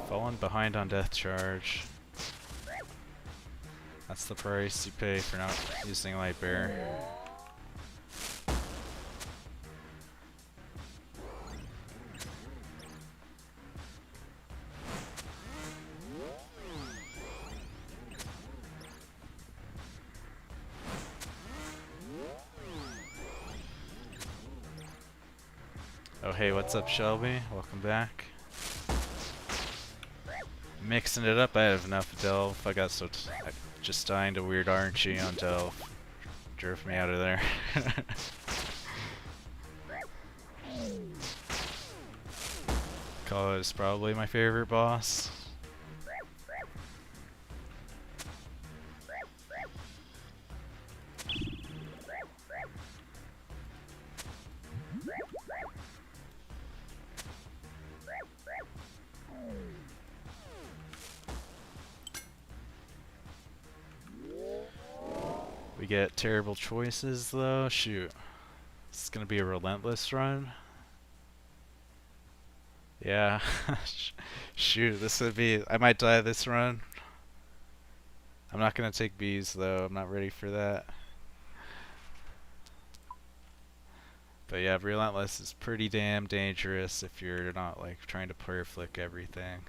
Fallen behind on death charge. That's the price you pay for not using light bear. Oh hey, what's up Shelby? Welcome back. Mixing it up, I have enough Delve. I got just dying to weird RNG on Delve. Drove me out of there. Kala is probably my favorite boss. We get terrible choices though. Shoot. This is gonna be a relentless run. Yeah. Shoot, this would be. I might die this run. I'm not gonna take bees though. I'm not ready for that. But yeah, relentless is pretty damn dangerous if you're not like trying to prayer flick everything.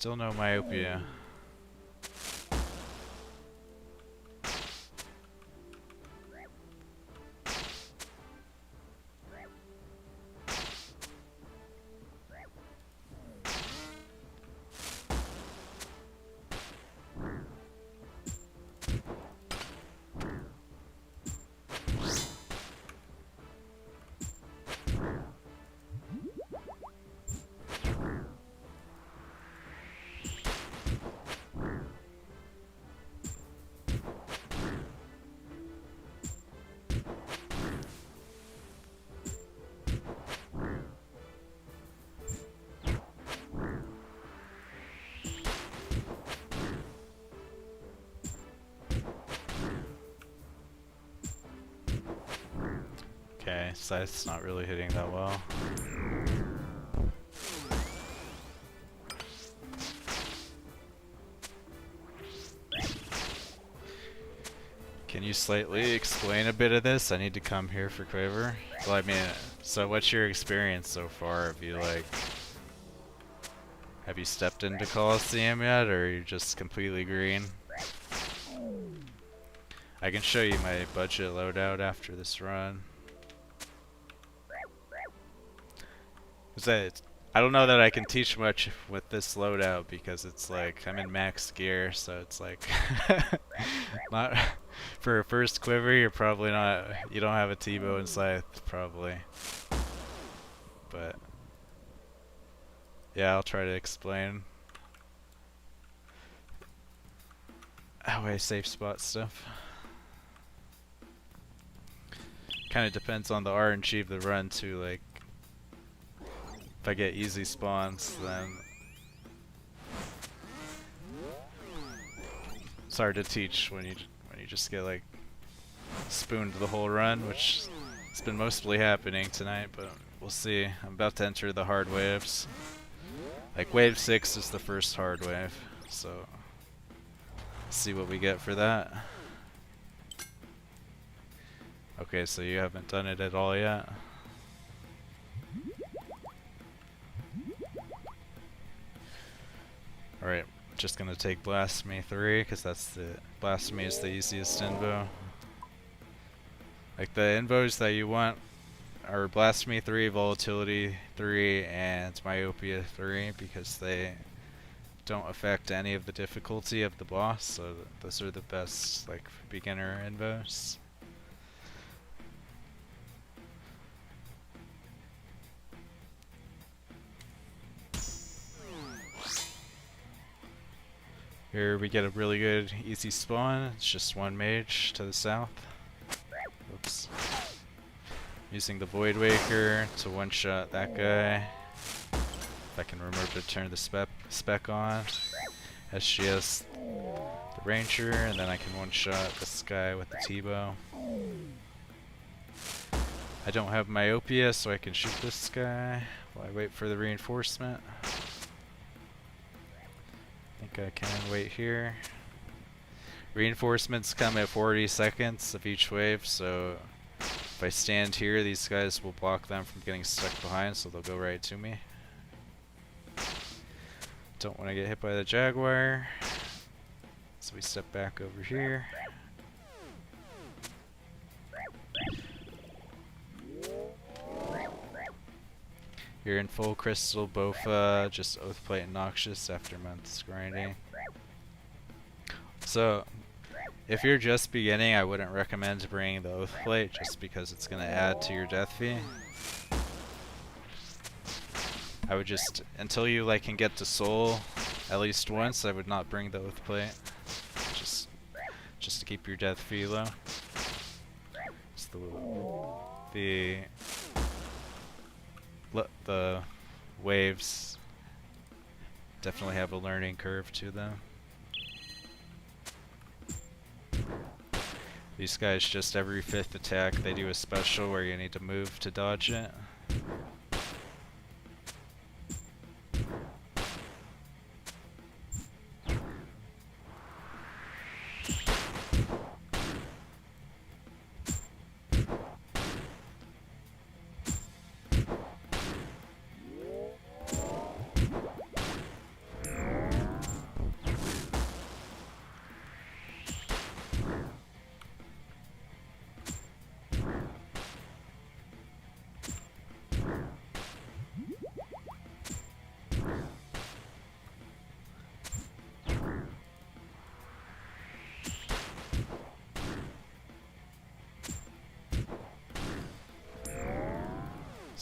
Still no myopia. Okay, Scythe's not really hitting that well. Can you slightly explain a bit of this? I need to come here for Quiver. Well, I mean, so what's your experience so far? Have you stepped into Colosseum yet, or are you just completely green? I can show you my budget loadout after this run. I don't know that I can teach much with this loadout because it's like I'm in max gear, so it's like not for a first quiver. You're probably not. You don't have a T-bow and Scythe probably, but yeah, I'll try to explain how I safe spot stuff. Kind of depends on the RNG of the run too. Like, if I get easy spawns, then it's hard to teach when you just get like spooned the whole run, which has been mostly happening tonight. But we'll see. I'm about to enter the hard waves. Like wave 6 is the first hard wave, so see what we get for that. Okay, so you haven't done it at all yet. Alright, just gonna take Blasphemy 3, because Blasphemy is the easiest invo. Like the invos that you want are Blasphemy 3, Volatility 3, and Myopia 3, because they don't affect any of the difficulty of the boss, so those are the best like beginner invos. Here we get a really good easy spawn. It's just one mage to the south. Oops. Using the Void Waker to one-shot that guy. If I can remember to turn the spec on. SGS the Ranger, and then I can one-shot this guy with the T-bow. I don't have Myopia, so I can shoot this guy while I wait for the reinforcement. I can wait here. Reinforcements come at 40 seconds of each wave, so if I stand here, these guys will block them from getting stuck behind, so they'll go right to me. Don't want to get hit by the Jaguar, so we step back over here. You're in full crystal Bofa, just Oathplate and Noxious after months grinding. So, if you're just beginning, I wouldn't recommend bringing the Oathplate just because it's going to add to your death fee. I would just, until you like can get to soul at least once, I would not bring the Oathplate. Just to keep your death fee low. It's the waves definitely have a learning curve to them. These guys just every 5th attack they do a special where you need to move to dodge it.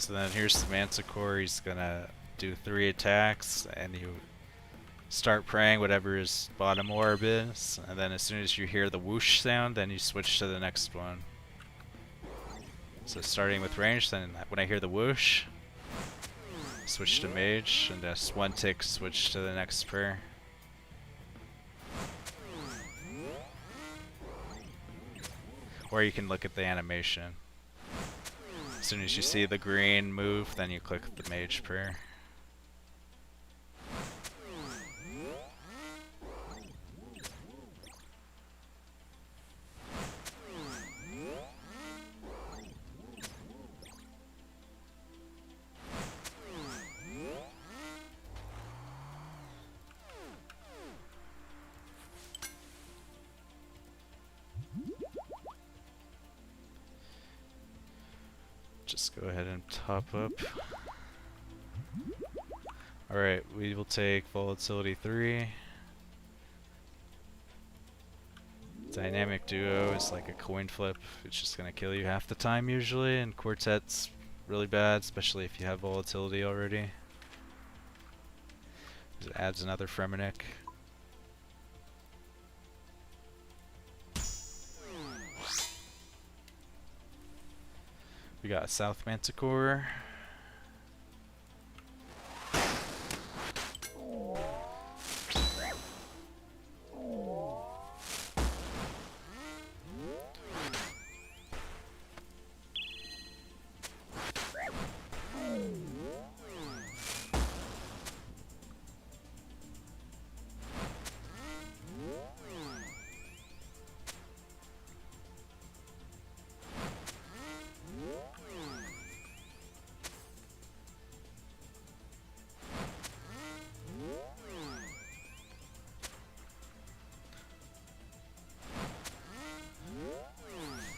So then here's the Manticore. He's gonna do 3 attacks, and you start praying whatever his bottom orb is, and then as soon as you hear the whoosh sound, then you switch to the next one. So starting with range, then when I hear the whoosh, switch to mage, and just 1 tick, switch to the next prayer. Or you can look at the animation. As soon as you see the green move, then you click the mage prayer. Just go ahead and top up. Alright, we will take volatility 3. Dynamic duo is like a coin flip. It's just gonna kill you half the time usually, and quartet's really bad, especially if you have volatility already. It adds another Fremenic. We got South Manticore.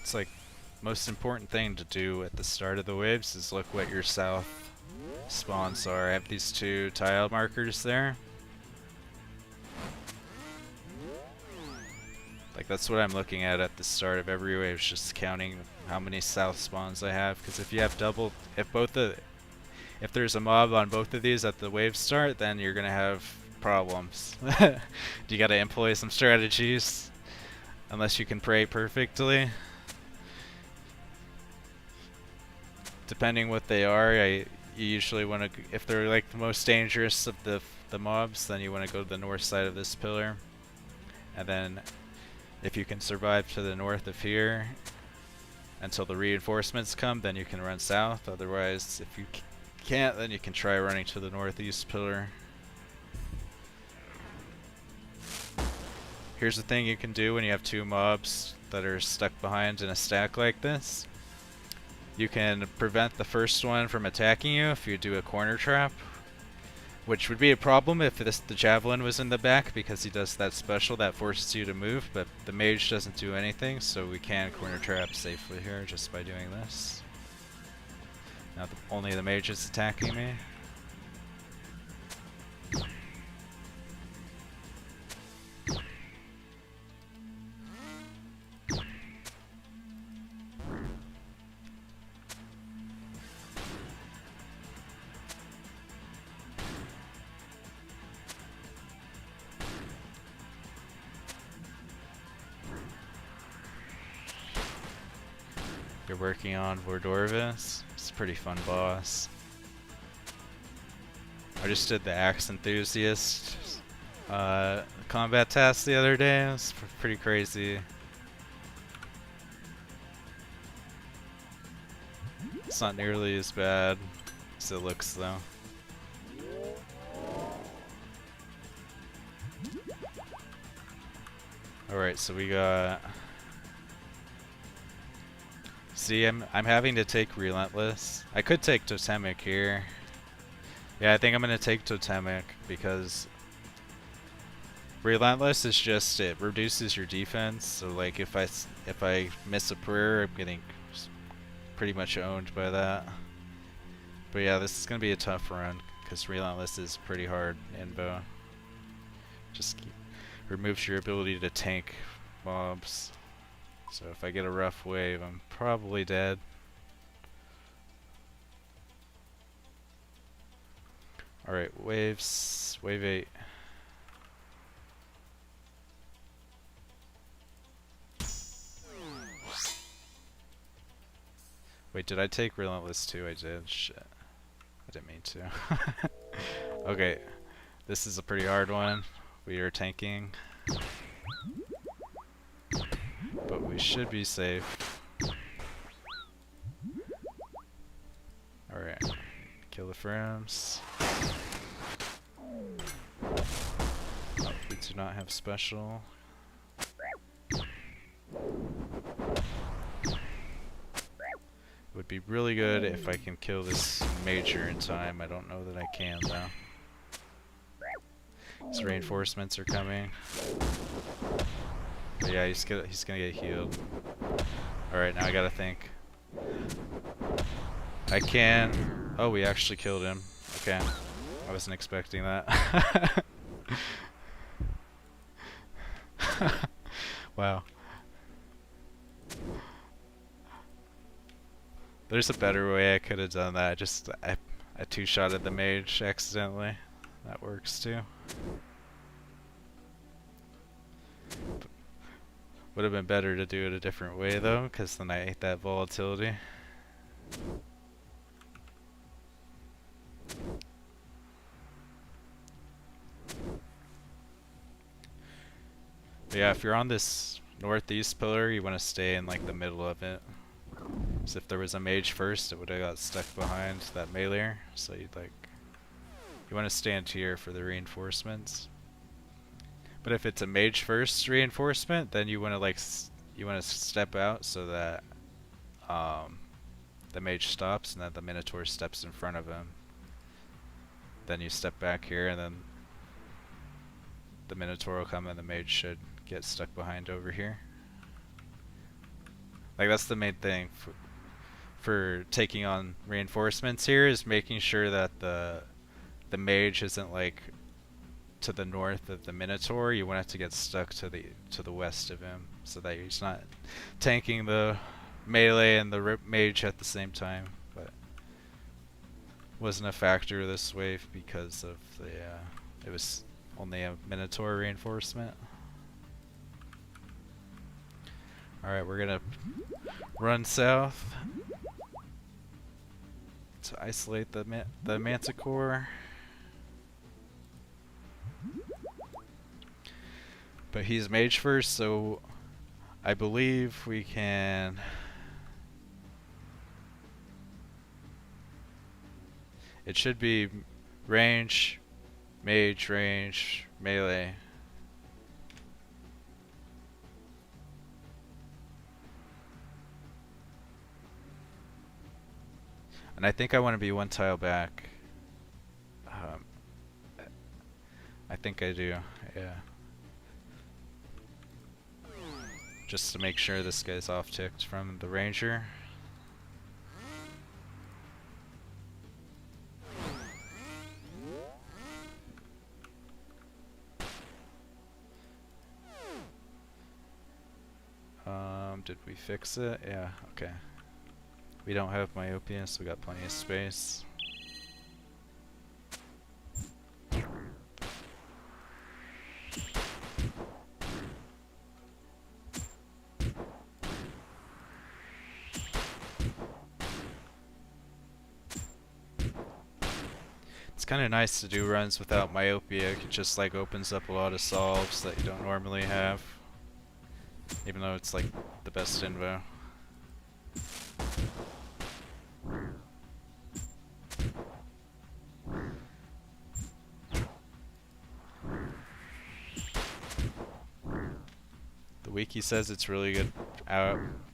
It's like most important thing to do at the start of the waves is look what your south spawns are. I have these 2 tile markers there. Like that's what I'm looking at the start of every wave, just counting how many south spawns I have. Because if you have double, if there's a mob on both of these at the wave start, then you're gonna have problems. You gotta employ some strategies, unless you can pray perfectly. Depending what they are, you usually want to, if they're like the most dangerous of the mobs, then you want to go to the north side of this pillar. And then if you can survive to the north of here until the reinforcements come, then you can run south. Otherwise, if you can't, then you can try running to the northeast pillar. Here's the thing you can do when you have 2 mobs that are stuck behind in a stack like this. You can prevent the first one from attacking you if you do a corner trap, which would be a problem if the javelin was in the back, because he does that special that forces you to move, but the mage doesn't do anything, so we can corner trap safely here just by doing this. Now only the mage is attacking me. You're working on Vordorvis. It's a pretty fun boss. I just did the Axe Enthusiast combat task the other day. It was pretty crazy. It's not nearly as bad as it looks though. Alright, so we got... See, I'm having to take Relentless. I could take Totemic here. Yeah, I think I'm gonna take Totemic because Relentless is just, it reduces your defense. So like if I miss a prayer, I'm getting pretty much owned by that. But yeah, this is gonna be a tough run because Relentless is pretty hard in bow. Just removes your ability to tank mobs. So if I get a rough wave, I'm probably dead. Alright, waves. Wave 8. Wait, did I take Relentless too? I did. Shit. I didn't mean to. Okay, this is a pretty hard one. We are tanking. But we should be safe. Alright. Kill the frames. Oh, we do not have special. It would be really good if I can kill this major in time. I don't know that I can though. These reinforcements are coming. But yeah, he's gonna get healed. Alright, now I gotta think. I can... Oh, we actually killed him. Okay. I wasn't expecting that. Wow. There's a better way I could have done that. I two-shotted the mage accidentally. That works too. Would have been better to do it a different way though, because then I ate that volatility. But yeah, if you're on this northeast pillar, you want to stay in like the middle of it. So if there was a mage first, it would have got stuck behind that melee. So you want to stand here for the reinforcements. But if it's a mage first reinforcement, then you want to step out so that the mage stops and then the minotaur steps in front of him. Then you step back here and then the minotaur will come and the mage should get stuck behind over here. Like that's the main thing for taking on reinforcements here, is making sure that the mage isn't like to the north of the minotaur. You want it to get stuck to the west of him, so that he's not tanking the melee and the mage at the same time. But wasn't a factor this wave because of the it was only a minotaur reinforcement. Alright, we're gonna run south to isolate the manticore. But he's mage first, so I believe we can... It should be range, mage, range, melee. And I think I want to be one tile back. I think I do, yeah. Just to make sure this guy's off-ticked from the ranger. Did we fix it? Yeah, okay. We don't have myopia, so we got plenty of space. It's kind of nice to do runs without myopia. It just like opens up a lot of solves that you don't normally have. Even though it's like the best invo. The wiki says it's really good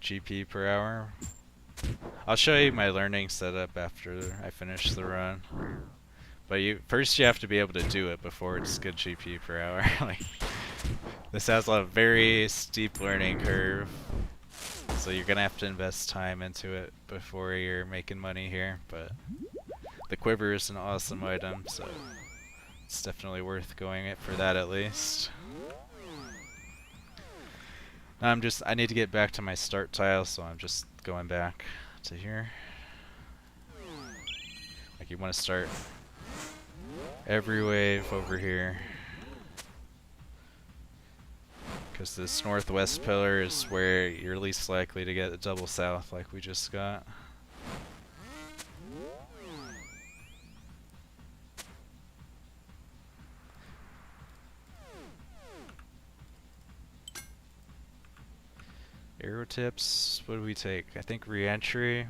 GP per hour. I'll show you my learning setup after I finish the run. But first you have to be able to do it before it's good GP per hour. Like, this has a very steep learning curve, so you're gonna have to invest time into it before you're making money here. But the quiver is an awesome item, so it's definitely worth going it for that at least. Now I need to get back to my start tile, so I'm just going back to here. Like, you want to start every wave over here. Because this northwest pillar is where you're least likely to get a double south like we just got. Arrow tips, what do we take? I think re-entry.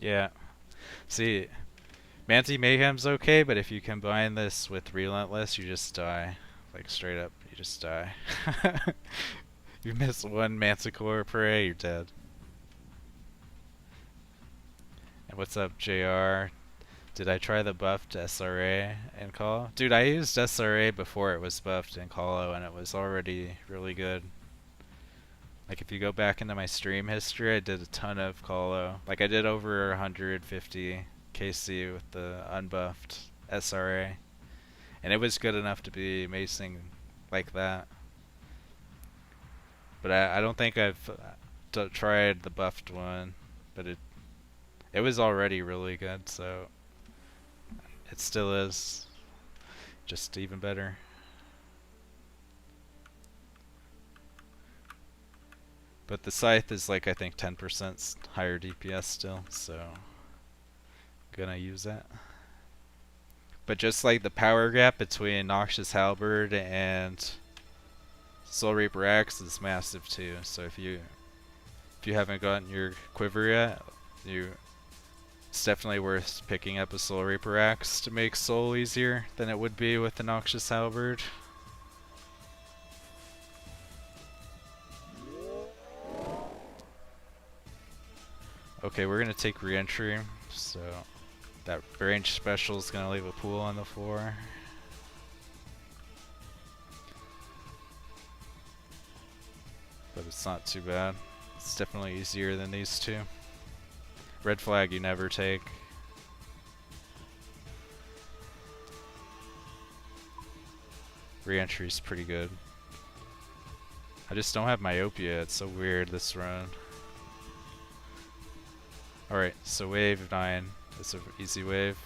Yeah. See, Manti Mayhem's okay, but if you combine this with Relentless, you just die. Like straight up, you just die. You miss one Manticore prey, you're dead. And what's up, JR? Did I try the buffed SRA in Call? Dude, I used SRA before it was buffed in Call, and it was already really good. Like if you go back into my stream history, I did a ton of Colo. Like I did over 150 KC with the unbuffed SRA. And it was good enough to be macing like that. But I don't think I've tried the buffed one. But it was already really good, so it still is. Just even better. But the Scythe is like I think 10% higher DPS still, so gonna use that. But just like the power gap between Noxious Halberd and Soul Reaper Axe is massive too. So if you haven't gotten your quiver yet, it's definitely worth picking up a Soul Reaper Axe to make Soul easier than it would be with the Noxious Halberd. Okay, we're gonna take re-entry, so that range special is gonna leave a pool on the floor. But it's not too bad. It's definitely easier than these two. Red flag you never take. Re-entry is pretty good. I just don't have myopia, it's so weird this run. Alright, so wave 9 is an easy wave.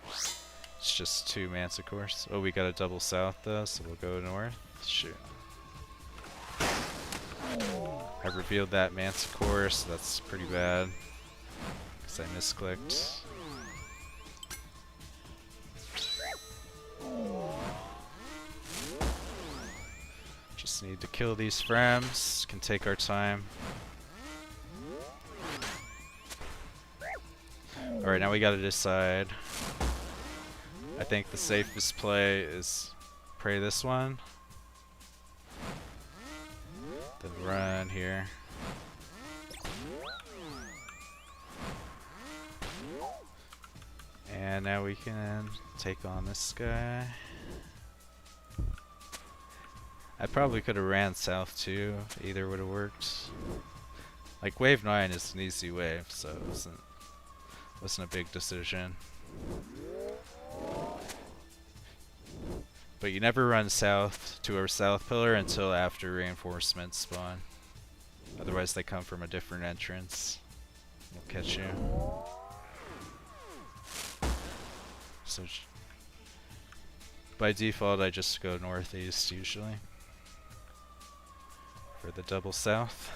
It's just 2 Manticores. Oh, we got a double south though, so we'll go north. Shoot. I revealed that Manticore, so that's pretty bad. Because I misclicked. Just need to kill these frames. Can take our time. Alright, now we gotta decide. I think the safest play is pray this one. Then run here. And now we can take on this guy. I probably could have ran south too. Either would have worked. Like wave 9 is an easy wave, so it wasn't a big decision. But you never run south to a south pillar until after reinforcements spawn. Otherwise they come from a different entrance. They'll catch you. So by default I just go northeast usually for the double south.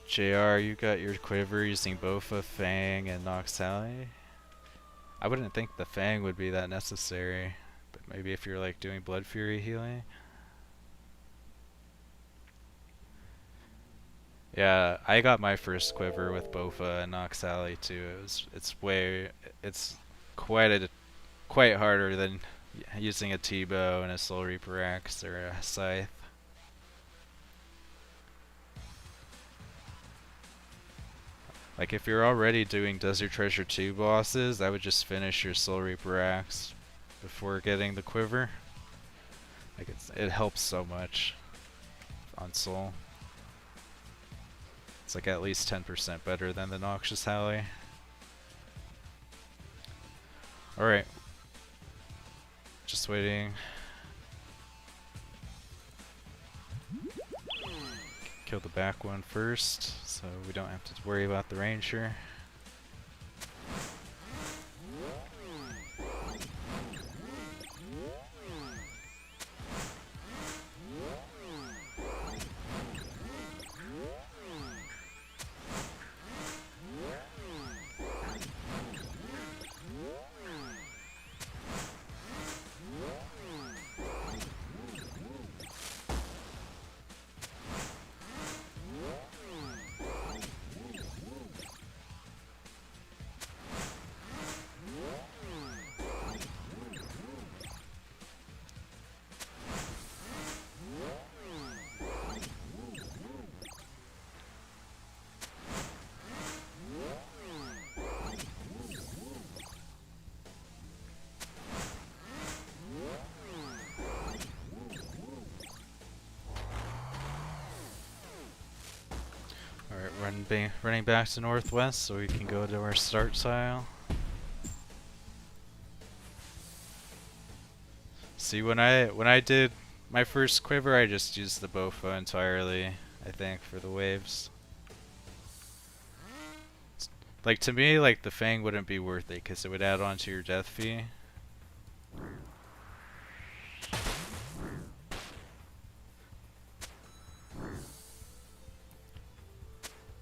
JR, you got your quiver using Bofa, Fang, and Noxali. I wouldn't think the Fang would be that necessary, but maybe if you're like doing Blood Fury healing. Yeah, I got my first quiver with Bofa and Noxali too. It's quite harder than using a T-bow and a Soul Reaper Axe or a Scythe. Like if you're already doing Desert Treasure 2 bosses, I would just finish your Soul Reaper Axe before getting the quiver. Like it helps so much on Soul. It's like at least 10% better than the Noxious Halley. Alright. Just waiting. Kill the back one first, so we don't have to worry about the Ranger. Running back to northwest so we can go to our start tile. See, when I did my first quiver, I just used the Bofa entirely, I think, for the waves. Like, to me, like, the Fang wouldn't be worth it because it would add on to your death fee.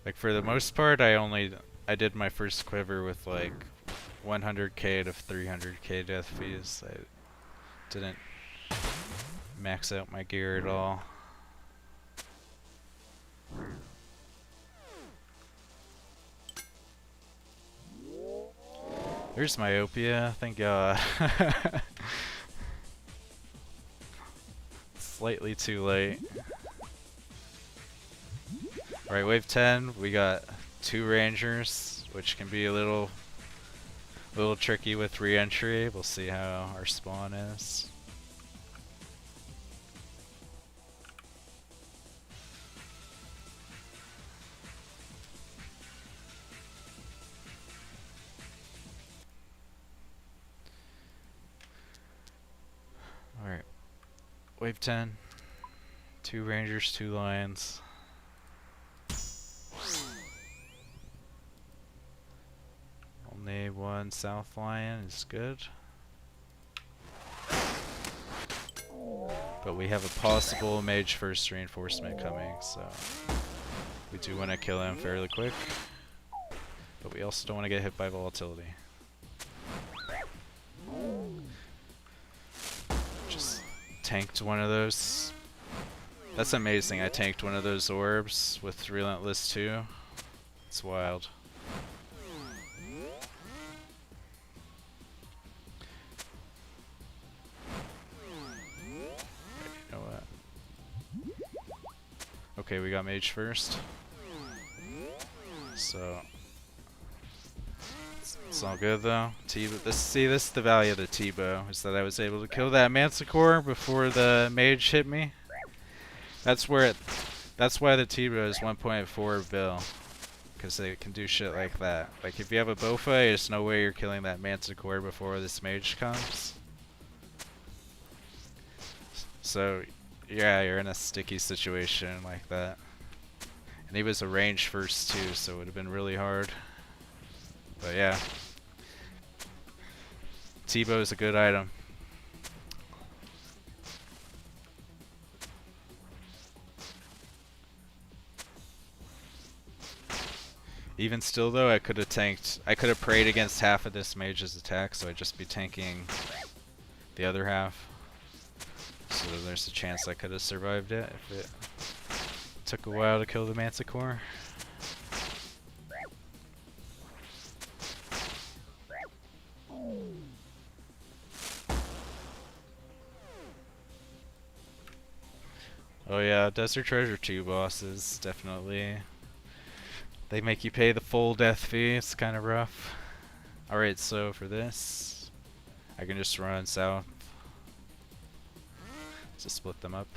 Like, for the most part, I did my first quiver with like 100k to 300k death fees. I didn't max out my gear at all. There's myopia, thank God. Slightly too late. Alright, wave 10, we got 2 Rangers, which can be a little tricky with re-entry. We'll see how our spawn is. Alright, wave 10, 2 Rangers, 2 Lions. Only 1 South Lion is good. But we have a possible Mage first reinforcement coming, so we do want to kill him fairly quick. But we also don't want to get hit by volatility. Just tanked one of those. That's amazing, I tanked one of those orbs with Relentless 2. It's wild. Okay, we got Mage first. So it's all good though. This is the value of the T-bow, is that I was able to kill that Manticore before the Mage hit me. That's why the T-bow is 1.4 bill, because they can do shit like that. Like if you have a Bofa, there's no way you're killing that Manticore before this Mage comes. So yeah, you're in a sticky situation like that. And he was a range first too, so it would have been really hard. But yeah. T-bow is a good item. Even still though, I could have prayed against half of this mage's attack, so I'd just be tanking the other half. So there's a chance I could have survived it if it took a while to kill the Manticore. Oh yeah, Desert Treasure 2 bosses, definitely. They make you pay the full death fee, it's kind of rough. Alright, so for this, I can just run south. To split them up.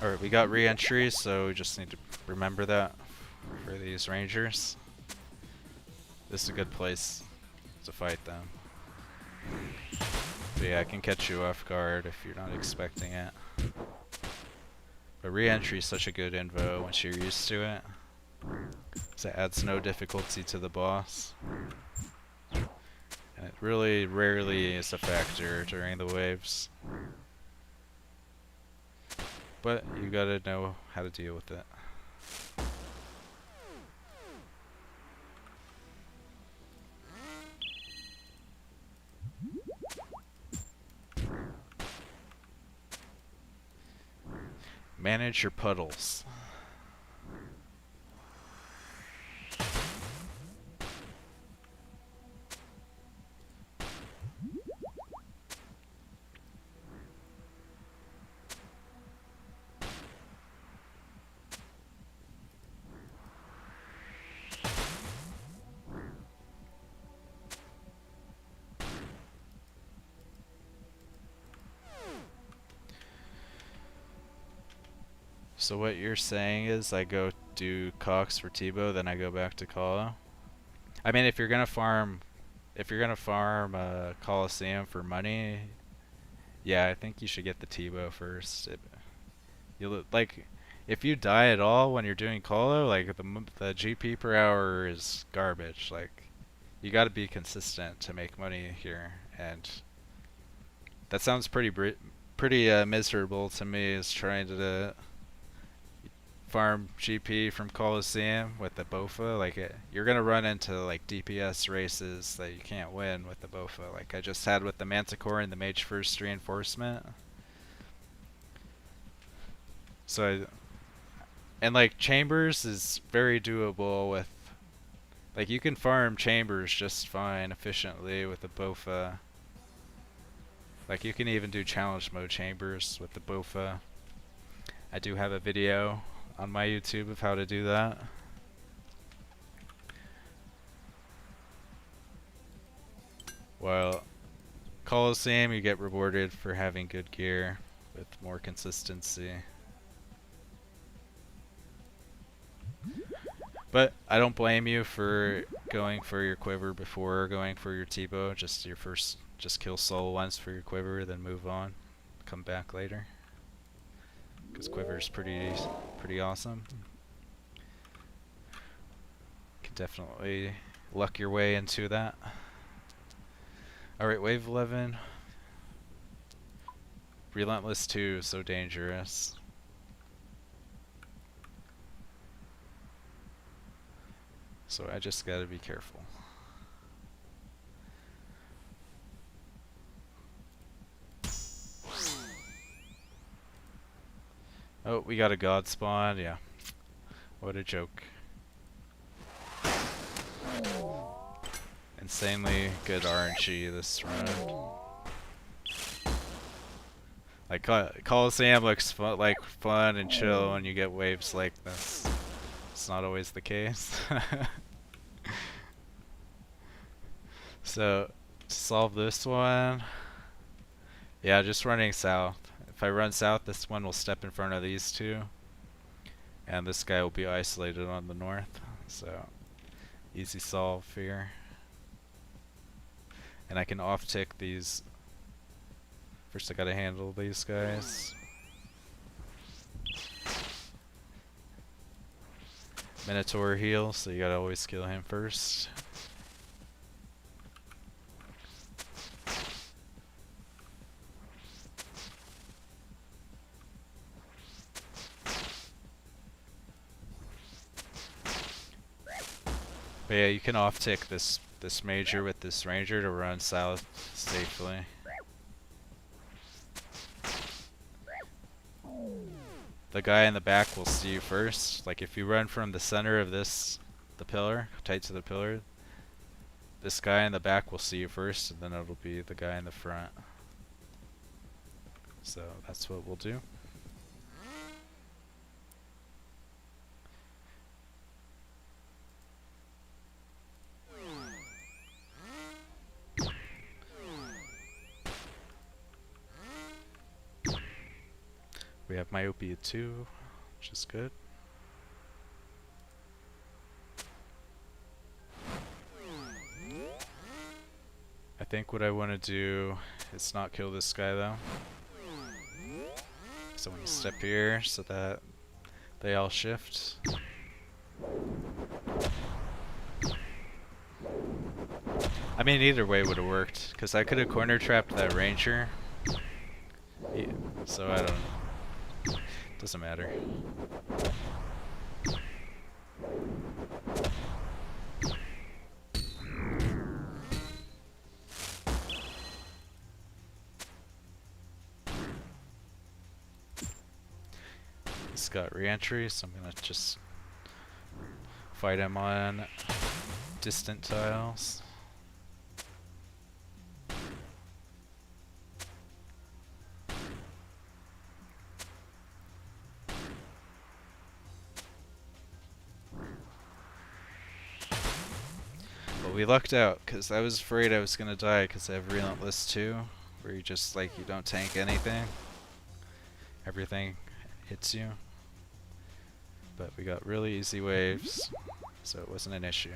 Alright, we got re-entry, so we just need to remember that for these rangers. This is a good place to fight them. But yeah, I can catch you off guard if you're not expecting it. But re-entry is such a good info once you're used to it. So it adds no difficulty to the boss. And it really rarely is a factor during the waves. But you gotta know how to deal with it. Manage your puddles. So what you're saying is I go do Cox for Tebow, then I go back to Colo? I mean, if you're gonna farm Colosseum for money, yeah, I think you should get the Tebow first. Like, if you die at all when you're doing Colo, like the GP per hour is garbage. Like, you got to be consistent to make money here, and that sounds pretty miserable to me. Is trying to farm GP from Colosseum with the Bofa. Like you're gonna run into like DPS races that you can't win with the Bofa. Like I just had with the Manticore and the Mage First Reinforcement. So and like Chambers is very doable with, like you can farm Chambers just fine efficiently with the Bofa. Like you can even do challenge mode Chambers with the Bofa. I do have a video on my YouTube of how to do that. While Colosseum, you get rewarded for having good gear with more consistency. But I don't blame you for going for your quiver before going for your T-bow. Just kill soul once for your quiver, then move on. Come back later. Because quiver's pretty awesome. Can definitely luck your way into that. Alright, wave 11. Relentless 2, so dangerous. So I just gotta be careful. Oh, we got a god spawn, yeah. What a joke. Insanely good RNG this round. Like Colosseum looks fun and chill when you get waves like this. It's not always the case. So to solve this one, yeah, just running south. If I run south, this one will step in front of these two, and this guy will be isolated on the north. So easy solve here. And I can off tick these. First I gotta handle these guys. Minotaur heal, so you gotta always kill him first. But yeah, you can off tick this major with this ranger to run south safely. The guy in the back will see you first. Like if you run from the center of the pillar, tight to the pillar, this guy in the back will see you first, and then it'll be the guy in the front. So that's what we'll do. We have myopia 2, which is good. I think what I want to do is not kill this guy though. So I'm going to step here so that they all shift. I mean, either way would have worked, because I could have corner trapped that ranger. Yeah, so I don't. Doesn't matter. He's got re-entry, so I'm gonna just fight him on distant tiles. But we lucked out, because I was afraid I was gonna die, because I have Relentless 2, where you just, like, you don't tank anything. Everything hits you. But we got really easy waves, so it wasn't an issue.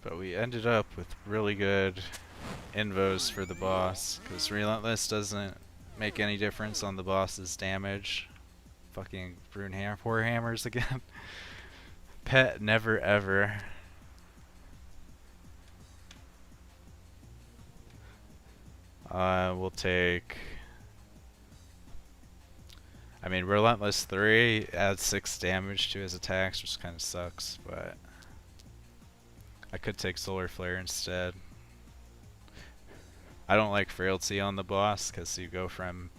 But we ended up with really good invos for the boss, because Relentless doesn't make any difference on the boss's damage. Fucking Rune Hammers again. Pet never ever. We'll take... I mean, Relentless 3 adds 6 damage to his attacks, which kind of sucks, but... I could take Solar Flare instead. I don't like Frailty on the boss, because you go from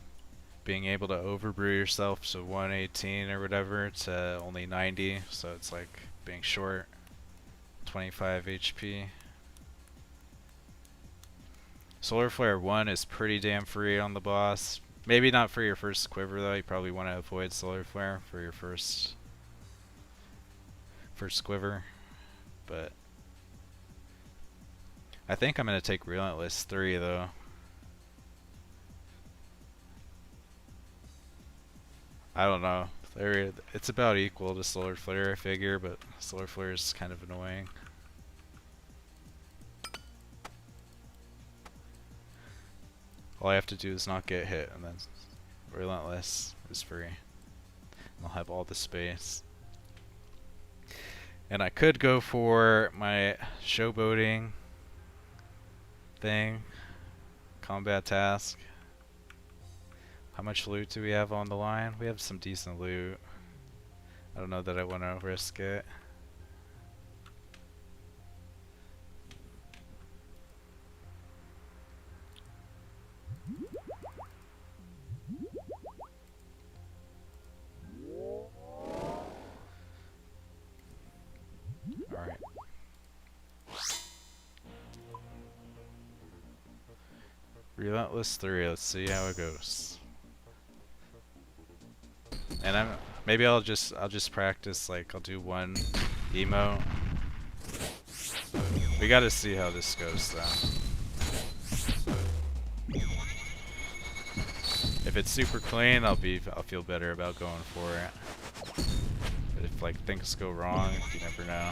being able to overbrew yourself to 118 or whatever to only 90, so it's like being short 25 HP. Solar Flare 1 is pretty damn free on the boss. Maybe not for your first quiver though, you probably want to avoid Solar Flare for your first quiver, but I think I'm going to take Relentless 3 though. I don't know. It's about equal to Solar Flare, I figure, but Solar Flare is kind of annoying. All I have to do is not get hit, and then Relentless is free. And I'll have all the space. And I could go for my showboating thing, combat task. How much loot do we have on the line? We have some decent loot. I don't know that I want to risk it. Alright. Relentless 3, let's see how it goes. And maybe I'll just practice, like I'll do one emote. We gotta see how this goes though. If it's super clean, I'll feel better about going for it. But if like things go wrong, you never know.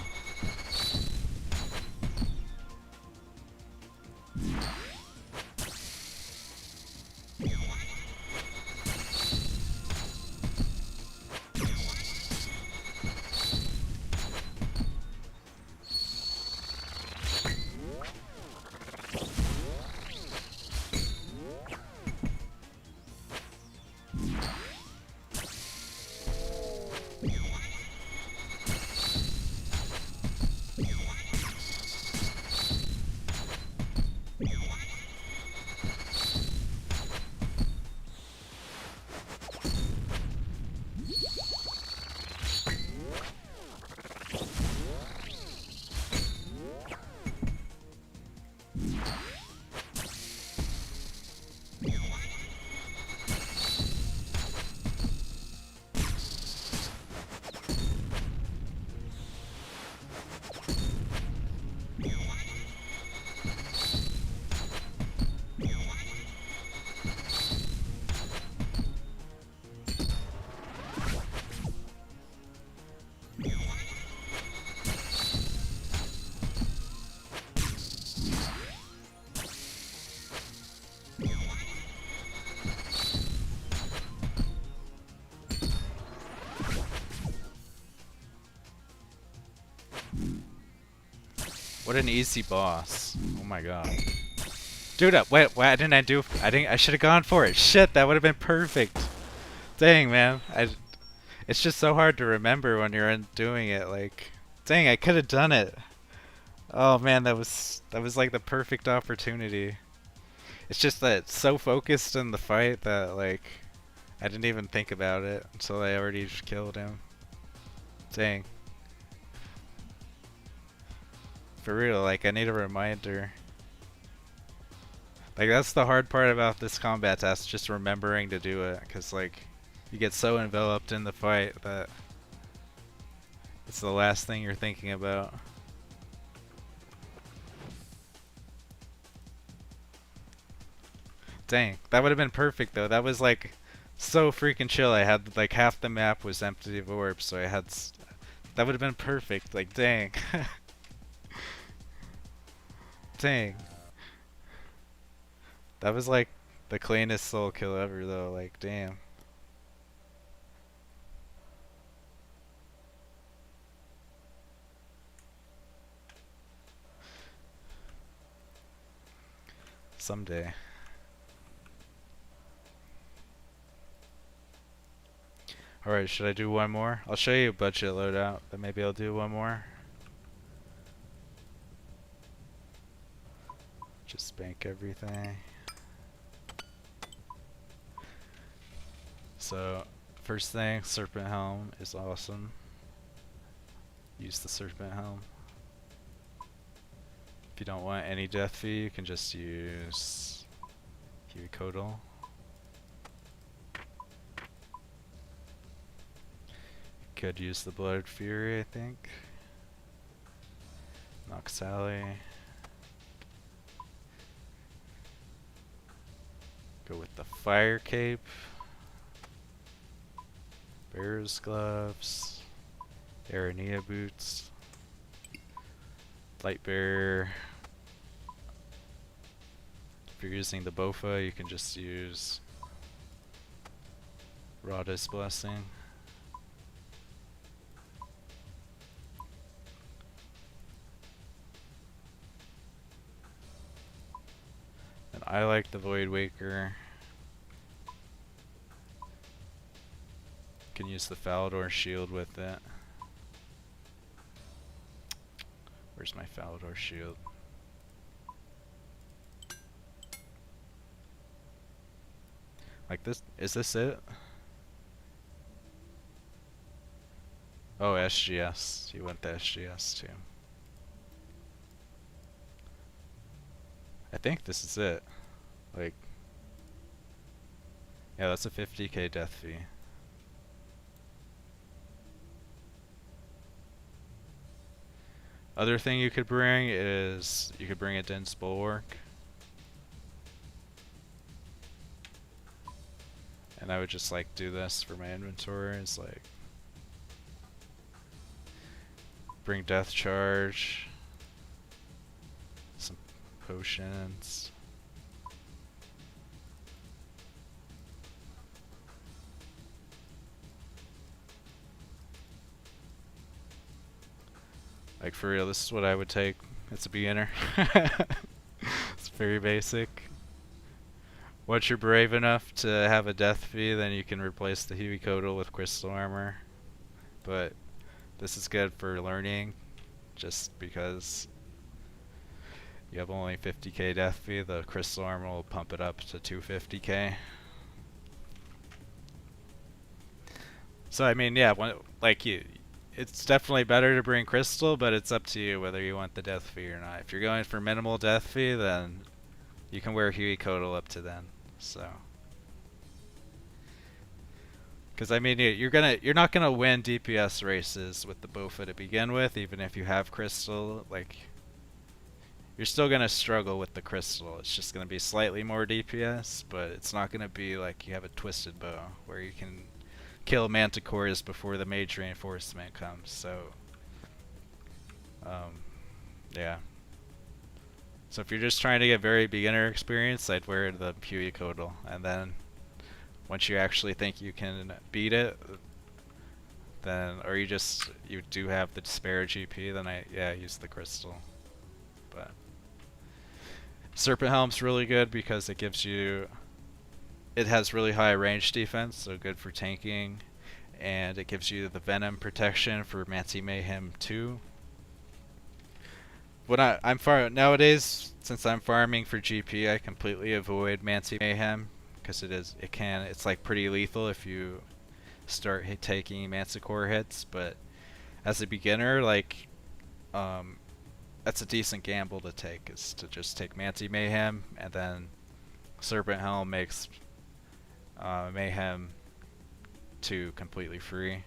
What an easy boss. Oh my god. Dude, wait, why didn't I do? I should have gone for it. Shit, that would have been perfect. Dang, man. It's just so hard to remember when you're doing it. Like, dang, I could have done it. Oh man, that was like the perfect opportunity. It's just that it's so focused in the fight that like I didn't even think about it until I already just killed him. Dang. For real, like I need a reminder. Like that's the hard part about this combat task, just remembering to do it, cause like you get so enveloped in the fight that it's the last thing you're thinking about. Dang, that would have been perfect though. That was like so freaking chill. I had like half the map was empty of orbs, so I had that would have been perfect. Like dang. Dang. That was like the cleanest soul kill ever though. Like damn. Someday. Alright, should I do one more? I'll show you a budget loadout, but maybe I'll do one more. Just bank everything. So, first thing, Serpent Helm is awesome. Use the Serpent Helm. If you don't want any death fee, you can just use Huey Codal. Could use the Blood Fury, I think. Knock Sally. Go with the Fire Cape. Bear's Gloves. Aranea Boots. Light Bearer. If you're using the Bofa, you can just use Rada's Blessing. And I like the Void Waker. You can use the Falador Shield with it. Where's my Falador Shield? Like this, is this it? Oh, SGS. You went to SGS too. I think this is it. Like, yeah, that's a 50k death fee. Other thing you could bring is you could bring a dense bulwark. And I would just like do this for my inventory. It's like bring death charge, some potions. Like for real, this is what I would take. It's a beginner. It's very basic. Once you're brave enough to have a death fee, then you can replace the Huey Codal with crystal armor. But this is good for learning, just because you have only 50k death fee. The crystal armor will pump it up to 250k. So I mean, yeah, it's definitely better to bring crystal, but it's up to you whether you want the death fee or not. If you're going for minimal death fee, then you can wear Huey Codal up to then. So, because I mean, you're not gonna win DPS races with the Bofa to begin with, even if you have crystal. Like, you're still gonna struggle with the crystal. It's just gonna be slightly more DPS, but it's not gonna be like you have a twisted bow where you can kill manticores before the mage reinforcement comes. So, yeah. So if you're just trying to get very beginner experience, I'd wear the Huey Codal, and then once you actually think you can beat it, then, or you do have the spare GP, then yeah, use the crystal. But Serpent Helm's really good because it gives you, it has really high range defense, so good for tanking, and it gives you the Venom protection for Mancy Mayhem 2. When nowadays, since I'm farming for GP, I completely avoid Mancy Mayhem because it's like pretty lethal if you start taking Manticore hits. But as a beginner, like, that's a decent gamble to take, is to just take Mancy Mayhem, and then Serpent Helm makes Mayhem 2 completely free.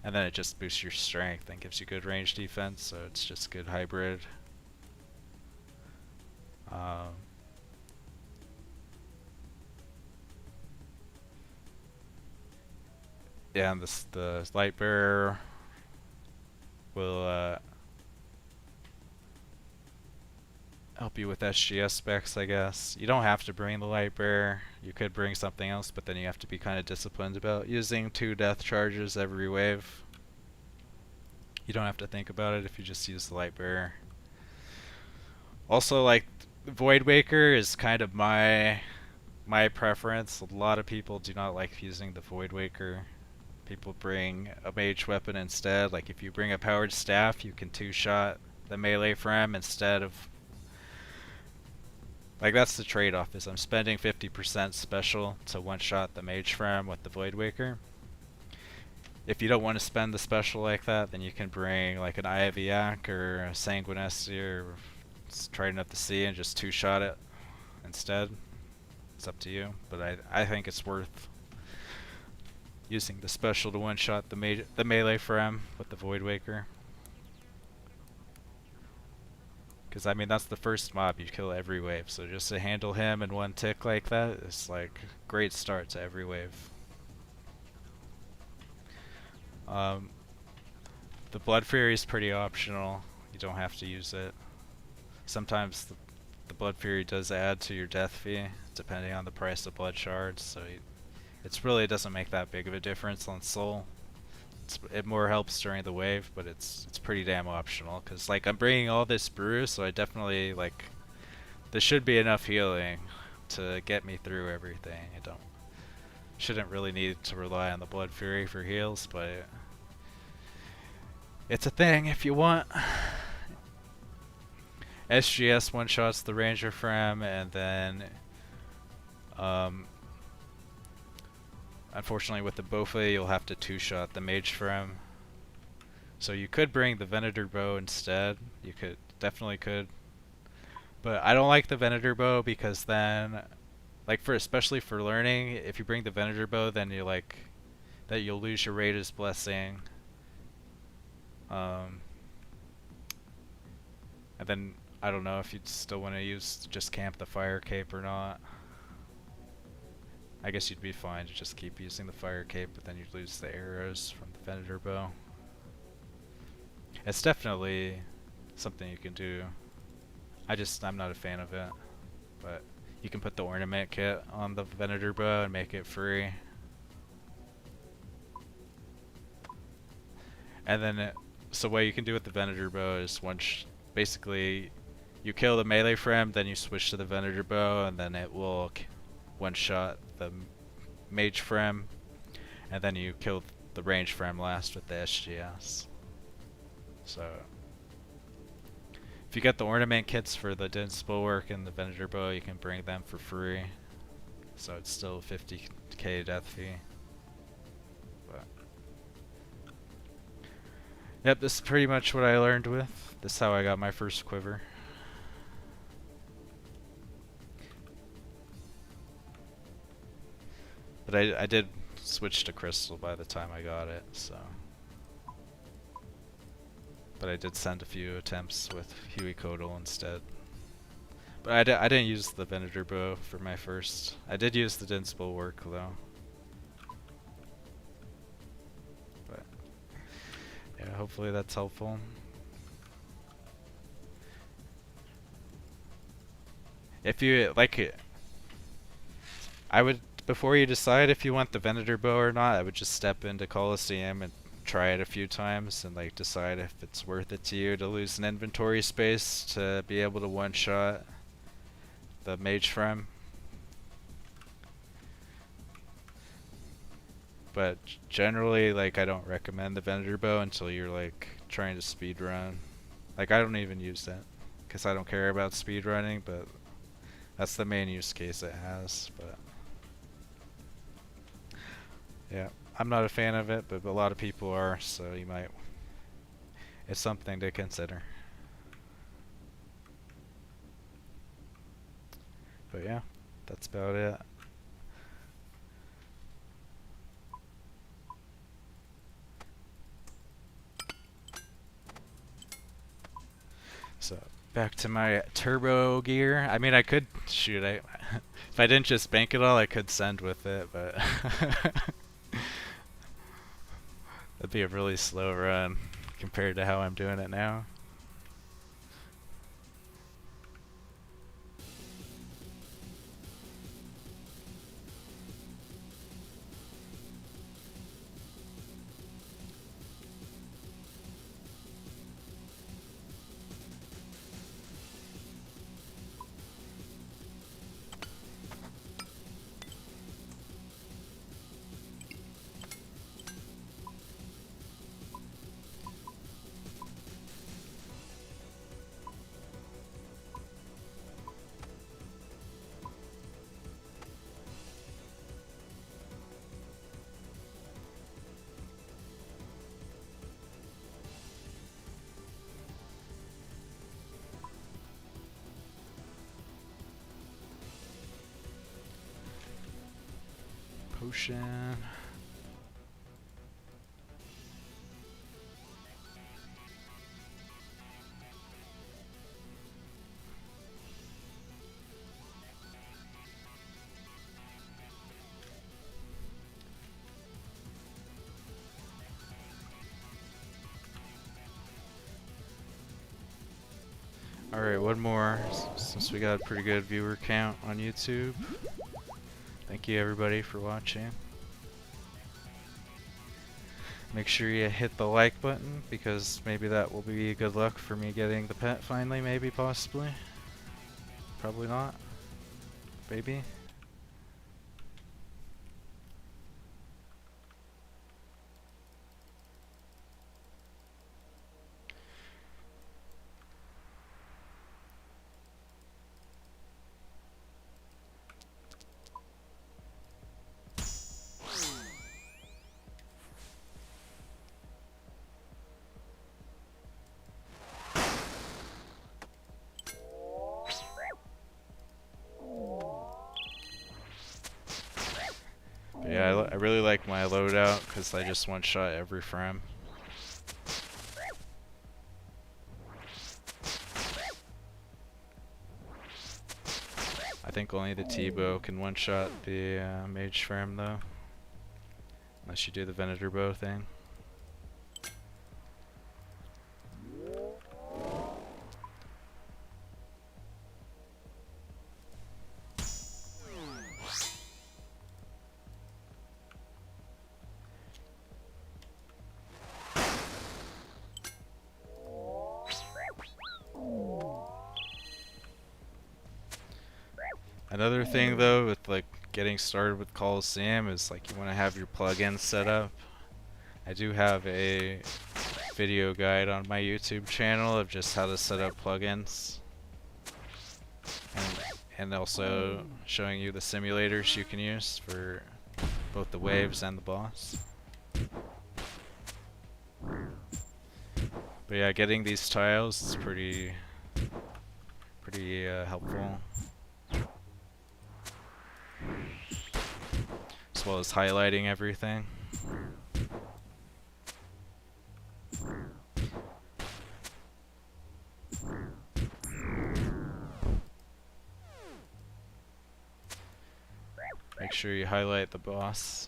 And then it just boosts your strength and gives you good range defense, so it's just good hybrid. Yeah, and the light bearer will help you with SGS specs, I guess. You don't have to bring the light bearer. You could bring something else, but then you have to be kind of disciplined about using 2 death charges every wave. You don't have to think about it if you just use the light bearer. Also, like, Void Waker is kind of my preference. A lot of people do not like using the Void Waker. People bring a mage weapon instead. Like, if you bring a powered staff, you can 2-shot the melee frame instead of... Like, that's the trade-off, is I'm spending 50% special to 1-shot the mage frame with the Void Waker. If you don't want to spend the special like that, then you can bring like an Eye of Yak or a Sanguinesti or Trident of the Sea and just 2-shot it instead. It's up to you, but I think it's worth using the special to 1-shot the melee frame with the Void Waker. Because I mean, that's the first mob you kill every wave, so just to handle him in 1 tick like that is like great start to every wave. The Blood Fury is pretty optional. You don't have to use it. Sometimes the Blood Fury does add to your death fee, depending on the price of blood shards, so it really doesn't make that big of a difference on soul. It more helps during the wave, but it's pretty damn optional, because like I'm bringing all this brew, so I definitely, like, there should be enough healing to get me through everything. Shouldn't really need to rely on the Blood Fury for heals, but it's a thing if you want. SGS 1-shots the Ranger frame, and then unfortunately with the Bofa you'll have to 2-shot the Mage frame. So you could bring the Venator bow instead. You definitely could. But I don't like the Venator bow because then, like, especially for learning, if you bring the Venator bow, then you'll lose your Raider's Blessing. And then I don't know if you'd still want to just camp the Fire Cape or not. I guess you'd be fine to just keep using the Fire Cape, but then you'd lose the arrows from the Venator bow. It's definitely something you can do. I'm not a fan of it, but you can put the ornament kit on the Venator bow and make it free. And then, so what you can do with the Venator bow is basically you kill the melee frame, then you switch to the Venator bow, and then it will 1-shot the mage frame, and then you kill the range frame last with the SGS. So if you get the ornament kits for the Dense Bulwark and the Venator bow, you can bring them for free. So it's still 50k death fee. But yep, this is pretty much what I learned with. This is how I got my first quiver. But I did switch to Crystal by the time I got it, so. But I did send a few attempts with Huey Codal instead. But I didn't use the Venator bow for my first. I did use the Dense Bulwark though. But yeah, hopefully that's helpful. If you like it, I would, before you decide if you want the Venator bow or not, I would just step into Colosseum and try it a few times and like decide if it's worth it to you to lose an inventory space to be able to one-shot the mage frame. But generally, like, I don't recommend the vendor bow until you're like trying to speed run. Like, I don't even use that because I don't care about speed running, but that's the main use case it has. But yeah, I'm not a fan of it, but a lot of people are, so you might. It's something to consider. But yeah, that's about it. So back to my turbo gear. I mean, I could shoot. If I didn't just bank it all, I could send with it, but that'd be a really slow run compared to how I'm doing it now. Potion. Alright, one more, since we got a pretty good viewer count on YouTube. Thank you everybody for watching. Make sure you hit the like button, because maybe that will be good luck for me getting the pet finally, maybe, possibly. Probably not. Maybe. But yeah, I really like my loadout because I just one-shot every frame. I think only the T-bow can one-shot the mage frame though, unless you do the Venator bow thing. Another thing though with like getting started with Colosseum is like you want to have your plugins set up. I do have a video guide on my YouTube channel of just how to set up plugins, and also showing you the simulators you can use for both the waves and the boss. But yeah, getting these tiles is pretty helpful, as well as highlighting everything. Make sure you highlight the boss.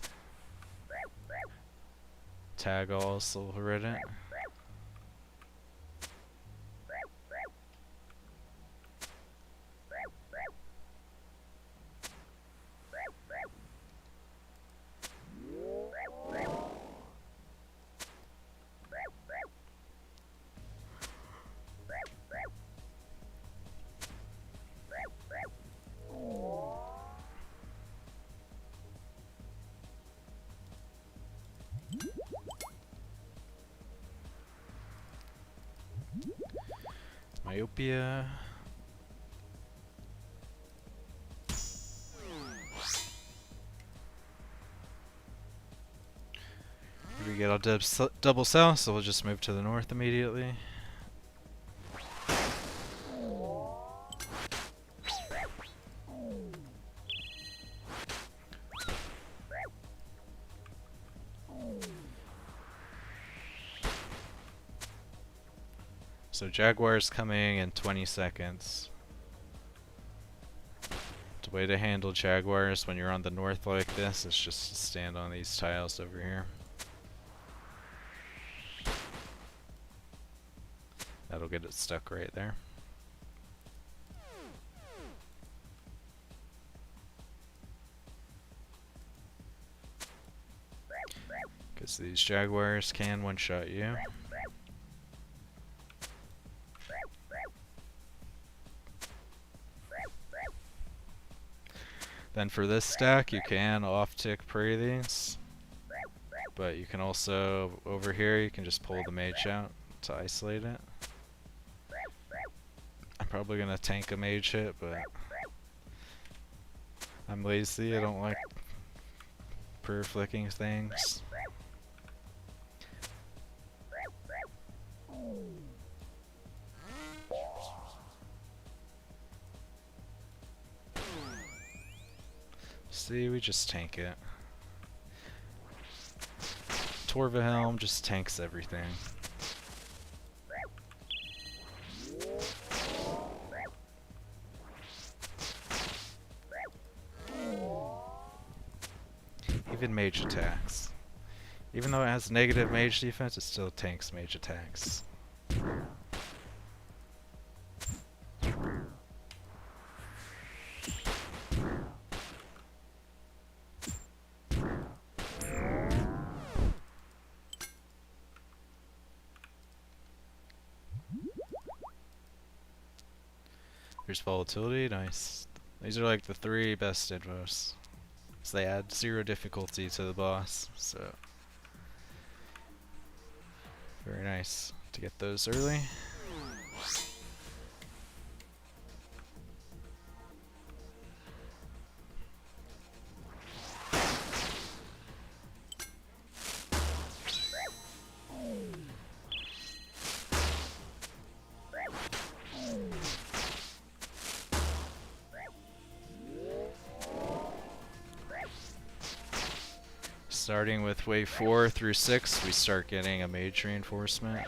Tag all silverite. myopia. We get all double south, so we'll just move to the north immediately. So Jaguar's coming in 20 seconds. The way to handle Jaguars when you're on the north like this is just to stand on these tiles over here. That'll get it stuck right there. Because these Jaguars can one-shot you. Then for this stack, you can off-tick parry these. But you can also, over here, you can just pull the mage out to isolate it. I'm probably going to tank a mage hit, but I'm lazy, I don't like flicking things. See, we just tank it. Torvahelm just tanks everything. Even mage attacks. Even though it has negative mage defense, it still tanks mage attacks. There's volatility, nice. These are like the 3 best invos. So they add 0 difficulty to the boss, so very nice to get those early. Starting with wave 4 through 6, we start getting a mage reinforcement.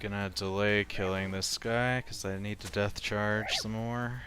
Gonna delay killing this guy because I need to death charge some more.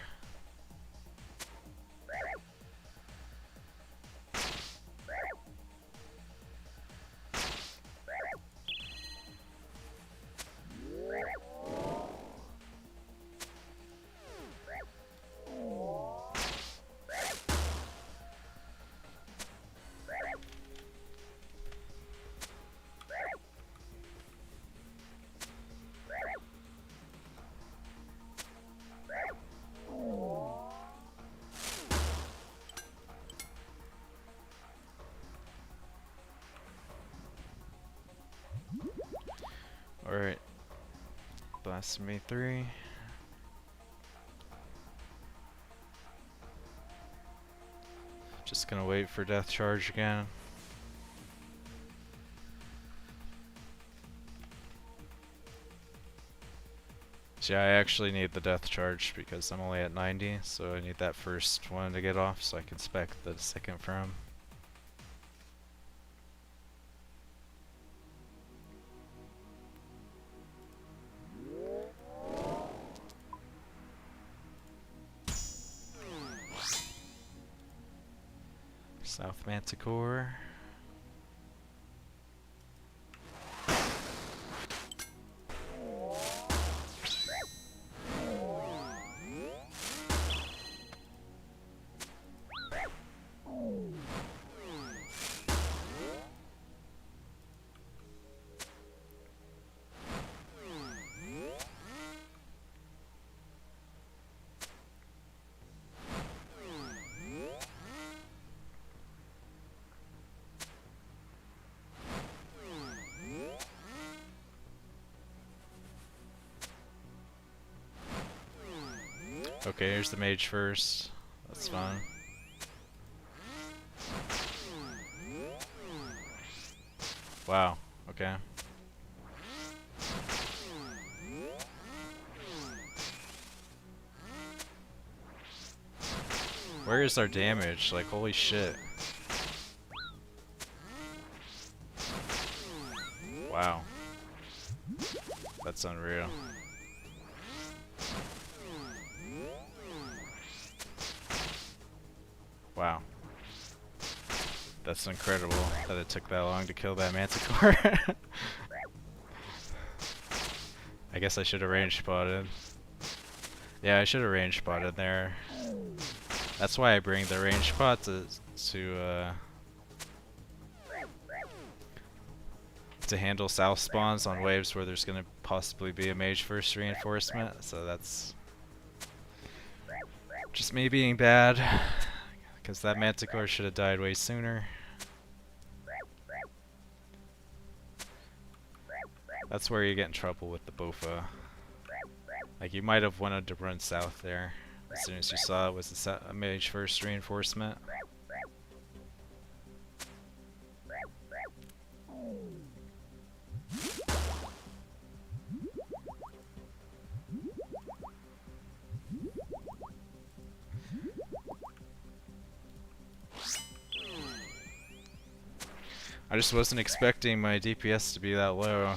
Alright. Blasphemy 3. Just gonna wait for death charge again. So yeah, I actually need the death charge because I'm only at 90, so I need that first one to get off so I can spec the second from. South Manticore. Okay, here's the mage first. That's fine. Wow, okay. Where is our damage? Like, holy shit. Wow. That's unreal. Wow. That's incredible that it took that long to kill that Manticore. I guess I should have range spotted. Yeah, I should have range spotted there. That's why I bring the range spot to handle south spawns on waves where there's gonna possibly be a mage first reinforcement. So that's just me being bad, because that Manticore should have died way sooner. That's where you get in trouble with the Bofa. Like, you might have wanted to run south there as soon as you saw it was a mage first reinforcement. I just wasn't expecting my DPS to be that low.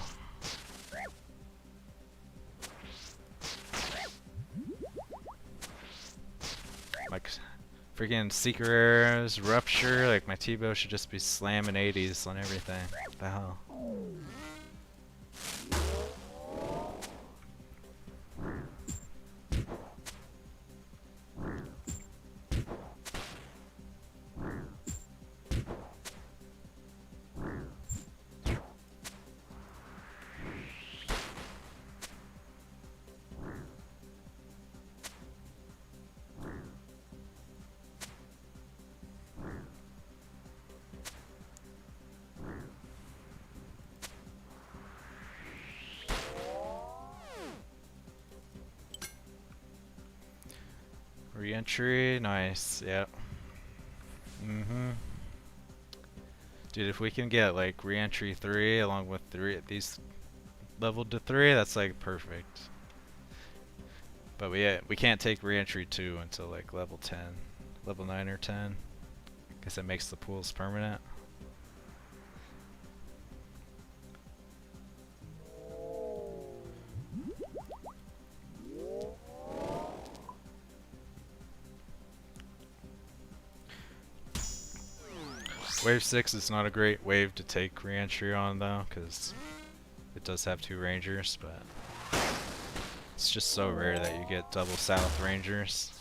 Like, freaking Seeker Arrows, Rupture, like my T-bow should just be slamming 80s on everything. What the hell? Re-entry, nice, yep. Dude, if we can get like re-entry 3 along with these leveled to 3, that's like perfect. But we can't take re-entry 2 until like level 10, level 9 or 10. Guess it makes the pools permanent. Wave 6 is not a great wave to take re-entry on though, because it does have 2 rangers, but it's just so rare that you get double south rangers.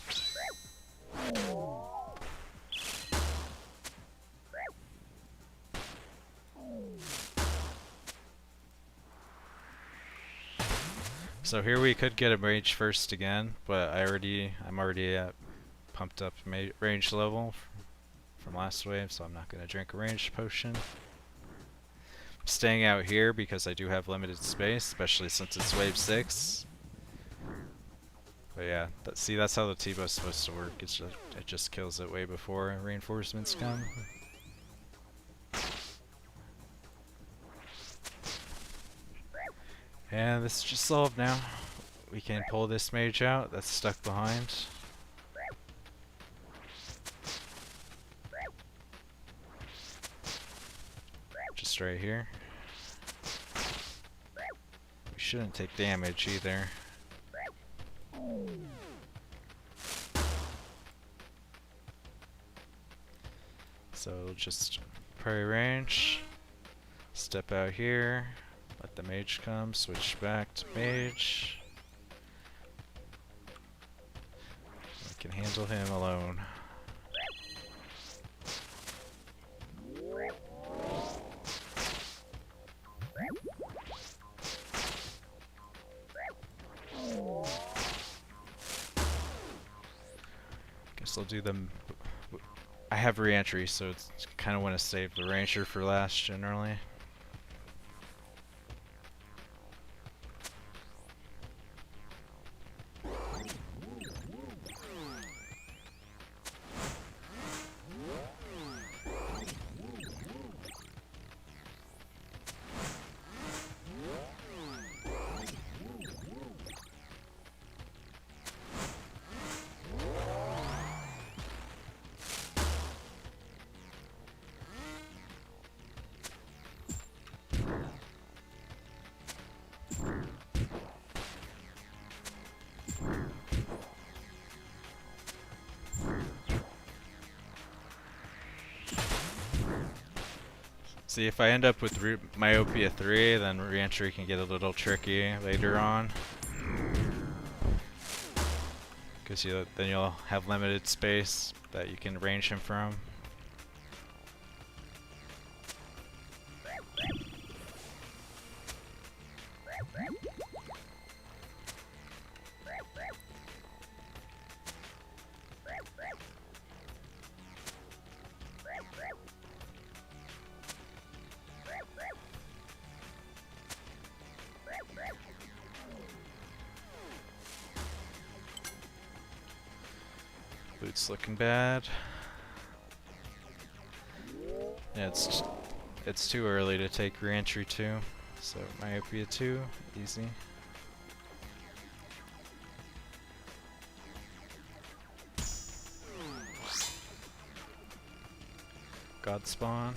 So here we could get a range first again, but I'm already at pumped up range level from last wave, so I'm not going to drink a ranged potion. I'm staying out here because I do have limited space, especially since it's wave 6. But yeah, see, that's how the T-bow is supposed to work. It just kills it way before reinforcements come. And this is just solved now. We can pull this mage out that's stuck behind. Just right here. We shouldn't take damage either. So just prairie range, step out here, let the mage come, switch back to mage. I can handle him alone. Guess I'll do them. I have re-entry, so it's kind of want to save the ranger for last generally. See, if I end up with myopia 3, then re-entry can get a little tricky later on. Because then you'll have limited space that you can range him from. Boots looking bad. Yeah, it's too early to take re-entry 2, so myopia 2, easy. God spawn.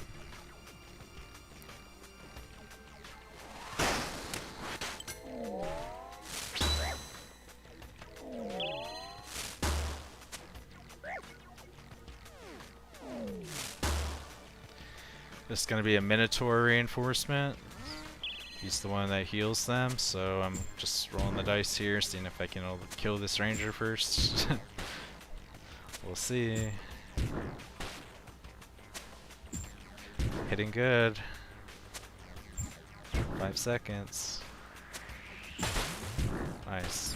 This is going to be a Minotaur reinforcement. He's the one that heals them, so I'm just rolling the dice here, seeing if I can kill this ranger first. We'll see. Hitting good. 5 seconds. Nice.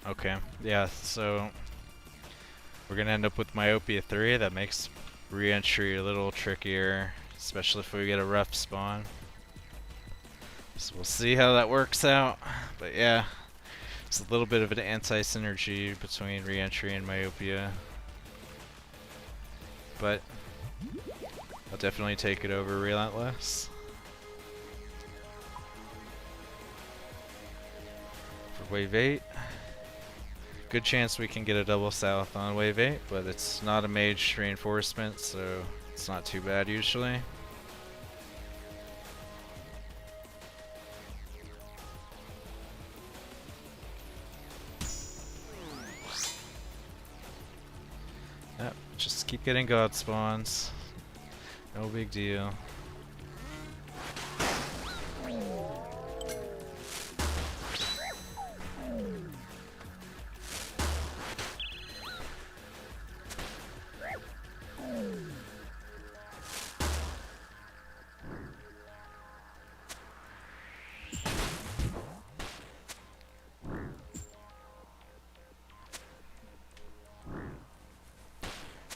Okay, yeah, so we're gonna end up with myopia 3. That makes re-entry a little trickier, especially if we get a rough spawn. So we'll see how that works out. But yeah, it's a little bit of an anti-synergy between re-entry and myopia. But I'll definitely take it over Relentless. For wave 8. Good chance we can get a double south on wave 8, but it's not a mage reinforcement, so It's not too bad usually. Yep, just keep getting god spawns. No big deal.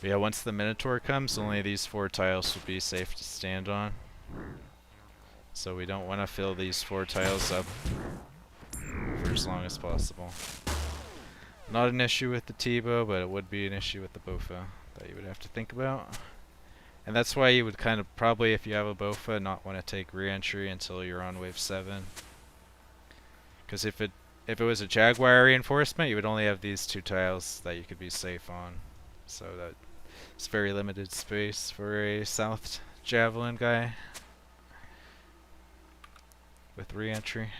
But yeah, once the Minotaur comes, only these 4 tiles will be safe to stand on. So we don't want to fill these 4 tiles up for as long as possible. Not an issue with the T-bow, but it would be an issue with the Bofa that you would have to think about. And that's why you would kind of probably, if you have a Bofa, not want to take re-entry until you're on wave 7. Because if it was a Jaguar reinforcement, you would only have these 2 tiles that you could be safe on. So that it's very limited space for a South Javelin guy with re-entry.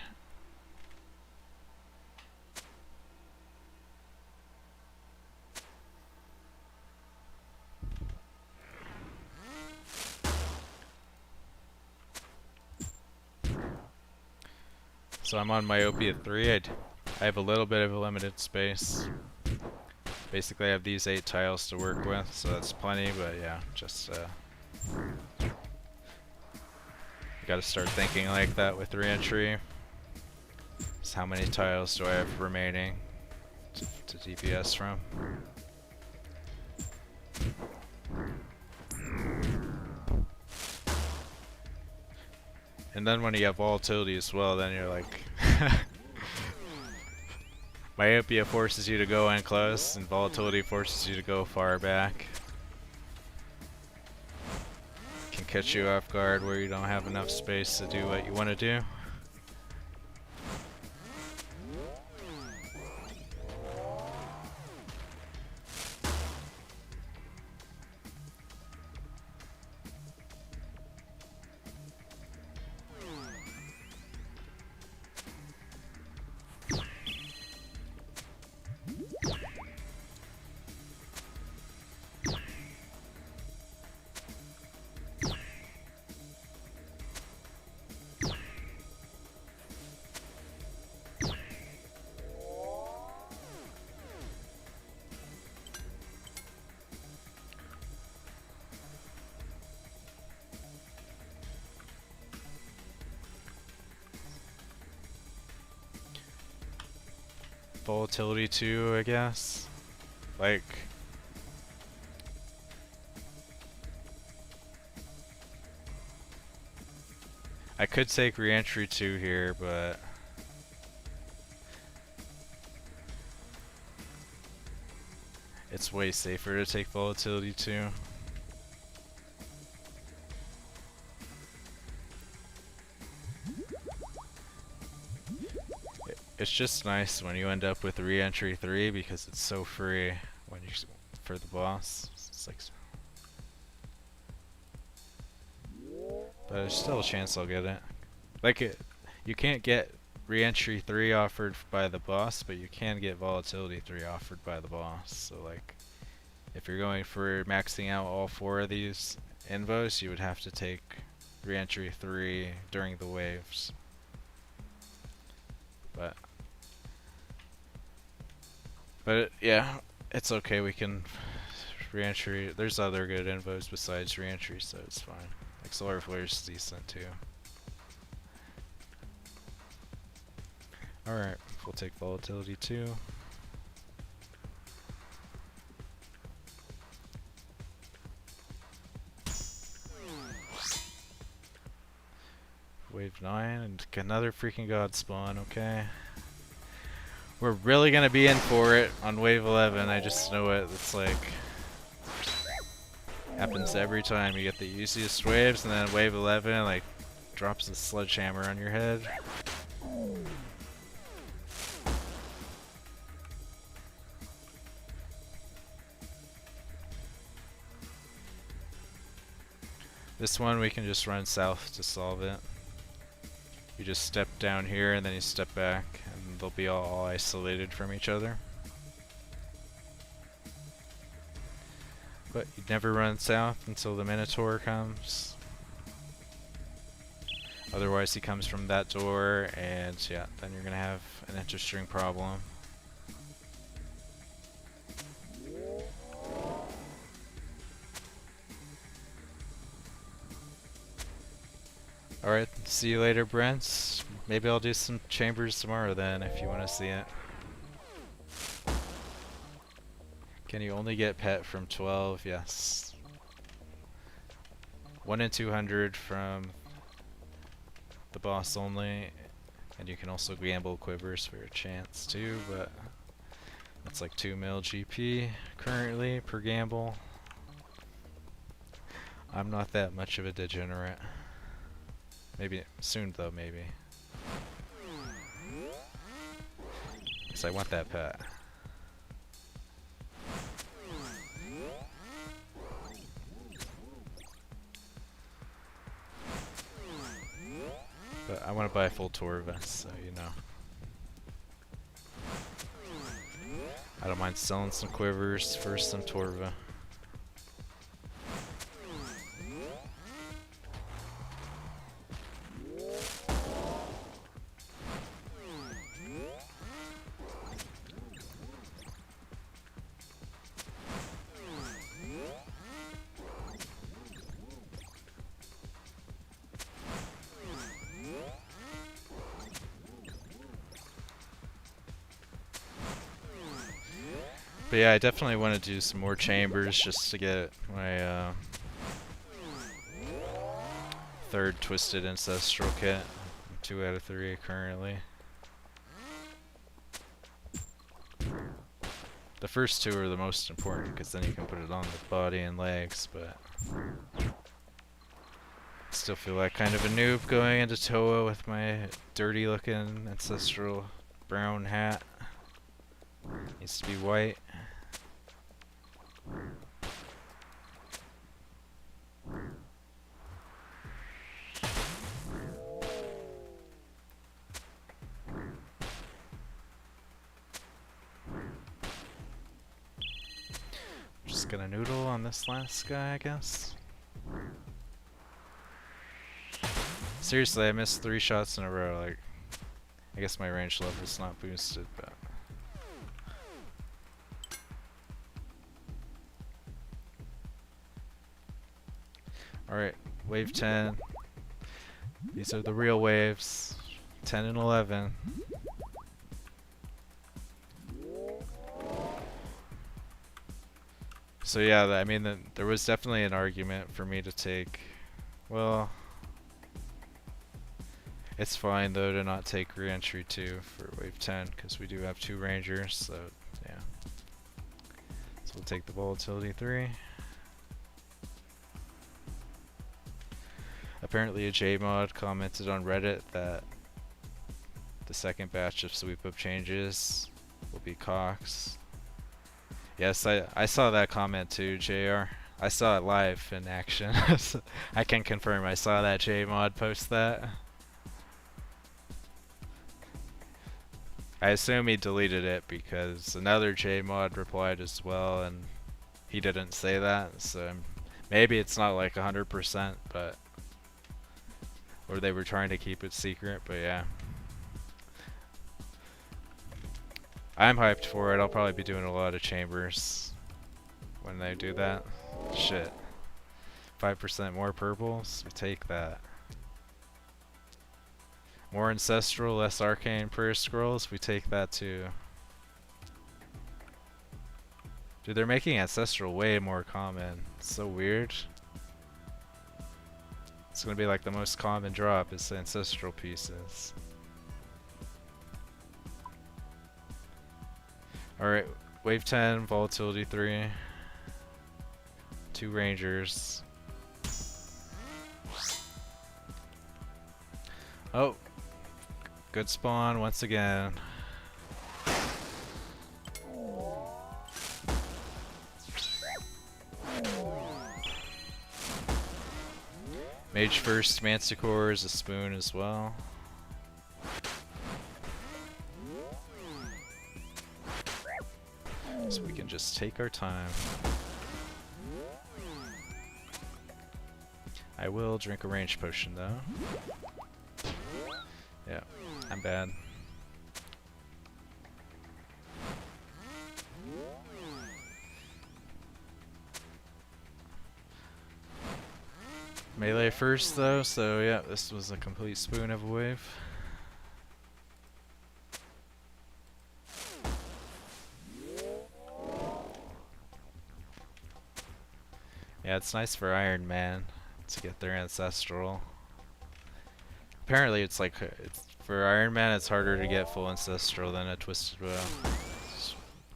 So I'm on Myopia 3. I have a little bit of a limited space. Basically I have these 8 tiles to work with, so that's plenty, but yeah, just you gotta start thinking like that with re-entry. Just how many tiles do I have remaining to DPS from? And then when you have volatility as well, then you're like Myopia forces you to go in close, and volatility forces you to go far back. Can catch you off guard where you don't have enough space to do what you want to do. Volatility too, I guess. Like, I could take re-entry 2 here, but it's way safer to take volatility 2. It's just nice when you end up with re-entry 3 because it's so free when you for the boss. It's like, but there's still a chance I'll get it. Like you can't get re-entry 3 offered by the boss, but you can get volatility 3 offered by the boss. So like, if you're going for maxing out all 4 of these invos, you would have to take re-entry 3 during the waves. But yeah, it's okay. We can re-entry. There's other good invos besides re-entry, so it's fine. Like Solar Flare is decent too. Alright, we'll take volatility 2. Wave 9 and another freaking god spawn, okay. We're really gonna be in for it on wave 11, I just know it. It's like, happens every time. You get the easiest waves and then wave 11 like drops a sledgehammer on your head. This one we can just run south to solve it. You just step down here and then you step back and they'll be all isolated from each other. But you'd never run south until the Minotaur comes. Otherwise he comes from that door and yeah, then you're gonna have an interesting problem. Alright, see you later, Brent. Maybe I'll do some chambers tomorrow then, if you want to see it. Can you only get pet from 12? Yes. 1 in 200 from the boss only. And you can also gamble quivers for a chance too, but that's like 2 mil GP currently per gamble. I'm not that much of a degenerate. Maybe soon though, maybe. Because I want that pet. But I want to buy a full Torva, so you know. I don't mind selling some quivers for some Torva. But yeah, I definitely want to do some more chambers just to get my third Twisted Ancestral kit. 2 out of 3 currently. The first 2 are the most important because then you can put it on the body and legs, but I still feel like kind of a noob going into Toa with my dirty looking ancestral brown hat. Needs to be white. Just gonna noodle on this last guy, I guess. Seriously, I missed 3 shots in a row. Like, I guess my range level's not boosted, but. Alright, wave 10. These are the real waves. 10 and 11. So yeah, I mean, there was definitely an argument for me to take, well, it's fine though to not take re-entry 2 for wave 10 because we do have 2 rangers, so yeah. So we'll take the volatility 3. Apparently a JMod commented on Reddit that the second batch of sweep up changes will be Cox. Yes, I saw that comment too, JR. I saw it live in action. I can confirm I saw that JMod post that. I assume he deleted it because another JMod replied as well and he didn't say that, so maybe it's not like 100%, but or they were trying to keep it secret, but yeah. I'm hyped for it. I'll probably be doing a lot of chambers when they do that. Shit. 5% more purples? We take that. More ancestral, less arcane prayer scrolls? We take that too. Dude, they're making ancestral way more common. It's so weird. It's gonna be like the most common drop is ancestral pieces. Alright, wave 10, volatility 3. 2 rangers. Oh, good spawn once again. Mage first Manticore is a spoon as well. So we can just take our time. I will drink a range potion though. Yeah, I'm bad. Melee first though, so yeah, this was a complete spoon of a wave. Yeah, it's nice for Iron Man to get their ancestral. Apparently it's like, for Iron Man it's harder to get full ancestral than a Twisted Bow.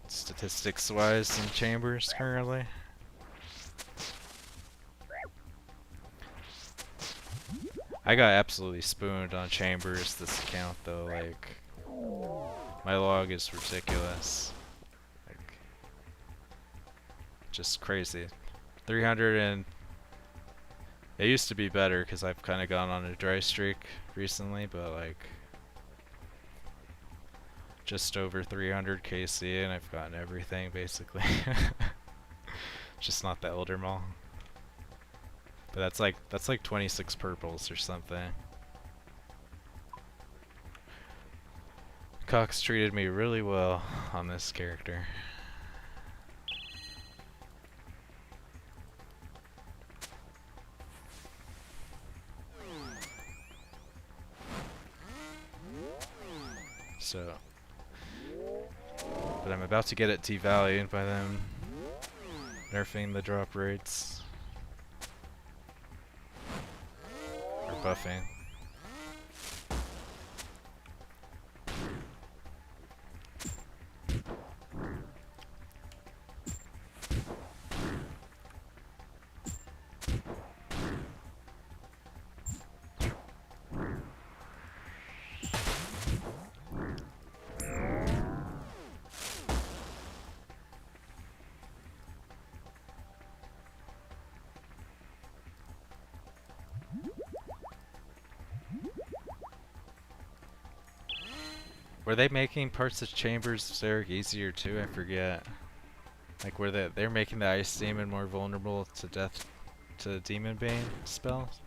Statistics wise in Chambers currently. I got absolutely spooned on Chambers this account though, like, my log is ridiculous. Like, just crazy. 300 and... It used to be better because I've kind of gone on a dry streak recently, but like... Just over 300 KC and I've gotten everything basically. Just not the Elder Maul. But that's like 26 purples or something. Cox treated me really well on this character. So, but I'm about to get it devalued by them nerfing the drop rates. Or buffing. Were they making parts of Chambers Zerg easier too? I forget. Like, were they're making the Ice Demon more vulnerable to death, to Demon Bane spells?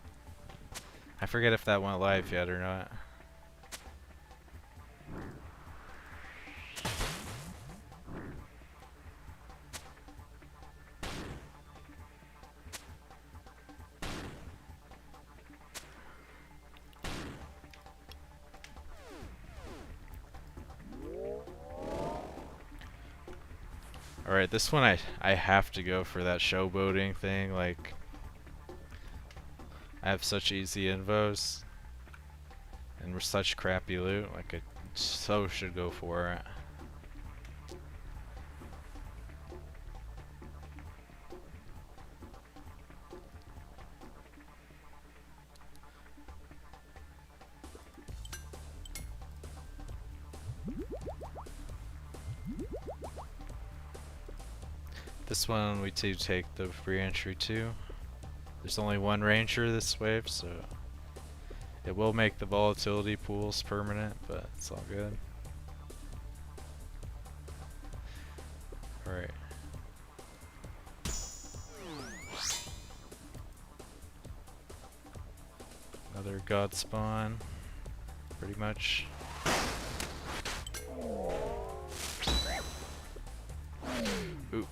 I forget if that went live yet or not. Alright, this one I have to go for that showboating thing, like, I have such easy invos, and we're such crappy loot, like I so should go for it. This one we do take the re-entry too. There's only one ranger this wave, so it will make the volatility pools permanent, but it's all good. Alright. Another god spawn, pretty much. Ooh.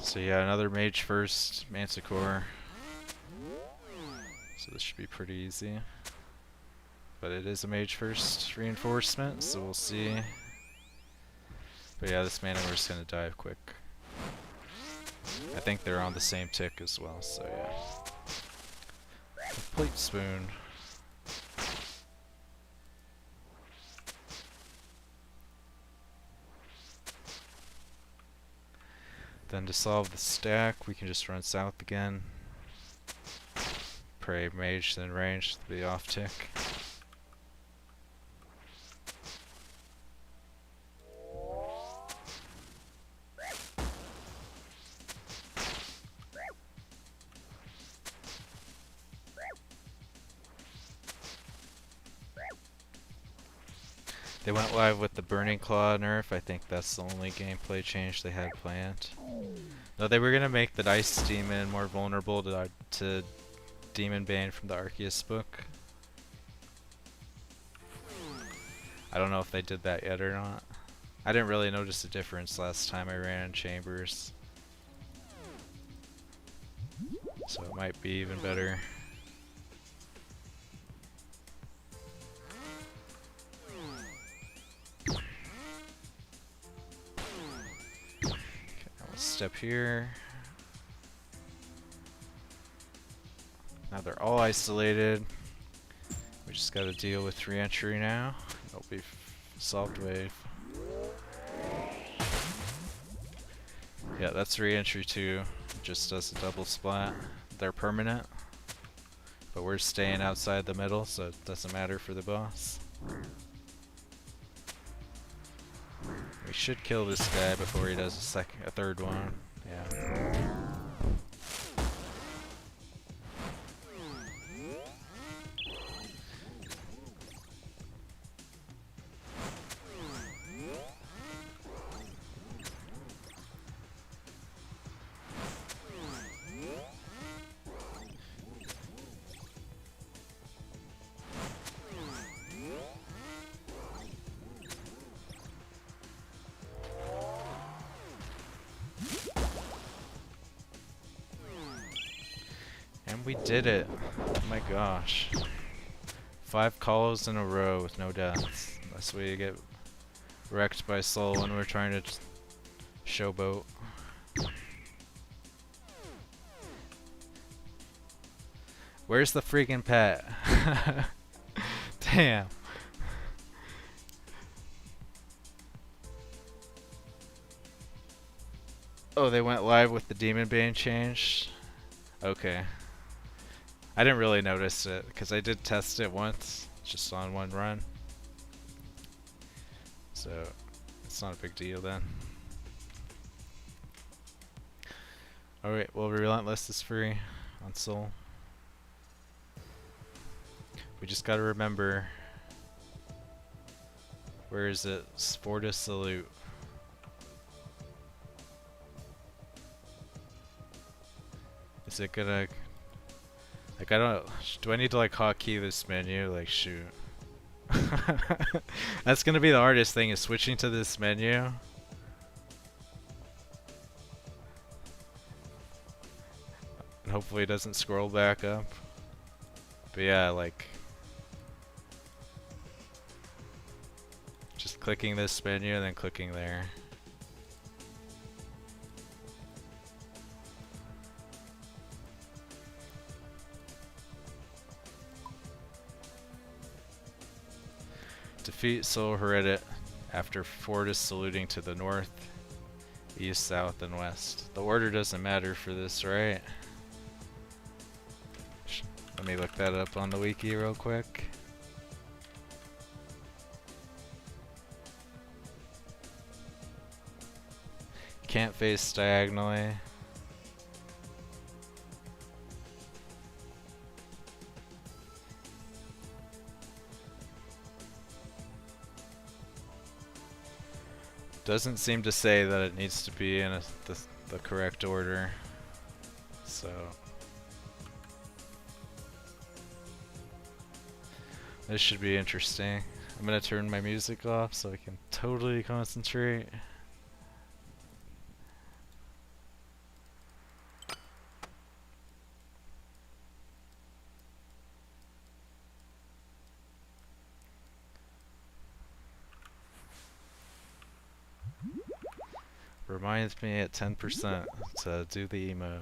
So yeah, another mage first, Manticore. So this should be pretty easy. But it is a mage first reinforcement, so we'll see. But yeah, this mana we're just gonna dive quick. I think they're on the same tick as well, so yeah. Complete spoon. Then to solve the stack, we can just run south again. Pray mage, then range to the off tick. They went live with the Burning Claw nerf. I think that's the only gameplay change they had planned. No, they were gonna make the Ice Demon more vulnerable to Demon Bane from the Arceus book. I don't know if they did that yet or not. I didn't really notice a difference last time I ran in Chambers. So it might be even better. Step here. Now they're all isolated. We just gotta deal with re-entry now. It'll be solved wave. Yeah, that's re-entry too. It just does a double splat. They're permanent, but we're staying outside the middle, so it doesn't matter for the boss. We should kill this guy before he does a third one. Yeah. And we did it. Oh my gosh. 5 calls in a row with no deaths. That's why you get wrecked by Soul when we're trying to showboat. Where's the freaking pet? Damn. Oh, they went live with the Demon Bane change? Okay. I didn't really notice it, because I did test it once, just on one run. So, it's not a big deal then. Alright, well, Relentless is free on Soul. We just gotta remember, where is it? Fortis Salute. Is it gonna, like, I don't, do I need to like hotkey this menu? Like, shoot. That's gonna be the hardest thing, is switching to this menu. And hopefully it doesn't scroll back up. But yeah, like, just clicking this menu and then clicking there. Defeat Soul Heredit after Fortis saluting to the north, east, south, and west. The order doesn't matter for this, right? Let me look that up on the wiki real quick. Can't face diagonally. Doesn't seem to say that it needs to be in the correct order. So this should be interesting. I'm gonna turn my music off so I can totally concentrate. Reminds me at 10% to do the emote.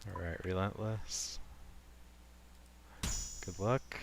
Alright, Relentless. Good luck.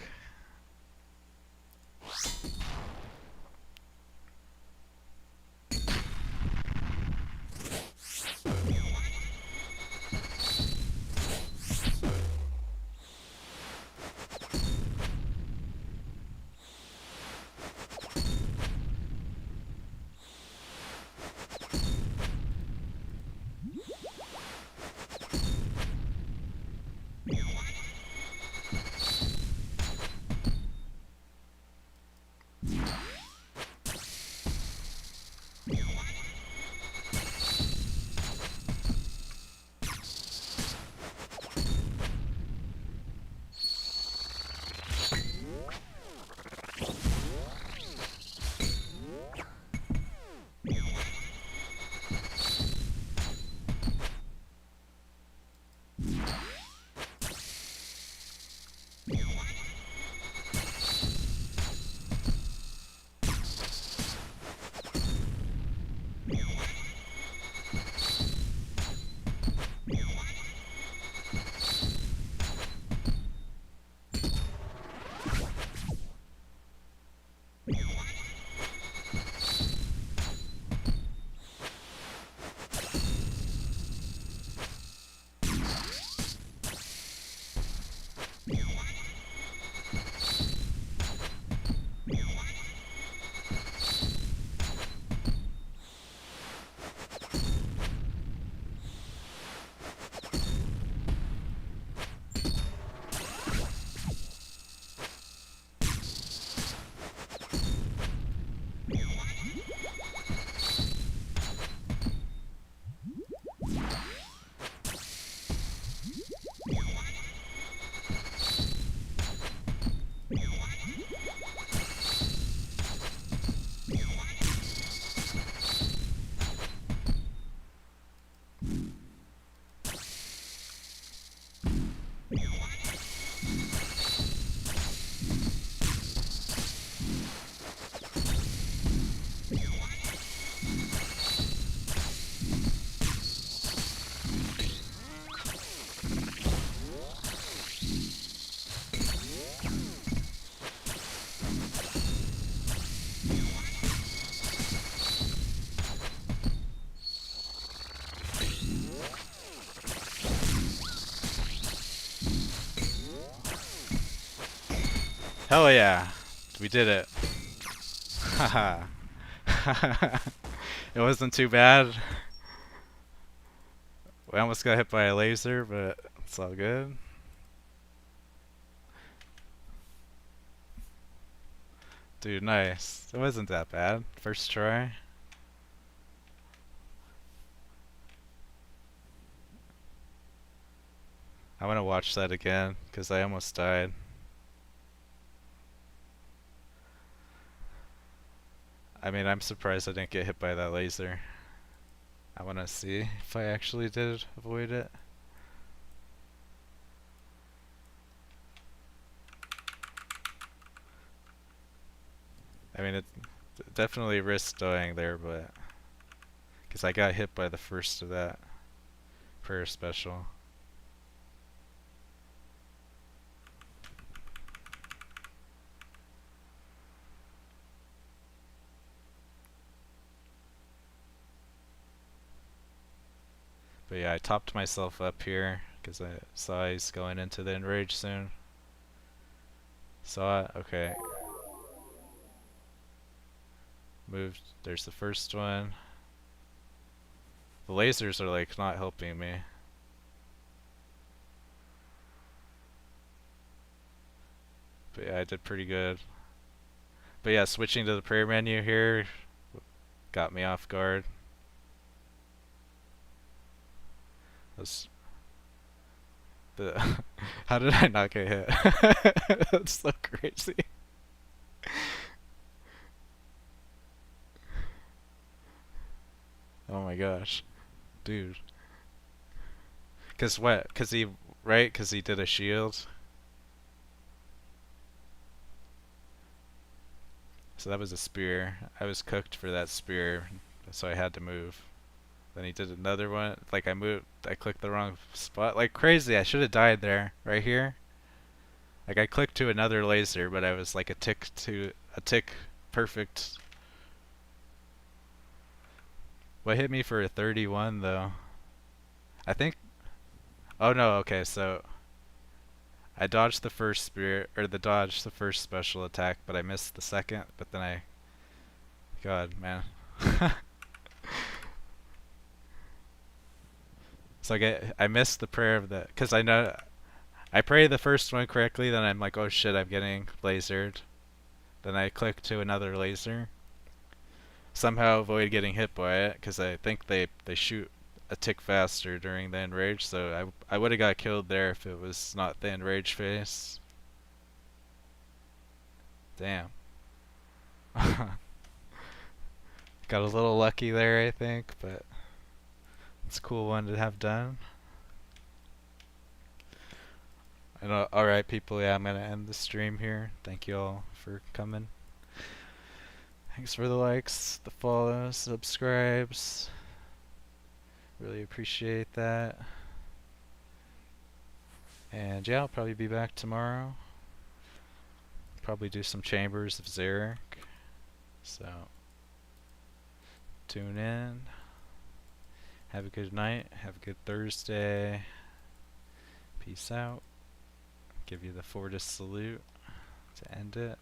Hell yeah. We did it. Haha. It wasn't too bad. We almost got hit by a laser, but it's all good. Dude, nice. It wasn't that bad. First try. I want to watch that again, because I almost died. I mean, I'm surprised I didn't get hit by that laser. I want to see if I actually did avoid it. I mean, it definitely risked dying there, but... Because I got hit by the first of that prayer special. But yeah, I topped myself up here because I saw he's going into the enrage soon. Saw it? Okay. Moved. There's the first one. The lasers are like not helping me. But yeah, I did pretty good. But yeah, switching to the prayer menu here got me off guard. That's the how did I not get hit? That's so crazy. Oh my gosh. Dude. Cause what? Cause he right? Cause he did a shield. So that was a spear. I was cooked for that spear, so I had to move. Then he did another one. Like I clicked the wrong spot. Like crazy. I should have died there, right here. Like I clicked to another laser, but I was like a tick perfect. What hit me for a 31 though? I think. Oh no. Okay, so I dodged the first spear or the dodged the first special attack, but I missed the second. But then God, man. So I missed the prayer of the, cause I know I pray the first one correctly, then I'm like, oh shit, I'm getting lasered. Then I click to another laser. Somehow avoid getting hit by it, cause I think they shoot a tick faster during the enrage, so I would have got killed there if it was not the enrage phase. Damn. Got a little lucky there, I think, but it's a cool one to have done. And alright people, yeah, I'm gonna end the stream here. Thank you all for coming. Thanks for the likes, the follows, subscribes. Really appreciate that. And yeah, I'll probably be back tomorrow. Probably do some Chambers of Xeric. So, tune in. Have a good night. Have a good Thursday. Peace out. Give you the Fortis salute to end it.